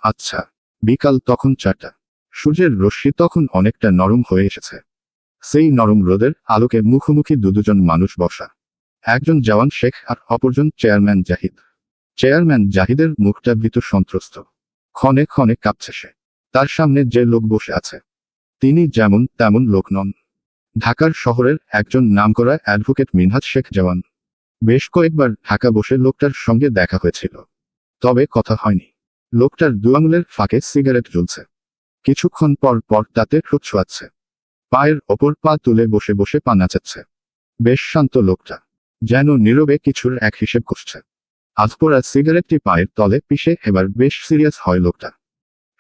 আচ্ছা। বিকাল তখন 4টা। সূর্যের রশ্মি তখন অনেকটা নরম হয়ে এসেছে। সেই নরম রোদের আলোকে মুখোমুখি দুজন মানুষ বসা, একজন জওয়ান শেখ আর অপরজন চেয়ারম্যান জাহিদ। চেয়ারম্যান জাহিদের মুখটা ভীত সন্ত্রস্ত, ক্ষণে ক্ষণে কাঁপছে সে। তার সামনে যে লোক বসে আছে, তিনি যেমন তেমন লোক নন। ঢাকার শহরের একজন নামকরা অ্যাডভোকেট মিনহাজ শেখ জওয়ান। বেশ কয়েকবার ঢাকা বসে লোকটার সঙ্গে দেখা হয়েছিল, তবে কথা হয়নি। লোকটার 2 আঙুলের ফাঁকে সিগারেট জ্বলছে, কিছুক্ষণ পর পর তাতে ঠোঁট ছোঁয়াচ্ছে, পায়ের ওপর পা তুলে বসে বসে পা নাচাচ্ছে। বেশ শান্ত লোকটা, যেন নীরবে কিছুর এক হিসেব করছে। আধপোড়া সিগারেটটি পায়ের তলে পিষে এবার বেশ সিরিয়াস হয় লোকটা।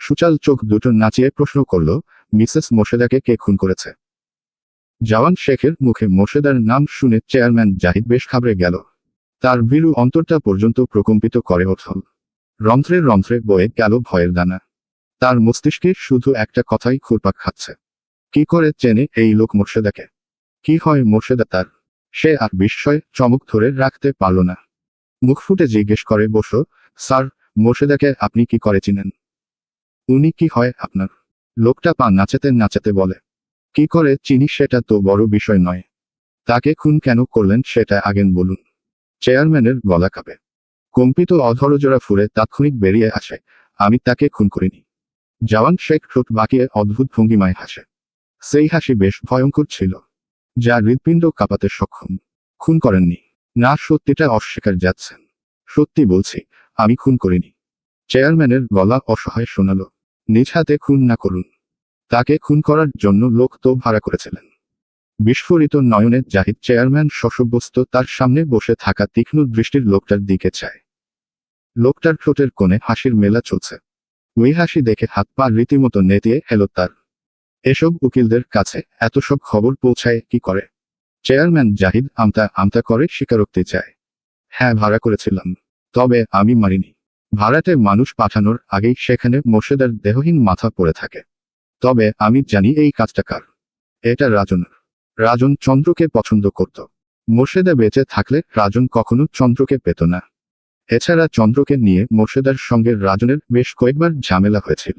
সুচাল চোখ দুটো নাচিয়ে প্রশ্ন করল, মিসেস মোর্শেদাকে কে খুন করেছে? জওয়ান শেখের মুখে মোর্শেদার নাম শুনে চেয়ারম্যান জাহিদ বেশ ঘাবড়ে গেল। তার ভীরু অন্তরটা পর্যন্ত প্রকম্পিত করে ওঠল। রন্ধ্রে রন্ধ্রে বয়ে গেল ভয়ের দানা। তার মস্তিষ্কে শুধু একটা কথাই ঘুরপাক খাচ্ছে, কি করে চেনে এই লোক মোর্শেদাকে? কি হয় মোর্শেদা তার? সে আর বিস্ময় চমক ধরে রাখতে পারল না। মুখ ফুটে জিজ্ঞেস করে, বসো স্যার, মোর্শেদাকে আপনি কি করে চিনেন? উনি কি হয় আপনার? লোকটা পা নাচাতে নাচাতে বলে, কি করে চিনি সেটা তো বড় বিষয় নয়, তাকে খুন কেন করলেন সেটা আগেন বলুন। চেয়ারম্যানের গলা কাঁপে, কম্পিত অধরজোড়া ফুরে তাৎক্ষণিক বেরিয়ে আসে, আমি তাকে খুন করিনি। জওয়ান শেখ ঠোঁট বাঁকিয়ে অদ্ভুত ভঙ্গিমায় হাসে। সেই হাসি বেশ ভয়ঙ্কর ছিল, যা হৃৎপিণ্ড কাঁপাতে সক্ষম। খুন করেননি? না, সত্যিটা অস্বীকার যাচ্ছেন? সত্যি বলছি, আমি খুন করিনি। চেয়ারম্যানের গলা অসহায় শোনালো, নিজ হাতে খুন না করুন, তাকে খুন করার জন্য লোক তো ভাড়া করেছিলেন। বিস্ফোরিত নয়নে জাহিদ চেয়ারম্যান শশব্যস্ত তার সামনে বসে থাকা তীক্ষ্ণ দৃষ্টির লোকটার দিকে চায়। লোকটার ঠোঁটের কোণে হাসির মেলা চলছে। ওই হাসি দেখে হাত পা রীতিমতো নেতিয়ে এলো তার। এসব উকিলদের কাছে এত সব খবর পৌঁছায় কি করে? চেয়ারম্যান জাহিদ আমতা আমতা করে স্বীকারোক্তি চায়, হ্যাঁ ভাড়া করেছিলাম, তবে আমি মারিনি। ভাড়াটে মানুষ পাঠানোর আগেই সেখানে মোর্শেদার দেহহীন মাথা পড়ে থাকে। তবে আমি জানি এই কাজটা কার। এটা রাজনের। রাজন চন্দ্রকে পছন্দ করত। মোর্শেদা বেঁচে থাকলে রাজন কখনো চন্দ্রকে পেত না। এছাড়া চন্দ্রকে নিয়ে মোর্শেদার সঙ্গে রাজনের বেশ কয়েকবার ঝামেলা হয়েছিল,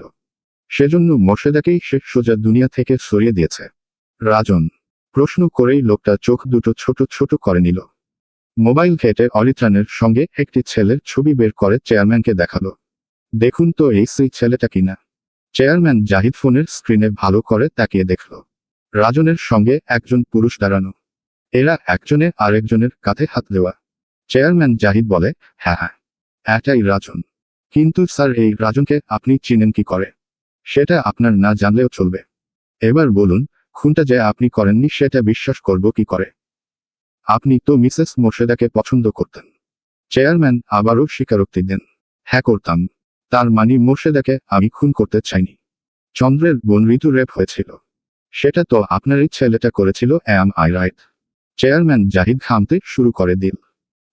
সেজন্য মোর্শেদাকেই সে সোজা দুনিয়া থেকে সরিয়ে দিয়েছে। রাজন? প্রশ্ন করেই লোকটা চোখ দুটো ছোট ছোট করে নিল। মোবাইল ঘেঁটে অরিত্রানের সঙ্গে একটি ছেলের ছবি বের করে চেয়ারম্যানকে দেখালো, দেখুন তো এই সেই ছেলেটা কিনা। চেয়ারম্যান জাহিদ ফোনের স্ক্রিনে ভালো করে তাকিয়ে দেখল, রাজনের সঙ্গে একজন পুরুষ দাঁড়ানো, এরা একজনে আরেকজনের কাঁধে হাত দেওয়া। চেয়ারম্যান জাহিদ বলে, হ্যাঁ হ্যাঁ, এটাই রাজন। কিন্তু স্যার, এই রাজনকে আপনি চিনেন কি করে? সেটা আপনার না জানলেও চলবে। এবার বলুন, খুনটা যে আপনি করেননি সেটা বিশ্বাস করব কি করে? আপনি তো মিসেস মোর্শেদাকে পছন্দ করতেন। চেয়ারম্যান আবারও স্বীকারোক্তি দেন, হ্যাঁ করতাম। তার মানে মোর্শেদাকে আমি খুন করতে চাইনি। চন্দ্রের বোন ঋতু রেপ হয়েছিল, সেটা তো আপনারই ছেলেটা করেছিল, am I right? Chairman Zahid ঘামতে শুরু করে দিল।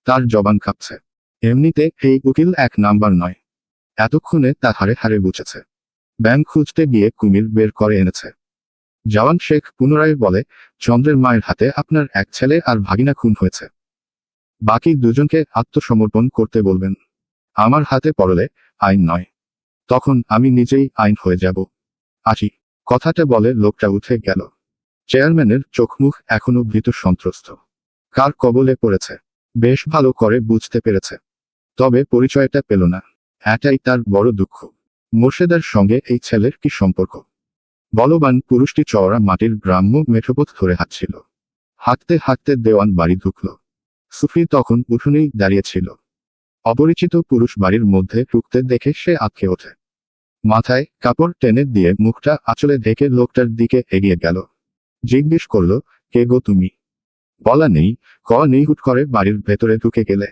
তার জবান কাঁপছে। এমনিতে এই উকিল এক নাম্বার নয়। এতক্ষণে তা হাড়ে হাড়ে বুঝেছে। ব্যাংক খুঁজতে গিয়ে কুমির বের করে এনেছে। জওয়ান শেখ পুনরায় বলে, চন্দ্রের মায়ের হাতে আপনার এক ছেলে আর ভাগিনা খুন হয়েছে। বাকি দুজনকে আত্মসমর্পণ করতে বলবেন। আমার হাতে পড়লে আইন নয়, তখন আমি নিজেই আইন হয়ে যাব। আসি। কথাটা বলে লোকটা উঠে গেল। চেয়ারম্যানের চোখ মুখ এখনো ভীত সন্ত্রস্ত। কার কবলে পড়েছে বেশ ভালো করে বুঝতে পেরেছে, তবে পরিচয়টা পেল না। এটাই তার বড় দুঃখ। মোর্শেদার সঙ্গে এই ছেলের কি সম্পর্ক? বলবান পুরুষটি চওড়া মাটির গ্রাম্য মেঠোপথ ধরে হাঁটছিল। হাঁটতে হাঁটতে দেওয়ান বাড়ি ঢুকল। সুফি তখন উঠোনেই দাঁড়িয়েছিল। অপরিচিত পুরুষ বাড়ির মধ্যে ঢুকতে দেখে সে আঁতকে ওঠে। মাথায় কাপড় টেনে দিয়ে মুখটা আঁচলে ঢেকে লোকটার দিকে এগিয়ে গেল। জিজ্ঞেস করল, কে গো তুমি? বলা নেই ক নেই, হুট করে বাড়ির ভেতরে ঢুকে গেলে।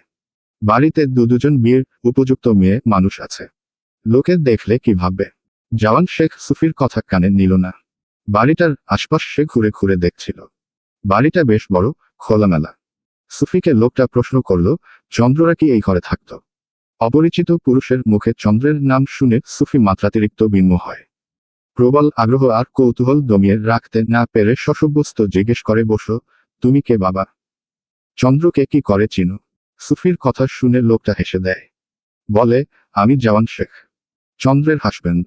বাড়িতে দুজন বিয়ের উপযুক্ত মেয়ে মানুষ আছে, লোকে দেখলে কি ভাববে? জওয়ান শেখ সুফির কথা কানে নিল না। বাড়িটার আশপাশ সে ঘুরে ঘুরে দেখছিল। বাড়িটা বেশ বড়, খোলামেলা। সুফিকে লোকটা প্রশ্ন করল, চন্দ্ররা কি এই ঘরে থাকত? অপরিচিত পুরুষের মুখে চন্দ্রের নাম শুনে সুফি মাত্রাতিরিক্ত বিম্ব হয়। প্রবল আগ্রহ আর কৌতূহল দমিয়ে রাখতে না পেরে সসব্যস্ত জিজ্ঞেস করে, বসো, তুমি কে বাবা? চন্দ্রকে কি করে চিনো? সুফির কথা শুনে লোকটা হেসে দেয়। বলে, আমি জওয়ান শেখ, চন্দ্রের হাসব্যান্ড।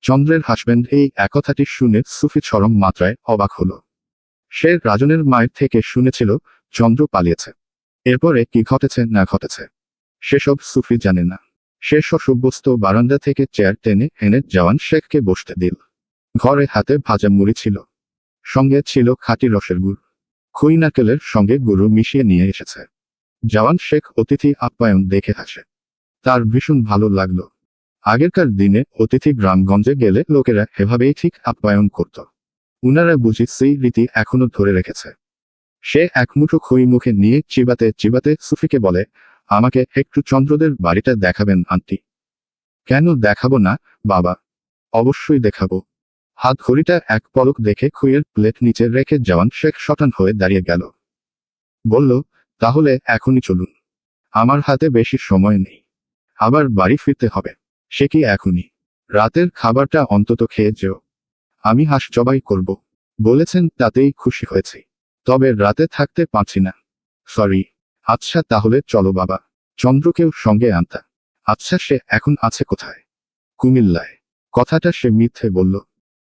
চন্দ্রের হাসব্যান্ড, এই একথাটি শুনে সুফি চরম মাত্রায় অবাক হলো। সে রাজনের মায়ের থেকে শুনেছিল চন্দ্র পালিয়েছে। এরপরে কি ঘটেছে না ঘটেছে সেসব সুফি জানে না। সে সসব্যস্ত বারান্দা থেকে চেয়ার টেনে এনে জওয়ান শেখকে বসতে দিল। ঘরে হাতে ভাজা মুড়ি ছিল, সঙ্গে ছিল খাঁটি রসের গুড়। খই নারকেলের সঙ্গে গুঁড়ো মিশিয়ে নিয়ে এসেছে। জওয়ান শেখ অতিথি আপ্যায়ন দেখে হাসে। তার ভীষণ ভালো লাগলো। আগেরকার দিনে অতিথি গ্রামগঞ্জে গেলে লোকেরা এভাবেই ঠিক আপ্যায়ন করত। উনারা বুঝি সেই রীতি এখনো ধরে রেখেছে। সে এক মুঠো খই মুখে নিয়ে চিবাতে চিবাতে সুফিকে বলে, আমাকে একটু চন্দ্রদের বাড়িটা দেখাবেন আন্টি? কেন দেখাবো না বাবা, অবশ্যই দেখাবো। হাত ঘড়িটা এক পলক দেখে খইয়ের প্লেট নিচে রেখে জওয়ান শেখ শটান হয়ে দাঁড়িয়ে গেল। বলল, তাহলে এখনই চলুন, আমার হাতে বেশি সময় নেই, আবার বাড়ি ফিরতে হবে। সে কি এখনই? রাতের খাবারটা অন্তত খেয়ে যেও। আমি হাঁস জবাই করব বলেছেন, তাতেই খুশি হয়েছি, তবে রাতে থাকতে পারছি না, সরি। আচ্ছা তাহলে চলো বাবা, চন্দ্রকেও সঙ্গে আনতা। আচ্ছা সে এখন আছে কোথায়? কুমিল্লায়। কথাটা সে মিথ্যে বলল।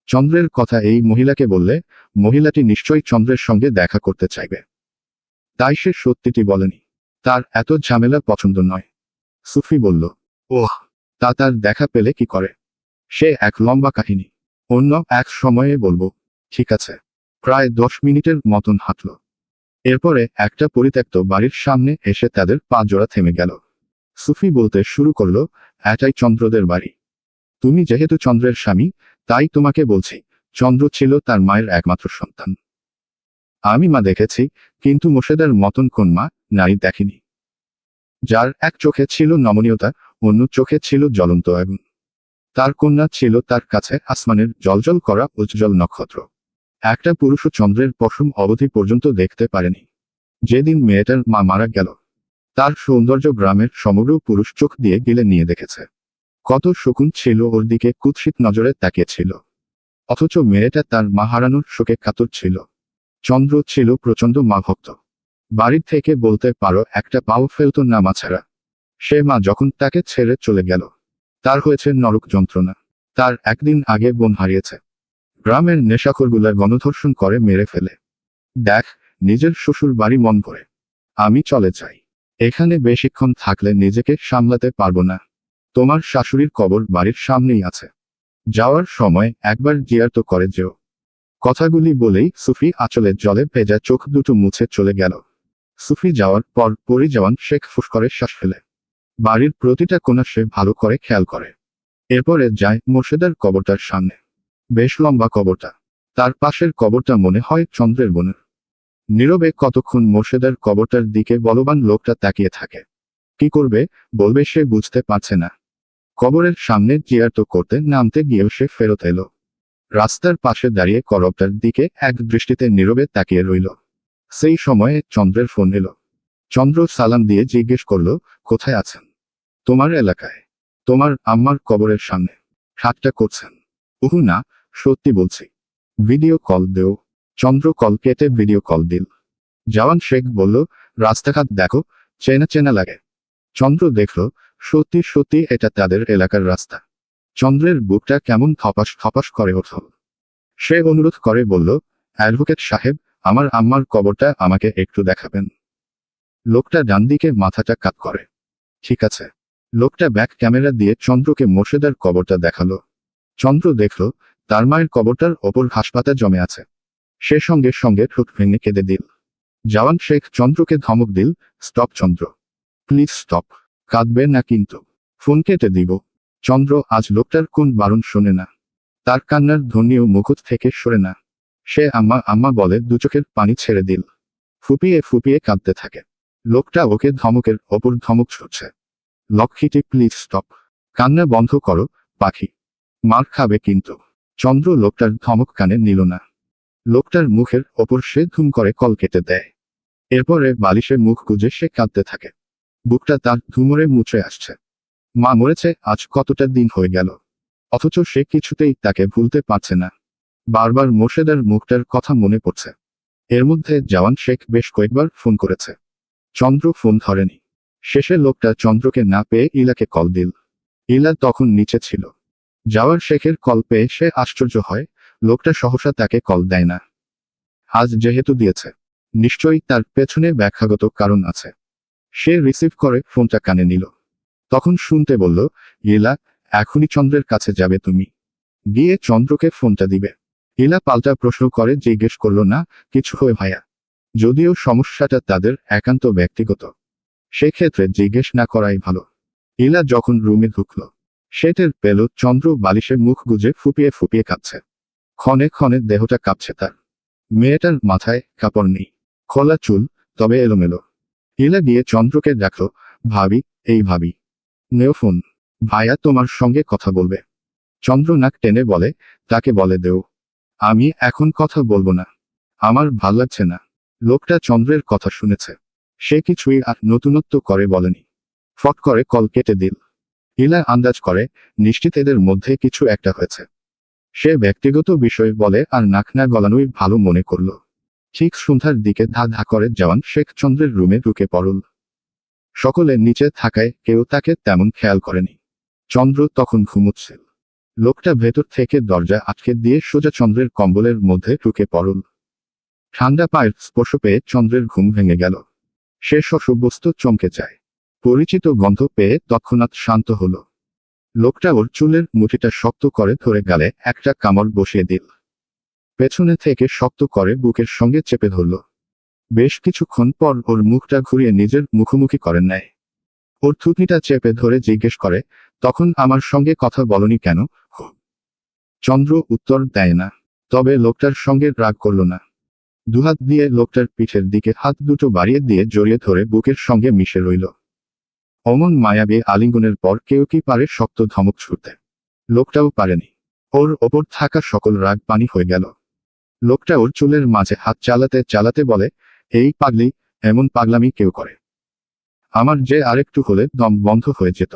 চন্দ্রের কথা এই মহিলাকে বললে মহিলাটি নিশ্চয়ই চন্দ্রের সঙ্গে দেখা করতে চাইবে, তাই সে সত্যিটি বলেনি। তার এত ঝামেলা পছন্দ নয়। সুফি বলল, ওহ, তা তার দেখা পেলে কি করে? সে এক লম্বা কাহিনী, অন্য এক সময়ে বলবো। ঠিক আছে। প্রায় 10 মিনিটের মতন হাঁটল। এরপরে একটা পরিত্যক্ত বাড়ির সামনে এসে তাদের পা জোড়া থেমে গেল। সুফি বলতে শুরু করল, এটাই চন্দ্রদের বাড়ি। তুমি যেহেতু চন্দ্রের স্বামী, তাই তোমাকে বলছি, চন্দ্র ছিল তার মায়ের একমাত্র সন্তান। আমি মা দেখেছি, কিন্তু মোর্শেদার মতন কোন মা নারী দেখিনি, যার এক চোখে ছিল নমনীয়তা, অন্য চোখে ছিল জ্বলন্ত আগুন। তার কন্যা ছিল তার কাছে আসমানের জলজল করা উজ্জ্বল নক্ষত্র। একটা পুরুষও চন্দ্রের পশম অবধি পর্যন্ত দেখতে পারেনি। যেদিন মেয়েটার মা মারা গেল, তার সৌন্দর্য গ্রামের সমগ্র পুরুষ চোখ দিয়ে গিলে নিয়ে দেখেছে। কত শকুন ছিল ওর দিকে কুৎসিত নজরে তাকিয়েছিল, অথচ মেয়েটা তার মা হারানোর শোকে কাতর ছিল। চন্দ্র ছিল প্রচণ্ড মা ভক্ত। বাড়ির থেকে বলতে পারো একটা পাও ফেলত না মা ছাড়া। সে মা যখন তাকে ছেড়ে চলে গেল, তার হয়েছে নরক যন্ত্রণা। তার একদিন আগে বোন হারিয়েছে। গ্রামের নেশাখোরগুলা গণধর্ষণ করে মেরে ফেলে। দেখ, নিজের শ্বশুর বাড়ি মন ভরে। আমি চলে যাই, এখানে বেশিক্ষণ থাকলে নিজেকে সামলাতে পারবো না। তোমার শাশুড়ির কবর বাড়ির সামনেই আছে, যাওয়ার সময় একবার জিয়ারত করে যেও। কথাগুলি বলেই সুফি আঁচলে জলে ভেজা চোখ দুটো মুছে চলে গেল। সুফি যাওয়ার পর পরই জওয়ান শেখ ফুস করে শ্বাস ফেলে। বাড়ির প্রতিটা কোণা সে ভালো করে খেয়াল করে। এরপরে যায় মোর্শেদার কবরটার সামনে। বেশ লম্বা কবরটা। তার পাশের কবরটা মনে হয় চন্দ্রের বোনের। নীরবে কতক্ষণ মোর্শেদার কবরটার দিকে বলবান লোকটা তাকিয়ে থাকে। কি করবে বলবে সে বুঝতে পারছে না। কবরের সামনে জিয়ারত করতে নামতে গিয়েও সে ফেরত এলো। রাস্তার পাশে দাঁড়িয়ে করবটার দিকে এক দৃষ্টিতে নীরবে তাকিয়ে রইল। সেই সময়ে চন্দ্রের ফোন এলো। চন্দ্র সালাম দিয়ে জিজ্ঞেস করল, কোথায় আছেন? তোমার এলাকায়, তোমার আম্মার কবরের সামনে। ঠাট্টা করছেন? উহু না, সত্যি বলছি। ভিডিও কল দেও। চন্দ্র কল কেটে ভিডিও কল দিল। জওয়ান শেখ বলল, রাস্তাঘাট দেখো, চেনা চেনা লাগে। চন্দ্র দেখল, সত্যি সত্যি এটা তাদের এলাকার রাস্তা। চন্দ্রের বুকটা কেমন থপাস থপাস করে উঠল। সে অনুরোধ করে বলল, অ্যাডভোকেট সাহেব, আমার আম্মার কবরটা আমাকে একটু দেখাবেন। লোকটা ডান দিকে মাথাটা কাত করে। ঠিক আছে। লোকটা ব্যাক ক্যামেরা দিয়ে চন্দ্রকে মোর্শেদার কবরটা দেখালো। চন্দ্র দেখল, তার মায়ের কবরটার ওপর হাসপাতা জমে আছে। সে সঙ্গে সঙ্গে ঠোঁট ভেঙে কেঁদে দিল। জওয়ান শেখ চন্দ্রকে ধমক দিল, স্টপ চন্দ্র, প্লিজ স্টপ। কাঁদবে না কিন্তু, ফোন কেটে দিব। চন্দ্র আজ লোকটার কোন বারণ শোনে না। তার কান্নার ধ্বনিও মুখত থেকে সরে না। সে আম্মা আম্মা বলে দু চোখের পানি ছেড়ে দিল। ফুপিয়ে ফুপিয়ে কাঁদতে থাকে। লোকটা ওকে ধমকের ওপর ধমক ছুটছে। লক্ষ্মীটি প্লিজ স্টপ, কান্না বন্ধ করো, পাখি। মার খাবে কিন্তু। চন্দ্র লোকটার ধমক কানে নিল না। লোকটার মুখের ওপর সে ধুম করে কল কেটে দেয়। এরপরে বালিশে মুখ গুজে সে কাঁদতে থাকে। বুকটা তার ধুমরে মুচড়ে আসছে। মা মরেছে আজ কতটা দিন হয়ে গেল, অথচ সে কিছুতেই তাকে ভুলতে পারছে না। বারবার মোর্শেদার মুখটার কথা মনে পড়ছে। এর মধ্যে জওয়ান শেখ বেশ কয়েকবার ফোন করেছে। চন্দ্র ফোন ধরেনি। শেষে লোকটা চন্দ্রকে না পেয়ে ইলাকে কল দিল। ইলা তখন নিচে ছিল। জওয়ান শেখের কল পেয়ে সে আশ্চর্য হয়, লোকটা সহসা তাকে কল দেয় না। আজ যেহেতু দিয়েছে, নিশ্চয়ই তার পেছনে ব্যাখ্যাগত কারণ আছে। সে রিসিভ করে ফোনটা কানে নিল। তখন শুনতে বলল, ইলা, এখনই চন্দ্রের কাছে যাবে তুমি? গিয়ে চন্দ্রকে ফোনটা দিবে? ইলা পাল্টা প্রশ্ন করে জিজ্ঞেস করল, না কিছু হয় ভাইয়া। যদিও সমস্যাটা তাদের একান্ত ব্যক্তিগত, সেক্ষেত্রে জিজ্ঞেস না করাই ভালো। ইলা যখন রুমে ঢুকল, সে টের পেল চন্দ্র বালিশে মুখ গুজে ফুপিয়ে ফুপিয়ে কাঁদছে। ক্ষণে ক্ষণে দেহটা কাঁপছে তার। মেয়েটার মাথায় কাপড় নেই, খোলা চুল, তবে এলোমেলো। ইলা গিয়ে চন্দ্রকে ডাকল, ভাবি, এই ভাবি, নেও ফোন, ভাইয়া তোমার সঙ্গে কথা বলবে। চন্দ্র নাক টেনে বলে, তাকে বলে দেও, আমি এখন কথা বলবো না, আমার ভাল লাগছে না। লোকটা চন্দ্রের কথা শুনেছে। সে কিছুই আর নতুনত্ব করে বলেনি। ফট করে কল কেটে দিল। ইলা আন্দাজ করে, নিশ্চিত এদের মধ্যে কিছু একটা হয়েছে। সে ব্যক্তিগত বিষয় বলে আর নাক না গলানোই ভালো মনে করল। ঠিক সন্ধ্যার দিকে ধা ধা করে জওয়ান শেখ চন্দ্রের রুমে ঢুকে পড়ল। সকলে নিচে থাকায় কেউ তাকে তেমন খেয়াল করেনি। চন্দ্র তখন ঘুমুচ্ছিল। লোকটা ভেতর থেকে দরজা আটকে দিয়ে সোজা চন্দ্রের কম্বলের মধ্যে ঢুকে পড়ল। ঠান্ডা পায়ের স্পর্শ পেয়ে চন্দ্রের ঘুম ভেঙে গেল। সে শশব্যস্ত চমকে যায়। পরিচিত গন্ধ পেয়ে তৎক্ষণাৎ শান্ত হল। লোকটা ওর চুলের মুঠিটা শক্ত করে ধরে গালে একটা কামড় বসিয়ে দিল। পেছনে থেকে শক্ত করে বুকের সঙ্গে চেপে ধরল। বেশ কিছুক্ষণ পর ওর মুখটা ঘুরিয়ে নিজের মুখোমুখি করেন নেয়। ওর থুতনিটা চেপে ধরে জিজ্ঞেস করে, তখন আমার সঙ্গে কথা বলনি কেন? চন্দ্র উত্তর দেয় না, তবে লোকটার সঙ্গে রাগ করল না। দুহাত দিয়ে লোকটার পিঠের দিকে হাত দুটো বাড়িয়ে দিয়ে জড়িয়ে ধরে বুকের সঙ্গে মিশে রইল। অমন মায়াবী আলিঙ্গনের পর কেউ কি পারে শক্ত ধমক ছুড়তে? লোকটাও পারেনি। ওর ওপর থাকা সকল রাগ পানি হয়ে গেল। লোকটা ওর চুলের মাঝে হাত চালাতে চালাতে বলে, এই পাগলি, এমন পাগলামি কেউ করে? আমার যে আরেকটু হলে দম বন্ধ হয়ে যেত।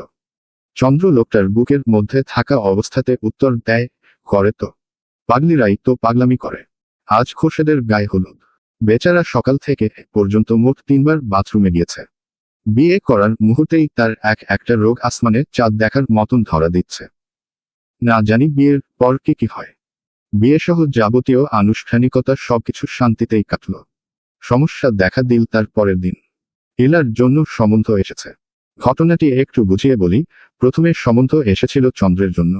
চন্দ্র লোকটার বুকের মধ্যে থাকা অবস্থাতে উত্তর দেয়, করে তো। পাগলিরাই তো পাগলামি করে। আজ খোরশেদের গায়ে হলুদ। বেচারা সকাল থেকে পর্যন্ত মোট 3 বার বাথরুমে গিয়েছে। বিয়ে করার মুহূর্তেই তার একটা রোগ আসমানে চাঁদ দেখার মতন ধরা দিচ্ছে। না জানি বিয়ের পর কি হয়। বিয়েসহ যাবতীয় আনুষ্ঠানিকতা সবকিছু শান্তিতেই কাটল। সমস্যা দেখা দিল তার পরের দিন। ইলার জন্য সম্বন্ধ এসেছে। ঘটনাটি একটু বুঝিয়ে বলি। প্রথমে সম্বন্ধ এসেছিল চন্দ্রের জন্য।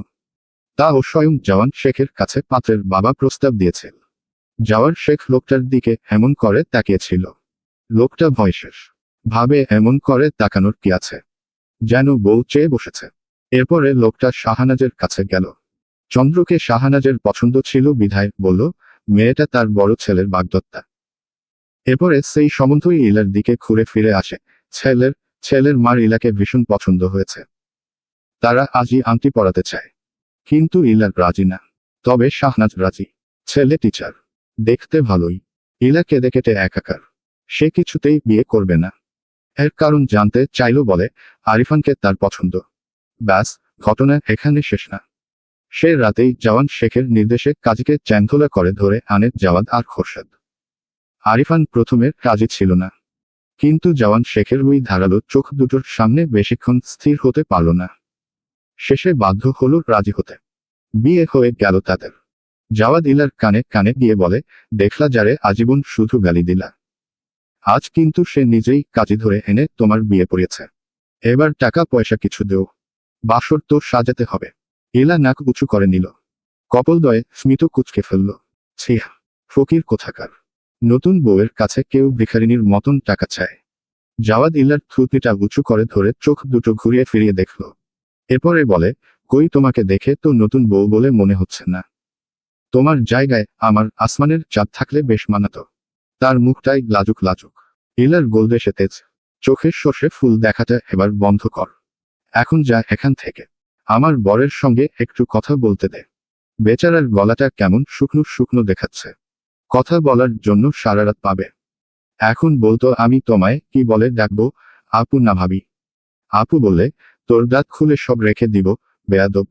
তা ও স্বয়ং জওয়ান শেখের কাছে পাত্রের বাবা প্রস্তাব দিয়েছিল। জওয়ান শেখ লোকটার দিকে এমন করে তাকিয়েছিল। লোকটা ভয় শেষ। ভাবে এমন করে তাকানোর কি আছে, যেন বউ চেয়ে বসেছে। এরপরে লোকটা শাহানাজের কাছে গেল। চন্দ্রকে শাহানাজের পছন্দ ছিল বিধায় বলল, মেয়েটা তার বড় ছেলের বাগদত্তা। এরপরে সেই সম্বন্ধই ইলার দিকে ঘুরে ফিরে আসে। ছেলের মার ইলাকে ভীষণ পছন্দ হয়েছে। তারা আজই আংটি পরাতে চায়। কিন্তু ইলার রাজি না। তবে শাহনাজ রাজি। ছেলে টিচার, দেখতে ভালোই। ইলা কেঁদে কেটে একাকার। সে কিছুতেই বিয়ে করবে না। এর কারণ জানতে চাইল, বলে আরিফানকে তার পছন্দ। ব্যাস, ঘটনা এখানে শেষ না। সে রাতেই জওয়ান শেখের নির্দেশে কাজীকে চ্যাংথোলা করে ধরে আনে জাওয়াদ আর খোরশেদ। আরিফান প্রথমে রাজি ছিল না, কিন্তু জওয়ান শেখের ওই ধারালো চোখ দুটোর সামনে বেশিক্ষণ স্থির হতে পারল না। শেষে বাধ্য হলো রাজি হতে। বিয়ে হয়ে গেল তাদের। জাওয়াদ ইলার কানে কানে গিয়ে বলে, দেখলা যারে আজীবন শুধু গালি দিলা, আজ কিন্তু সে নিজেই কাজী ধরে এনে তোমার বিয়ে পড়িয়েছে। এবার টাকা পয়সা কিছু দেও, বাসর তো সাজাতে হবে। ইলা নাক উঁচু করে নিল। কপলদ্বয়ে স্মিত কুচকে ফেলল। ছিহ, ফকির কোথাকার। নতুন বউয়ের কাছে কেউ ভিখারিনীর মতন টাকা চায়। জাওয়াদ ইলার থুতনিটা উঁচু করে ধরে চোখ দুটো ঘুরিয়ে ফিরিয়ে দেখল। এরপরে বলে, কই তোমাকে দেখে তো নতুন বউ বলে মনে হচ্ছে না। তোমার জায়গায় আমার আসমানের চাঁদ থাকলে বেশ মানাতো। তার মুখটাই লাজুক লাজুক। ইলার গোলদেশে তেজ। চোখের সর্ষে ফুল দেখাটা এবার বন্ধ কর। এখন যা এখান থেকে। আমার বরের সঙ্গে একটু কথা বলতে দে। বেচারার গলাটা কেমন শুকনো শুকনো দেখাচ্ছে। কথা বলার জন্য সারা রাত পাবে। এখন বলতো আমি তোমায় কি বলে ডাকবো? আপু না ভাবি? আপু বললে তোর দাঁত খুলে সব রেখে দিব, বেয়াদব।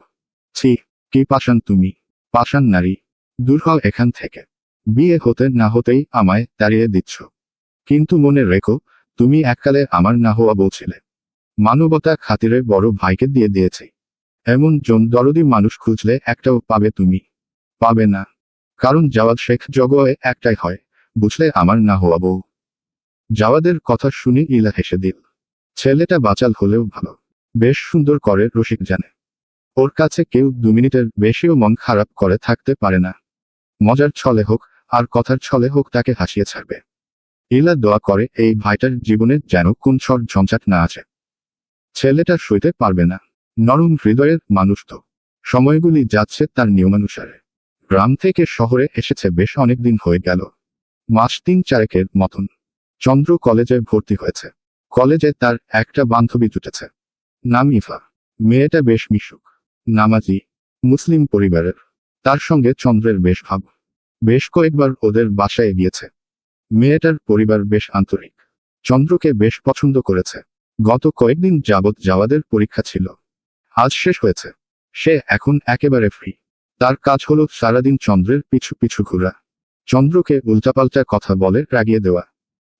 ছি, কি পাষাণ তুমি, পাষাণ নারী। দূর হও এখান থেকে। বিয়ে হতে না হতেই আমায় তাড়িয়ে দিচ্ছ। কিন্তু মনে রেখো, তুমি এককালে আমার না হওয়া বউ ছিলে। মানবতা খাতিরে বড় ভাইকে দিয়ে দিয়েছি। এমন জন দরদি মানুষ খুঁজলে একটাও পাবে তুমি? পাবে না। কারণ জাওয়াদ শেখ জগয়ে একটাই হয়, বুঝলে, আমার না হওয়া বউ। জাওয়াদের কথা শুনে ইলা হেসে দিল। ছেলেটা বাচাল হলেও ভালো, বেশ সুন্দর করে রসিক জানে। ওর কাছে কেউ 2 মিনিটের বেশিও মন খারাপ করে থাকতে পারে না। মজার ছলে হোক আর কথার ছলে হোক তাকে হাসিয়ে ছাড়বে। ইলা দোয়া করে এই ভাইটার জীবনে যেন কোন ঝড় ঝঞ্ঝাট না আছে। ছেলেটা সইতে পারবে না। নরম হৃদয়ের মানুষ তো। সময়গুলি যাচ্ছে তার নিয়মানুসারে। গ্রাম থেকে শহরে এসেছে বেশ অনেকদিন হয়ে গেল, মাস 3-4 মতন। চন্দ্র কলেজে ভর্তি হয়েছে। কলেজে তার একটা বান্ধবী জুটেছে, নাম ইফা। মেয়েটা বেশ মিশুক, নামাজি, মুসলিম পরিবারের। তার সঙ্গে চন্দ্রের বেশ ভাব। বেশ কয়েকবার ওদের বাসায় গিয়েছে। মেয়েটার পরিবার বেশ আন্তরিক। চন্দ্রকে বেশ পছন্দ করেছে। গত কয়েকদিন যাবৎ জাওয়াদের পরীক্ষা ছিল, আজ শেষ হয়েছে। সে এখন একেবারে ফ্রি। তার কাজ হলো সারাদিন চন্দ্রের পিছু পিছু ঘোরা। চন্দ্রকে উল্টাপাল্টা কথা বলে রাগিয়ে দেওয়া।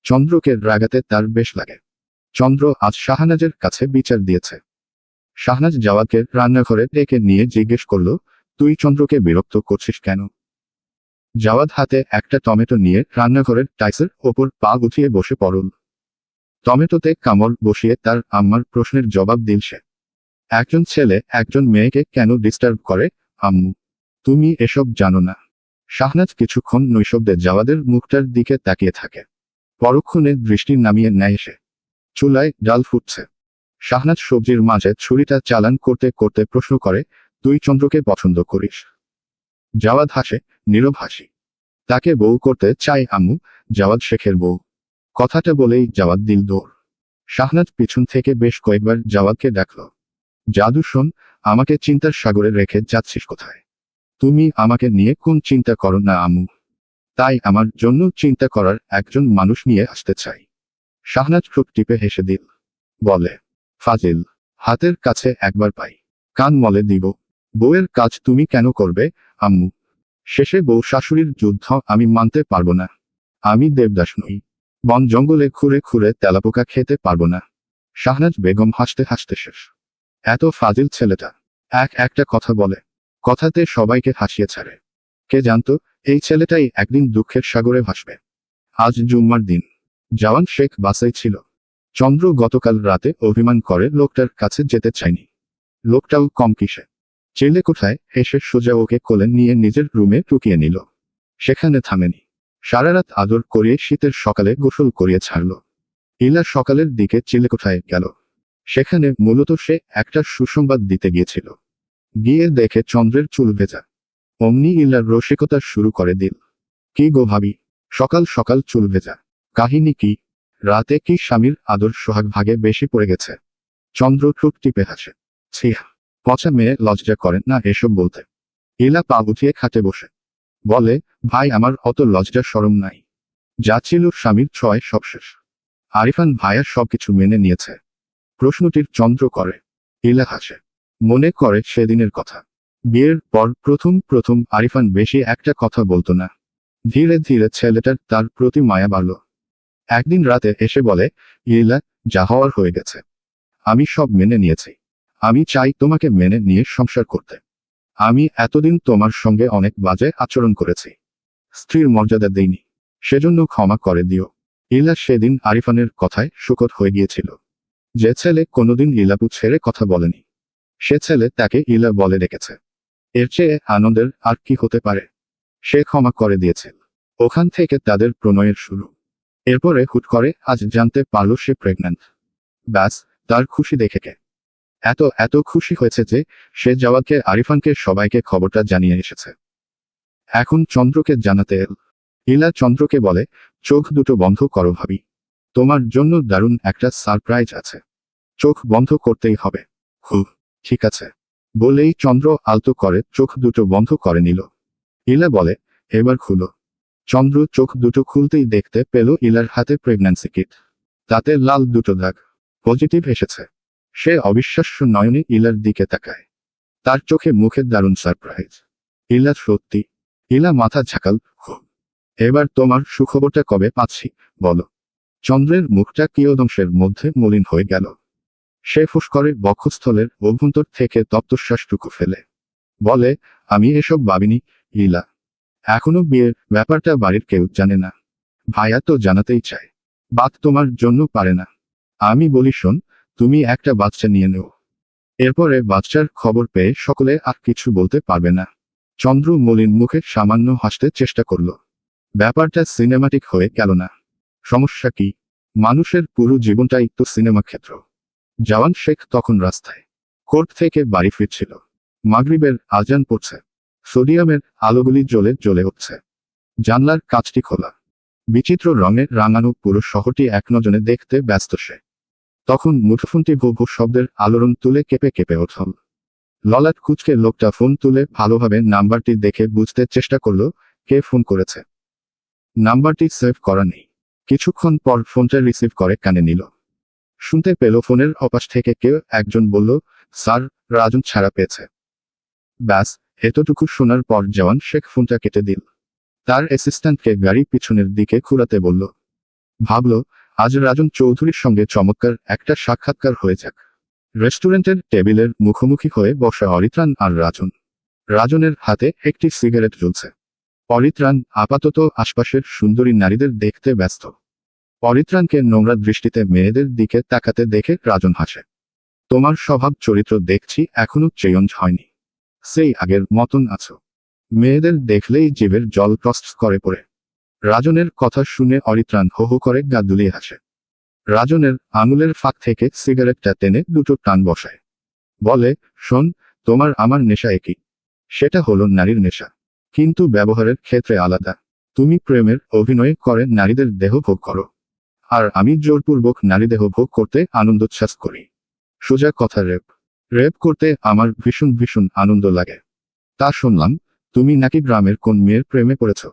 চন্দ্রকে রাগাতে তার বেশ লাগে। চন্দ্র আজ শাহনাজের কাছে বিচার দিয়েছে। শাহনাজ জাওয়াদকে রান্নাঘরে ডেকে নিয়ে জিজ্ঞেস করল, তুই চন্দ্রকে বিরক্ত করছিস কেন? জাওয়াদ হাতে একটা টমেটো নিয়ে রান্নাঘরের টাইসের ওপর পা উঠিয়ে বসে পড়ল। টমেটোতে কামড় বসিয়ে তার আম্মার প্রশ্নের জবাব দিল সে। একজন ছেলে একজন মেয়েকে কেন ডিস্টার্ব করে, আম্মু? তুমি এসব জানো না? শাহনাজ কিছুক্ষণ নৈশব্দে জাওয়াদের মুখটার দিকে তাকিয়ে থাকে। পরক্ষণে দৃষ্টি নামিয়ে নেয় সে। চুলায় ডাল ফুটছে। শাহনাজ সবজির মাঝে ছুরিটা চালান করতে করতে প্রশ্ন করে, তুই চন্দ্রকে পছন্দ করিস? জাওয়াদ হাসে, নীরব হাসি। তাকে বউ করতে চাই আম্মু, জাওয়াদ শেখের বউ। কথাটা বলেই জাওয়াদ দিল দৌড়। শাহনাজ পিছন থেকে বেশ কয়েকবার জাওয়াদকে ডাকল। জাদু শোন, আমাকে চিন্তার সাগরে রেখে যাচ্ছিস কোথায়? তুমি আমাকে নিয়ে কোন চিন্তা করো না আম্মু। তাই আমার জন্য চিন্তা করার একজন মানুষ নিয়ে আসতে চাই। শাহনাজ ঠোঁট টিপে হেসে দিল। বলে, ফাজিল। হাতের কাছে একবার পাই, কান মলে দিব। বউয়ের কাজ তুমি কেন করবে আম্মু? শেষে বউ শাশুড়ির যুদ্ধ আমি মানতে পারবো না। আমি দেবদাস নই, বন জঙ্গলে খুঁড়ে খুঁড়ে তেলাপোকা খেতে পারবো না। শাহনাজ বেগম হাসতে হাসতে শেষ। এত ফাজিল ছেলেটা, একটা কথা বলে, কথাতে সবাইকে হাসিয়ে ছাড়ে। কে জানতো এই ছেলেটাই একদিন দুঃখের সাগরে ভাসবে। আজ জুম্মার দিন। জওয়ান শেখ বাসায় ছিল। চন্দ্র গতকাল রাতে অভিমান করে লোকটার কাছে যেতে চায়নি। লোকটাও কম কিসে, চিলেকোঠায় এসে সোজা ওকে কোলে নিয়ে নিজের রুমে ঢুকিয়ে নিল। সেখানে থামেনি। সারারাত আদর করিয়ে শীতের সকালে গোসল করিয়ে ছাড়ল। ইলা সকালের দিকে চিলেকোঠায় গেল। সেখানে মূলত সে একটা সুসংবাদ দিতে গিয়েছিল। গিয়ে দেখে চন্দ্রের চুল ভেজা। অমনি ইলার রসিকতা শুরু করে দিল। কি গো ভাবি, সকাল সকাল চুল ভেজা, কাহিনী কি? রাতে কি স্বামীর আদর সোহাগ ভাগে বেশি পড়ে গেছে? চন্দ্র ঠোঁট টিপে হাসে। ছিহ, পচা মেয়ে, লজ্জা করেন না এসব বলতে? ইলা পা উঠিয়ে খাটে বসে বলে, ভাই আমার অত লজ্জা শরম নাই। যা ছিল স্বামীর ছয় সব শেষ। আরিফান ভাইয়া সবকিছু মেনে নিয়েছে। প্রশ্নটির চন্দ্র করে। ইলা হাসে। মনে করে সেদিনের কথা। বিয়ের পর প্রথম প্রথম আরিফান বেশি একটা কথা বলতো না। ধীরে ধীরে ছেলেটার তার প্রতি মায়া বাড়ল। একদিন রাতে এসে বলে, ইলা, যা হওয়ার হয়ে গেছে। আমি সব মেনে নিয়েছি। আমি চাই তোমাকে মেনে নিয়ে সংসার করতে। আমি এতদিন তোমার সঙ্গে অনেক বাজে আচরণ করেছি। স্ত্রীর মর্যাদা দেইনি। সেজন্য ক্ষমা করে দিও। ইলা সেদিন আরিফানের কথায় শোকত হয়ে গিয়েছিল। যে ছেলে কোনোদিন ইলাপু ছেড়ে কথা বলেনি, সে ছেলে তাকে ইলা বলে রেখেছে। এর চেয়ে আনন্দের আর কি হতে পারে। সে ক্ষমা করে দিয়েছে। ওখান থেকে তাদের প্রণয়ের শুরু। এরপরে হুট করে আজ জানতে পারল সে প্রেগন্যান্ট। ব্যাস, তার খুশি দেখে কে এত এত খুশি হয়েছে যে সে যাওয়াকে আরিফানকে সবাইকে খবরটা জানিয়ে এসেছে। এখন চন্দ্রকে জানাতে এল। ইলা চন্দ্রকে বলে, চোখ দুটো বন্ধ করো ভাবি। তোমার জন্য দারুণ একটা সারপ্রাইজ আছে। চোখ বন্ধ করতেই হবে। হু, ঠিক আছে। বলেই চন্দ্র আলতো করে চোখ দুটো বন্ধ করে নিল। ইলা বলে, এবার খুলো। চন্দ্র চোখ দুটো খুলতেই দেখতে পেল ইলার হাতে প্রেগন্যান্সি কিট। তাতে লাল দুটো দাগ। পজিটিভ এসেছে। সে অবিশ্বাস্য নয়নে ইলার দিকে তাকায়। তার চোখে মুখে দারুণ সারপ্রাইজ। ইলা সত্যি। ইলা মাথা ঝাঁকাল। এবার তোমার সুখবরটা কবে পাচ্ছি বলো। চন্দ্রের মুখটা কিয়দংশের মধ্যে মলিন হয়ে গেল। সে ফুস করে বক্ষস্থলের অভ্যন্তর থেকে তপ্তশ্বাসটুকু ফেলে বলে, আমি এসব ভাবিনি ইলা। এখনো বিয়ের ব্যাপারটা বাড়ির কেউ জানে না। ভাইয়া তো জানাতেই চায়, বাদ তোমার জন্য পারে না। আমি বলি শোন, তুমি একটা বাচ্চা নিয়ে নেও। এরপরে বাচ্চার খবর পেয়ে সকলে আর কিছু বলতে পারবে না। চন্দ্র মলিন মুখে সামান্য হাসতে চেষ্টা করল। ব্যাপারটা সিনেমাটিক হয়ে গেল না। সমস্যা কি? মানুষের পুরো জীবনটাই তো সিনেমা ক্ষেত্র। জওয়ান শেখ তখন রাস্তায় কোর্ট থেকে বাড়ি ফিরছিল। মাগরিবের আজান পড়ছে। সোডিয়ামের আলোগুলি জ্বলে জ্বলে উঠছে। জানলার কাঁচটি খোলা। বিচিত্র রঙে রাঙানো পুরো শহরটি এক নজনে দেখতে ব্যস্ত সে। তখন মুঠোফোনটি ভো ভো শব্দের আলোড়ন তুলে কেঁপে কেঁপে উঠল। ললাট কুচকে লোকটা ফোন তুলে ভালোভাবে নাম্বারটি দেখে বুঝতে চেষ্টা করল কে ফোন করেছে। নাম্বারটি সেভ করা নেই। কিছুক্ষণ পর ফোনটা রিসিভ করে কানে নিল। শুনতে পেল ফোনের অপাশ থেকে কেউ একজন বলল, স্যার, রাজন ছাড়া পেয়েছে। ব্যাস, এতটুকু শোনার পর জওয়ান শেখ ফোনটা কেটে দিল। তার অ্যাসিস্ট্যান্টকে গাড়ি পিছনের দিকে ঘুরাতে বলল। ভাবল, আজ রাজন চৌধুরীর সঙ্গে চমৎকার একটা সাক্ষাৎকার হয়ে যাক। রেস্টুরেন্টের টেবিলের মুখোমুখি হয়ে বসা অরিত্রাণ আর রাজন। রাজনের হাতে একটি সিগারেট জ্বলছে। অরিত্রাণ আপাতত আশপাশের সুন্দরী নারীদের দেখতে ব্যস্ত। অরিত্রাণকে নোংরা দৃষ্টিতে মেয়েদের দিকে তাকাতে দেখে রাজন হাসে। তোমার স্বভাব চরিত্র দেখছি এখনো চেঞ্জ হয়নি। সেই আগের মতন আছো। মেয়েদের দেখলেই জিভের জল টস্ট করে পড়ে। রাজনের কথা শুনে অরিত্রাণ হো হো করে গা দুলিয়ে হাসে। রাজনের আঙুলের ফাঁক থেকে সিগারেটটা টেনে দুটো টান বসায়। বলে, শোন, তোমার আমার নেশা একই। সেটা হলো নারীর নেশা। কিন্তু ব্যবহারের ক্ষেত্রে আলাদা। তুমি প্রেমের অভিনয় করে নারীদের দেহ ভোগ করো। আর আমি জোরপূর্বক নারীদেহ ভোগ করতে আনন্দোচ্ছ্বাস করি। সোজা কথা রেপ। রেপ করতে আমার ভীষণ ভীষণ আনন্দ লাগে। তা শুনলাম, তুমি নাকি গ্রামের কোন মেয়ের প্রেমে পড়েছ।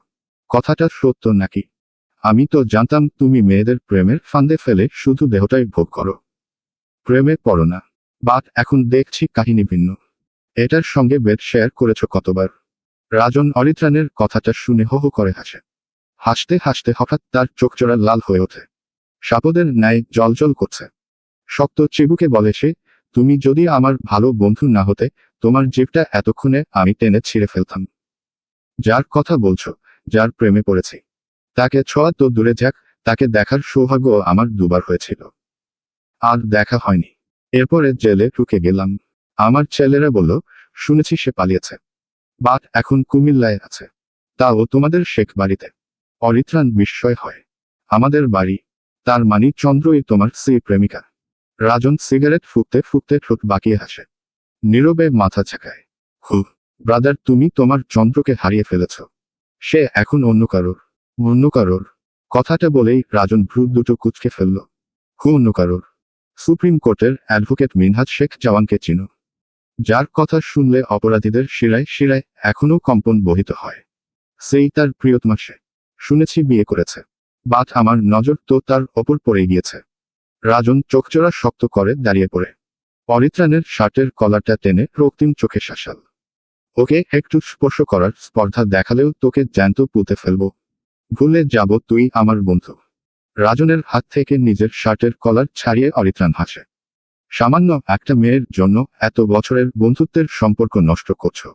কথাটা সত্য নাকি? আমি তো জানতাম তুমি মেয়েদের প্রেমের ফান্দে ফেলে শুধু দেহটাই ভোগ করো। প্রেমে পড়ো না। বাট এখন দেখছি কাহিনী ভিন্ন। এটার সঙ্গে বেড শেয়ার করেছ কতবার? রাজন অরিত্রাণের কথাটা শুনে হো হো করে হাসে। হাসতে হাসতে হঠাৎ তার চোখজোড়া লাল হয়ে ওঠে। সাপদের ন্যায় জলজল করছে। শক্ত চিবুকে বলে সে, তুমি যদি আমার ভালো বন্ধু না হতে, তোমার জিভটা এতক্ষণে আমি টেনে ছিঁড়ে ফেলতাম। যার কথা বলছো, যার প্রেমে পড়েছি, তাকে ছোঁয়া তো দূরে যাক, তাকে দেখার সৌভাগ্য আমার দুবার হয়েছিল। আর দেখা হয়নি। এরপরে জেলে ঢুকে গেলাম। আমার ছেলেরা বলল, শুনেছি সে পালিয়েছে। বাট এখন কুমিল্লায় আছে। তাও তোমাদের শেখ বাড়িতে। অরিত্রাণ বিস্ময় হয়। আমাদের বাড়ি? তার মানে চন্দ্রই তোমার সেই প্রেমিকা? রাজন সিগারেট ফুঁকতে ফুঁকতে ঠোঁট বাঁকিয়ে হাসে। নীরবে মাথা ঝাঁকায়। হু, ব্রাদার, তুমি তোমার চন্দ্রকে হারিয়ে ফেলেছ। সে এখন অন্য কারোর। অন্য কারোর? কথাটা বলেই রাজন ভ্রু দুটো কুঁচকে ফেলল। অন্য কারোর? সুপ্রিম কোর্টের অ্যাডভোকেট মিনহাজ শেখ জওয়ানকে চিনো? যার কথা শুনলে অপরাধীদের শিরায় শিরায় এখনো কম্পন বহিত হয়। সেই তার প্রিয়তমা সে। শুনেছি বিয়ে করেছে। বাট আমার নজর তো তার ওপর পড়ে গিয়েছে। রাজন চোখচোরা শক্ত করে দাঁড়িয়ে পড়ে। অরিত্রাণের শার্টের কলারটা টেনে রক্তিম চোখে শাসাল। ওকে একটু স্পর্শ করার স্পর্ধা দেখালেও তোকে জ্যান্ত পুঁতে ফেলব। ভুলে যাব তুই আমার বন্ধু। রাজনের হাত থেকে নিজের শার্টের কলার ছাড়িয়ে অরিত্রাণ হাসে। সামান্য একটা মেয়ের জন্য এত বছরের বন্ধুত্বের সম্পর্ক নষ্ট করছো।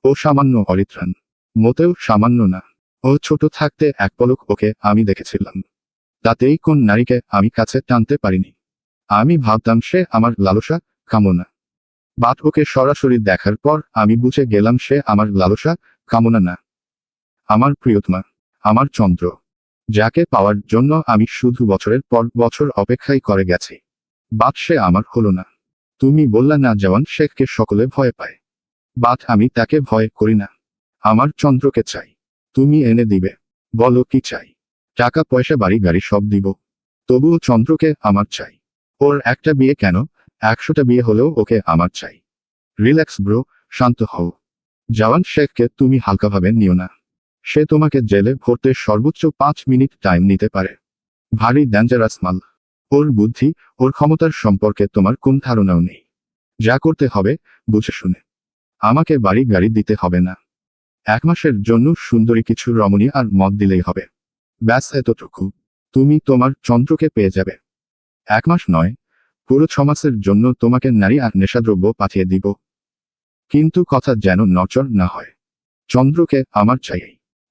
ও সামান্য অরিত্রাণ। মোটেও সামান্য না। ও ছোট থাকতে এক পলক ওকে আমি দেখেছিলাম। তাতেই কোন নারীকে আমি কাছে টানতে পারিনি। আমি ভাবতাম সে আমার লালসা, কামনা। বাট ওকে সরাসরি দেখার পর আমি বুঝে গেলাম সে আমার লালসা, কামনা না। আমার প্রিয়তমা, আমার চন্দ্র, যাকে পাওয়ার জন্য আমি শুধু বছরের পর বছর অপেক্ষাই করে গেছি। বাট সে আমার হলো না। তুমি বললা না জওয়ান শেখকে সকলে ভয় পায়। বাট আমি তাকে ভয় করি না। আমার চন্দ্রকে চাই। তুমি এনে দিবে। বলো কি চাই? টাকা পয়সা বাড়ি গাড়ি সব দিব। তবুও চন্দ্রকে আমার চাই। ওর একটা বিয়ে কেন, 100টা বিয়ে হলেও ওকে আমার চাই। রিল্যাক্স ব্রো, শান্ত হও। জওয়ান শেখকে তুমি হালকাভাবে নিও না। সে তোমাকে জেলে ভরতে সর্বোচ্চ 5 মিনিট টাইম নিতে পারে। ভারী ডেঞ্জারাস মাল। ওর বুদ্ধি, ওর ক্ষমতার সম্পর্কে তোমার কোন ধারণাও নেই। যা করতে হবে, বুঝে শুনে। আমাকে বাড়ি গাড়ি দিতে হবে না। 1 মাসের জন্য সুন্দরী কিছু রমণী আর মদ দিলেই হবে। ব্যাস এতটুকু। তুমি তোমার চন্দ্রকে পেয়ে যাবে। 1 মাস নয়, পুরো 6 মাসের জন্য তোমাকে নারী আর নেশাদ্রব্য পাঠিয়ে দিব। কিন্তু কথা যেন নড়চড় না হয়। চন্দ্রকে আমার চাই।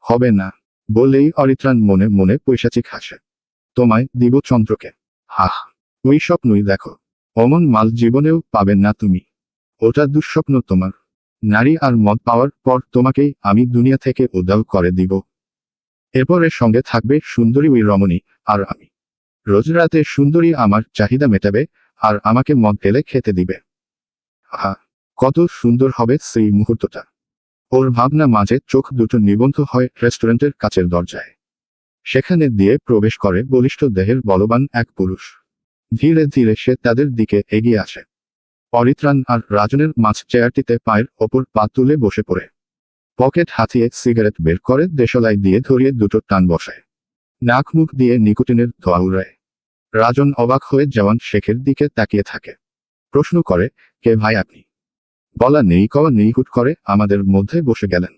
হবে না। বলেই অরিত্রাণ মনে মনে পৈশাচিক হাসে। তোমায় দিব চন্দ্রকে। হাহ। ওই স্বপ্নই দেখো। অমন মাল জীবনেও পাবেন না তুমি। ওটা দুঃস্বপ্ন তোমার। নারী আর মদ পাওয়ার পর তোমাকেই আমি দুনিয়া থেকে উধাও করে দিব। এরপরের সঙ্গে থাকবে সুন্দরী ওই রমণী, আর আমি। রোজ রাতে সুন্দরী আমার চাহিদা মেটাবে, আর আমাকে মদ ঢেলে খেতে দিবে। আহা, কত সুন্দর হবে সেই মুহূর্তটা। ওর ভাবনা মাঝে চোখ দুটো নিবন্ধ হয় রেস্টুরেন্টের কাচের দরজায়। সেখানে দিয়ে প্রবেশ করে বলিষ্ঠ দেহের বলবান এক পুরুষ। ধীরে ধীরে সে তাদের দিকে এগিয়ে আসে। অরিত্রাণ আর রাজনের মাঝ চেয়ারটিতে পায়ের ওপর পা তুলে বসে পড়ে। পকেট হাতিয়ে সিগারেট বের করে দেশলাই দিয়ে ধরিয়ে দুটো টান বসায়। নাক মুখ দিয়ে নিকোটিনের ধোঁয়া উড়ায়। রাজন অবাক হয়ে জওয়ান শেখের দিকে তাকিয়ে থাকে। প্রশ্ন করে, কে ভাই আপনি? বলা নেই কওয়া নেই হুট করে আমাদের মধ্যে বসে গেলেন।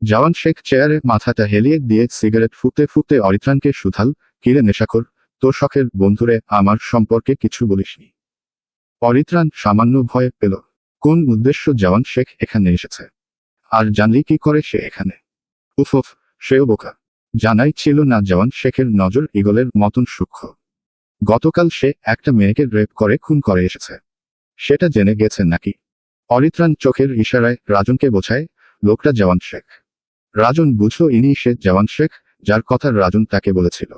জওয়ান শেখ চেয়ারে মাথাটা হেলিয়ে দিয়ে সিগারেট ফুঁকতে ফুঁকতে অরিত্রাণকে শুধাল, কিরে নেশাখোর, তোর শখের বন্ধুরে আমার সম্পর্কে কিছু বলিসনি? অরিত্রাণ সামান্য ভয় পেল। কোন উদ্দেশ্য জওয়ান শেখ এখানে এসেছে? আর জানলি কি করে সে এখানে? উফ, সেও বোকা। জানাই ছিল না জওয়ান শেখের নজর ঈগলের মতন সূক্ষ্ম। গতকাল সে একটা মেয়েকে রেপ করে খুন করে এসেছে। সেটা জেনে গেছে নাকি? অরিত্রাণ চোখের ইশারায় রাজনকে বোঝায়, লোকটা জওয়ান শেখ। রাজন বুঝল ইনি সে জওয়ান শেখ, যার কথা রাজন তাকে বলেছিল।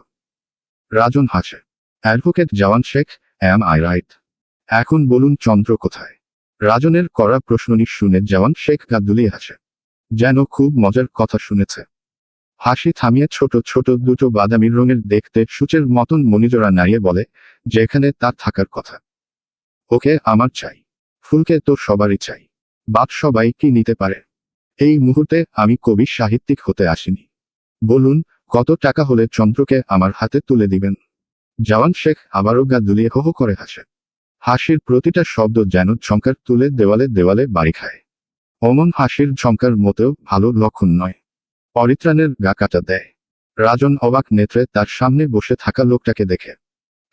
রাজন হাসে। Advocate jawan Sheikh, am I right? এখন বলুন চন্দ্র কোথায়? রাজনের করা প্রশ্নটি শুনে জওয়ান শেখ গা দুলিয়ে হাসে। যেন খুব মজার কথা শুনেছে। হাসি থামিয়ে ছোট ছোট দুটো বাদামি রঙের দেখতে সূচের মতন মণিজোড়া নাড়িয়ে বলে, যেখানে তার থাকার কথা। ওকে আমার চাই। ফুলকে তো সবারই চাই। বাপ সবাই কি নিতে পারে? এই মুহূর্তে আমি কবি সাহিত্যিক হতে আসিনি। বলুন, কত টাকা হলে চন্দ্রকে আমার হাতে তুলে দিবেন? জওয়ান শেখ আবারও গা দুলিয়ে হো হো করে হাসে। হাসির প্রতিটা শব্দ যেন ঝংকার তুলে দেওয়ালে দেওয়ালে বাড়ি খায়। অমন হাসির ঝংকার মোটেও ভালো লক্ষণ নয়। অরিত্রাণের গা কাটা দেয়। রাজন অবাক নেত্রে তার সামনে বসে থাকা লোকটাকে দেখে।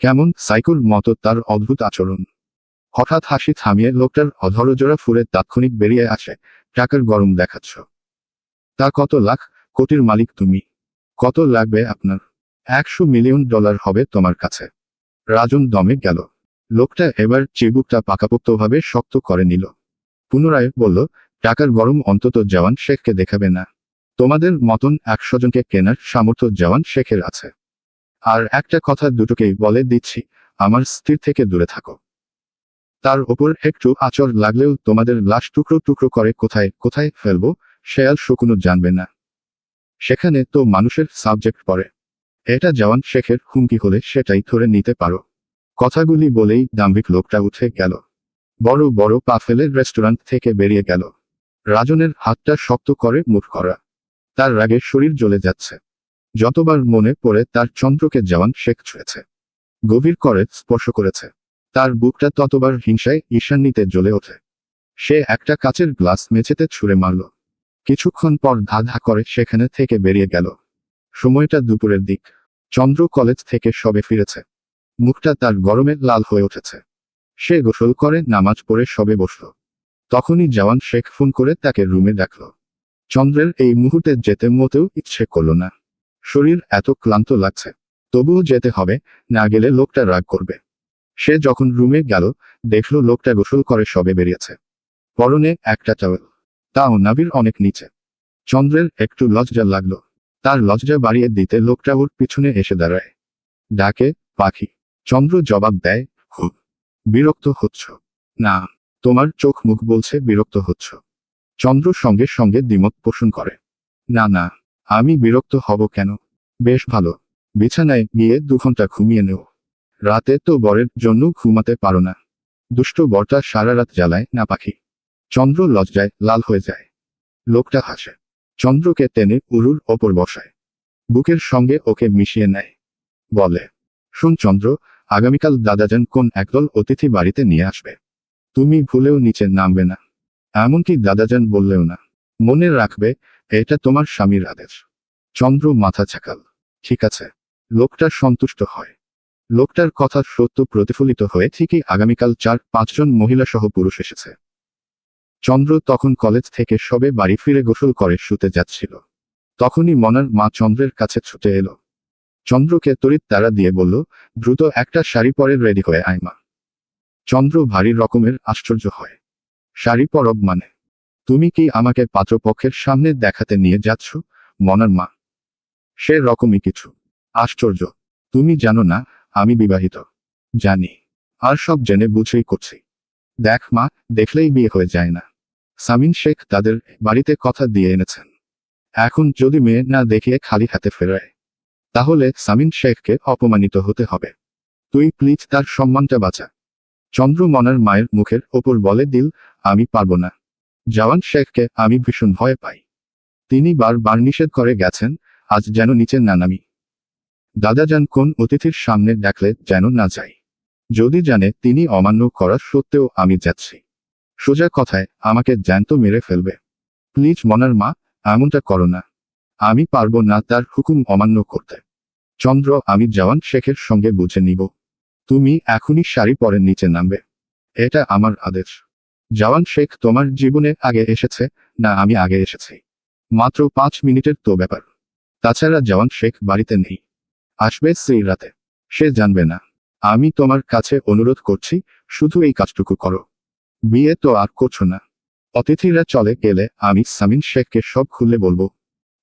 কেমন সাইকোর মতো তার অদ্ভুত আচরণ। হঠাৎ হাসি থামিয়ে লোকটার অধরজোড়া ফুলে তাৎক্ষণিক বেরিয়ে আসে, টাকার গরম দেখাচ্ছ? তা কত লাখ, কোটির মালিক তুমি। কত লাগবে আপনার? $100 মিলিয়ন হবে তোমার কাছে। রাজন দমে গেল। লোকটা এবার চিবুকটা পাকাপোক্তভাবে শক্ত করে নিল। পুনরায় বলল, টাকার গরম অন্তত জওয়ান শেখকে দেখাবে না। তোমাদের মতন 100 জনকে কেনার সামর্থ্য জওয়ান শেখের আছে। আর একটা কথা দুটোকেই বলে দিচ্ছি, আমার স্ত্রীর থেকে দূরে থাকো। তার ওপর একটু আঁচড় লাগলেও তোমাদের লাশ টুকরো টুকরো করে কোথায় কোথায় ফেলবো, শেয়াল শকুনও জানবে না। সেখানে তো মানুষের সাবজেক্ট পড়ে। এটা জওয়ান শেখের হুমকি হলে সেটাই ধরে নিতে পারো। কথাগুলি বলেই দাম্ভিক লোকটা উঠে গেল। বড় বড় পা ফেলে রেস্টুরেন্ট থেকে বেরিয়ে গেল। রাজনের হাতটা শক্ত করে মুঠ করা। তার রাগে শরীর জ্বলে যাচ্ছে। যতবার মনে পড়ে তার চন্দ্রকে জওয়ান শেখ ছুঁয়েছে, গভীর করে স্পর্শ করেছে, তার বুকটা ততবার হিংসায় ঈর্ষান্বিতে জ্বলে ওঠে। সে একটা কাচের গ্লাস মেঝেতে ছুঁড়ে মারল। কিছুক্ষণ পর ধা ধা করে সেখানে থেকে বেরিয়ে গেল। সময়টা দুপুরের দিক। চন্দ্র কলেজ থেকে সবে ফিরেছে। মুখটা তার গরমে লাল হয়ে উঠেছে। সে গোসল করে নামাজ পড়ে সবে বসল। তখনই জওয়ান শেখ ফোন করে তাকে রুমে ডাকল। চন্দ্রের এই মুহূর্তে যেতে মোটেও ইচ্ছে করল না। শরীর এত ক্লান্ত লাগছে, তবুও যেতে হবে, না গেলে লোকটা রাগ করবে। সে যখন রুমে গেল, দেখল লোকটা গোসল করে সবে বেরিয়েছে। পরনে একটা টাওয়েল, তাও নাভির অনেক নিচে। চন্দ্রের একটু লজ্জা লাগলো। তার লজ্জা বাড়িয়ে দিতে লোকটা ওর পিছনে এসে দাঁড়ায়। ডাকে, পাখি। চন্দ্র জবাব দেয়, খুব বিরক্ত হচ্ছ? না, তোমার চোখ মুখ বলছে বিরক্ত হচ্ছ। চন্দ্র সঙ্গে সঙ্গে দ্বিমত পোষণ করে। না না, আমি বিরক্ত হব কেন? বেশ ভালো, বিছানায় গিয়ে 2 ঘন্টা ঘুমিয়ে নেও। রাতে তো বরের জন্য ঘুমাতে পারো না। দুষ্ট বরটা সারা রাত জ্বালায় না পাখি। চন্দ্র লজ্জায় লাল হয়ে যায়। লোকটা হাসে। চন্দ্রকে টেনে উরুর ওপর বসায়, বুকের সঙ্গে ওকে মিশিয়ে নেয়। বলে, শোন চন্দ্র, আগামীকাল দাদাজান কোন একদল অতিথি বাড়িতে নিয়ে আসবে। তুমি ভুলেও নিচে নামবে না, এমনকি দাদাজান বললেও না। মনে রাখবে, এটা তোমার স্বামীর আদেশ। চন্দ্র মাথা ঝাঁকাল। ঠিক আছে। লোকটা সন্তুষ্ট হয়। লোকটার কথা সত্য প্রতিফলিত হয়ে ঠিকই আগামীকাল 4-5 জন মহিলা সহ পুরুষ এসেছে। চন্দ্র তখন কলেজ থেকে সবে বাড়ি ফিরে গোসল করে শুতে যাচ্ছিল। তখনই মনার মা চন্দ্রের কাছে ছুটে এলো। চন্দ্রকে তড়িৎ তাড়া দিয়ে বলল, দ্রুত একটা শাড়ি পরে রেডি হয়ে আয় মা। চন্দ্র ভারী রকমের আশ্চর্য হয়। শাড়ি পরব মানে? তুমি কি আমাকে পাত্রপক্ষের সামনে দেখাতে নিয়ে যাচ্ছ মনার মা? সে রকমই কিছু। আশ্চর্য, তুমি জানো না আমি বিবাহিত? জানি, আর সব জেনে বুঝেই করছি। দেখ মা, দেখলেই বিয়ে হয়ে যায় না। সামিন শেখ তাদের বাড়িতে কথা দিয়ে এনেছেন। এখন যদি মেয়ে না দেখিয়ে খালি হাতে ফেরায়, তাহলে সামিন শেখকে অপমানিত হতে হবে। তুই প্লিজ তার সম্মানটা বাঁচা। চন্দ্র মনার মায়ের মুখের ওপর বলে দিল, আমি পারবো না। জওয়ান শেখকে আমি ভীষণ ভয় পাই। তিনি বারবার নিষেধ করে গেছেন, আজ যেন নিচে না নামি। দাদাজান কোন অতিথির সামনে ডাকলে যেন না যাই। যদি জানে তিনি অমান্য করা সত্ত্বেও আমি যাচ্ছি, সোজা কথায় আমাকে জ্যান্ত মেরে ফেলবে। প্লিজ মনার মা, এমনটা করো না। আমি পারবো না তার হুকুম অমান্য করতে। চন্দ্র, আমি জওয়ান শেখের সঙ্গে বুঝে নিব। তুমি এখনই শাড়ি পরে নিচে নামবে, এটা আমার আদেশ। জওয়ান শেখ তোমার জীবনে আগে এসেছে না আমি আগে এসেছি? মাত্র 5 মিনিটের তো ব্যাপার। তাছাড়া জওয়ান শেখ বাড়িতে নেই, আসবে সেই রাতে। সে জানবে না। আমি তোমার কাছে অনুরোধ করছি, শুধু এই কাজটুকু করো। বিয়ে তো আর করছো না। অতিথিরা চলে গেলে আমি সামিন শেখকে সব খুলে বলবো।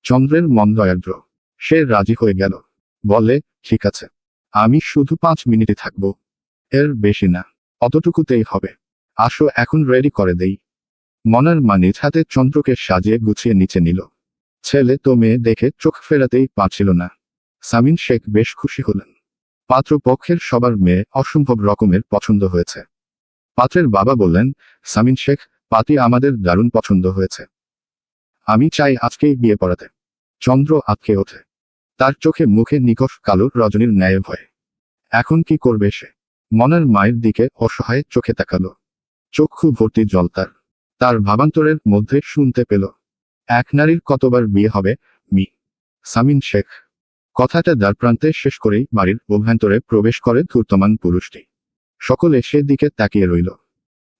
চন্দ্রের মন দয়ার্দ্র। সে রাজি হয়ে গেল। বলে, ঠিক আছে, আমি শুধু 5 মিনিটই থাকবো, এর বেশি না। অতটুকুতেই হবে। আসো এখন রেডি করে দেই। মনার মা নিজ হাতে চন্দ্রকে সাজিয়ে গুছিয়ে নিচে নিল। ছেলে তো মেয়ে দেখে চোখ ফেরাতেই পারছিল না। সামিন শেখ বেশ খুশি হলেন। পাত্রপক্ষের সবার মেয়ে অসম্ভব রকমের পছন্দ হয়েছে। পাত্রের বাবা বললেন, সামিন শেখ, পাতি আমাদের দারুণ পছন্দ হয়েছে। আমি চাই আজকেই বিয়ে পড়াতে। চন্দ্র আটকে ওঠে। তার চোখে মুখে নিকষ কালো রজনীর ন্যায় ভয়। এখন কি করবে সে? মনার মায়ের দিকে অসহায় চোখে তাকালো। চক্ষু ভর্তি জল তার। তার ভাবান্তরের মধ্যে শুনতে পেল, এক নারীর কতবার বিয়ে হবে মি সামিন শেখ। কথাটা দ্বারপ্রান্তে শেষ করেই বাড়ির অভ্যন্তরে প্রবেশ করে ধূর্তমান পুরুষটি। সকলে সেদিকে তাকিয়ে রইল।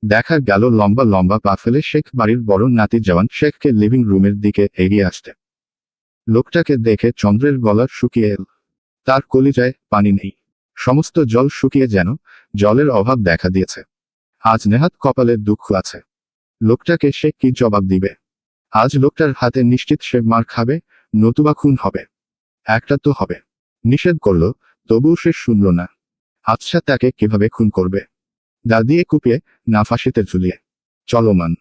দেখা গেল লম্বা লম্বা পা ফেলে শেখ বাড়ির বড় নাতি জওয়ান শেখকে লিভিং রুমের দিকে এগিয়ে আসতে। লোকটাকে দেখে চন্দ্রের গলা শুকিয়ে এল। তার কলিজায় পানি নেই। সমস্ত জল শুকিয়ে যেন জলের অভাব দেখা দিয়েছে। আজ নেহাত কপালে দুঃখ আছে। লোকটাকে সে কি জবাব দিবে? আজ লোকটার হাতে নিশ্চিত সে মার খাবে, নতুবা খুন হবে। একটা তো হবে। নিষেধ করল, তবুও সে শুনল না। আচ্ছা, তাকে কিভাবে খুন করবে? দা দিয়ে কুপিয়ে, না ফাঁসিতে ঝুলিয়ে? চলমান।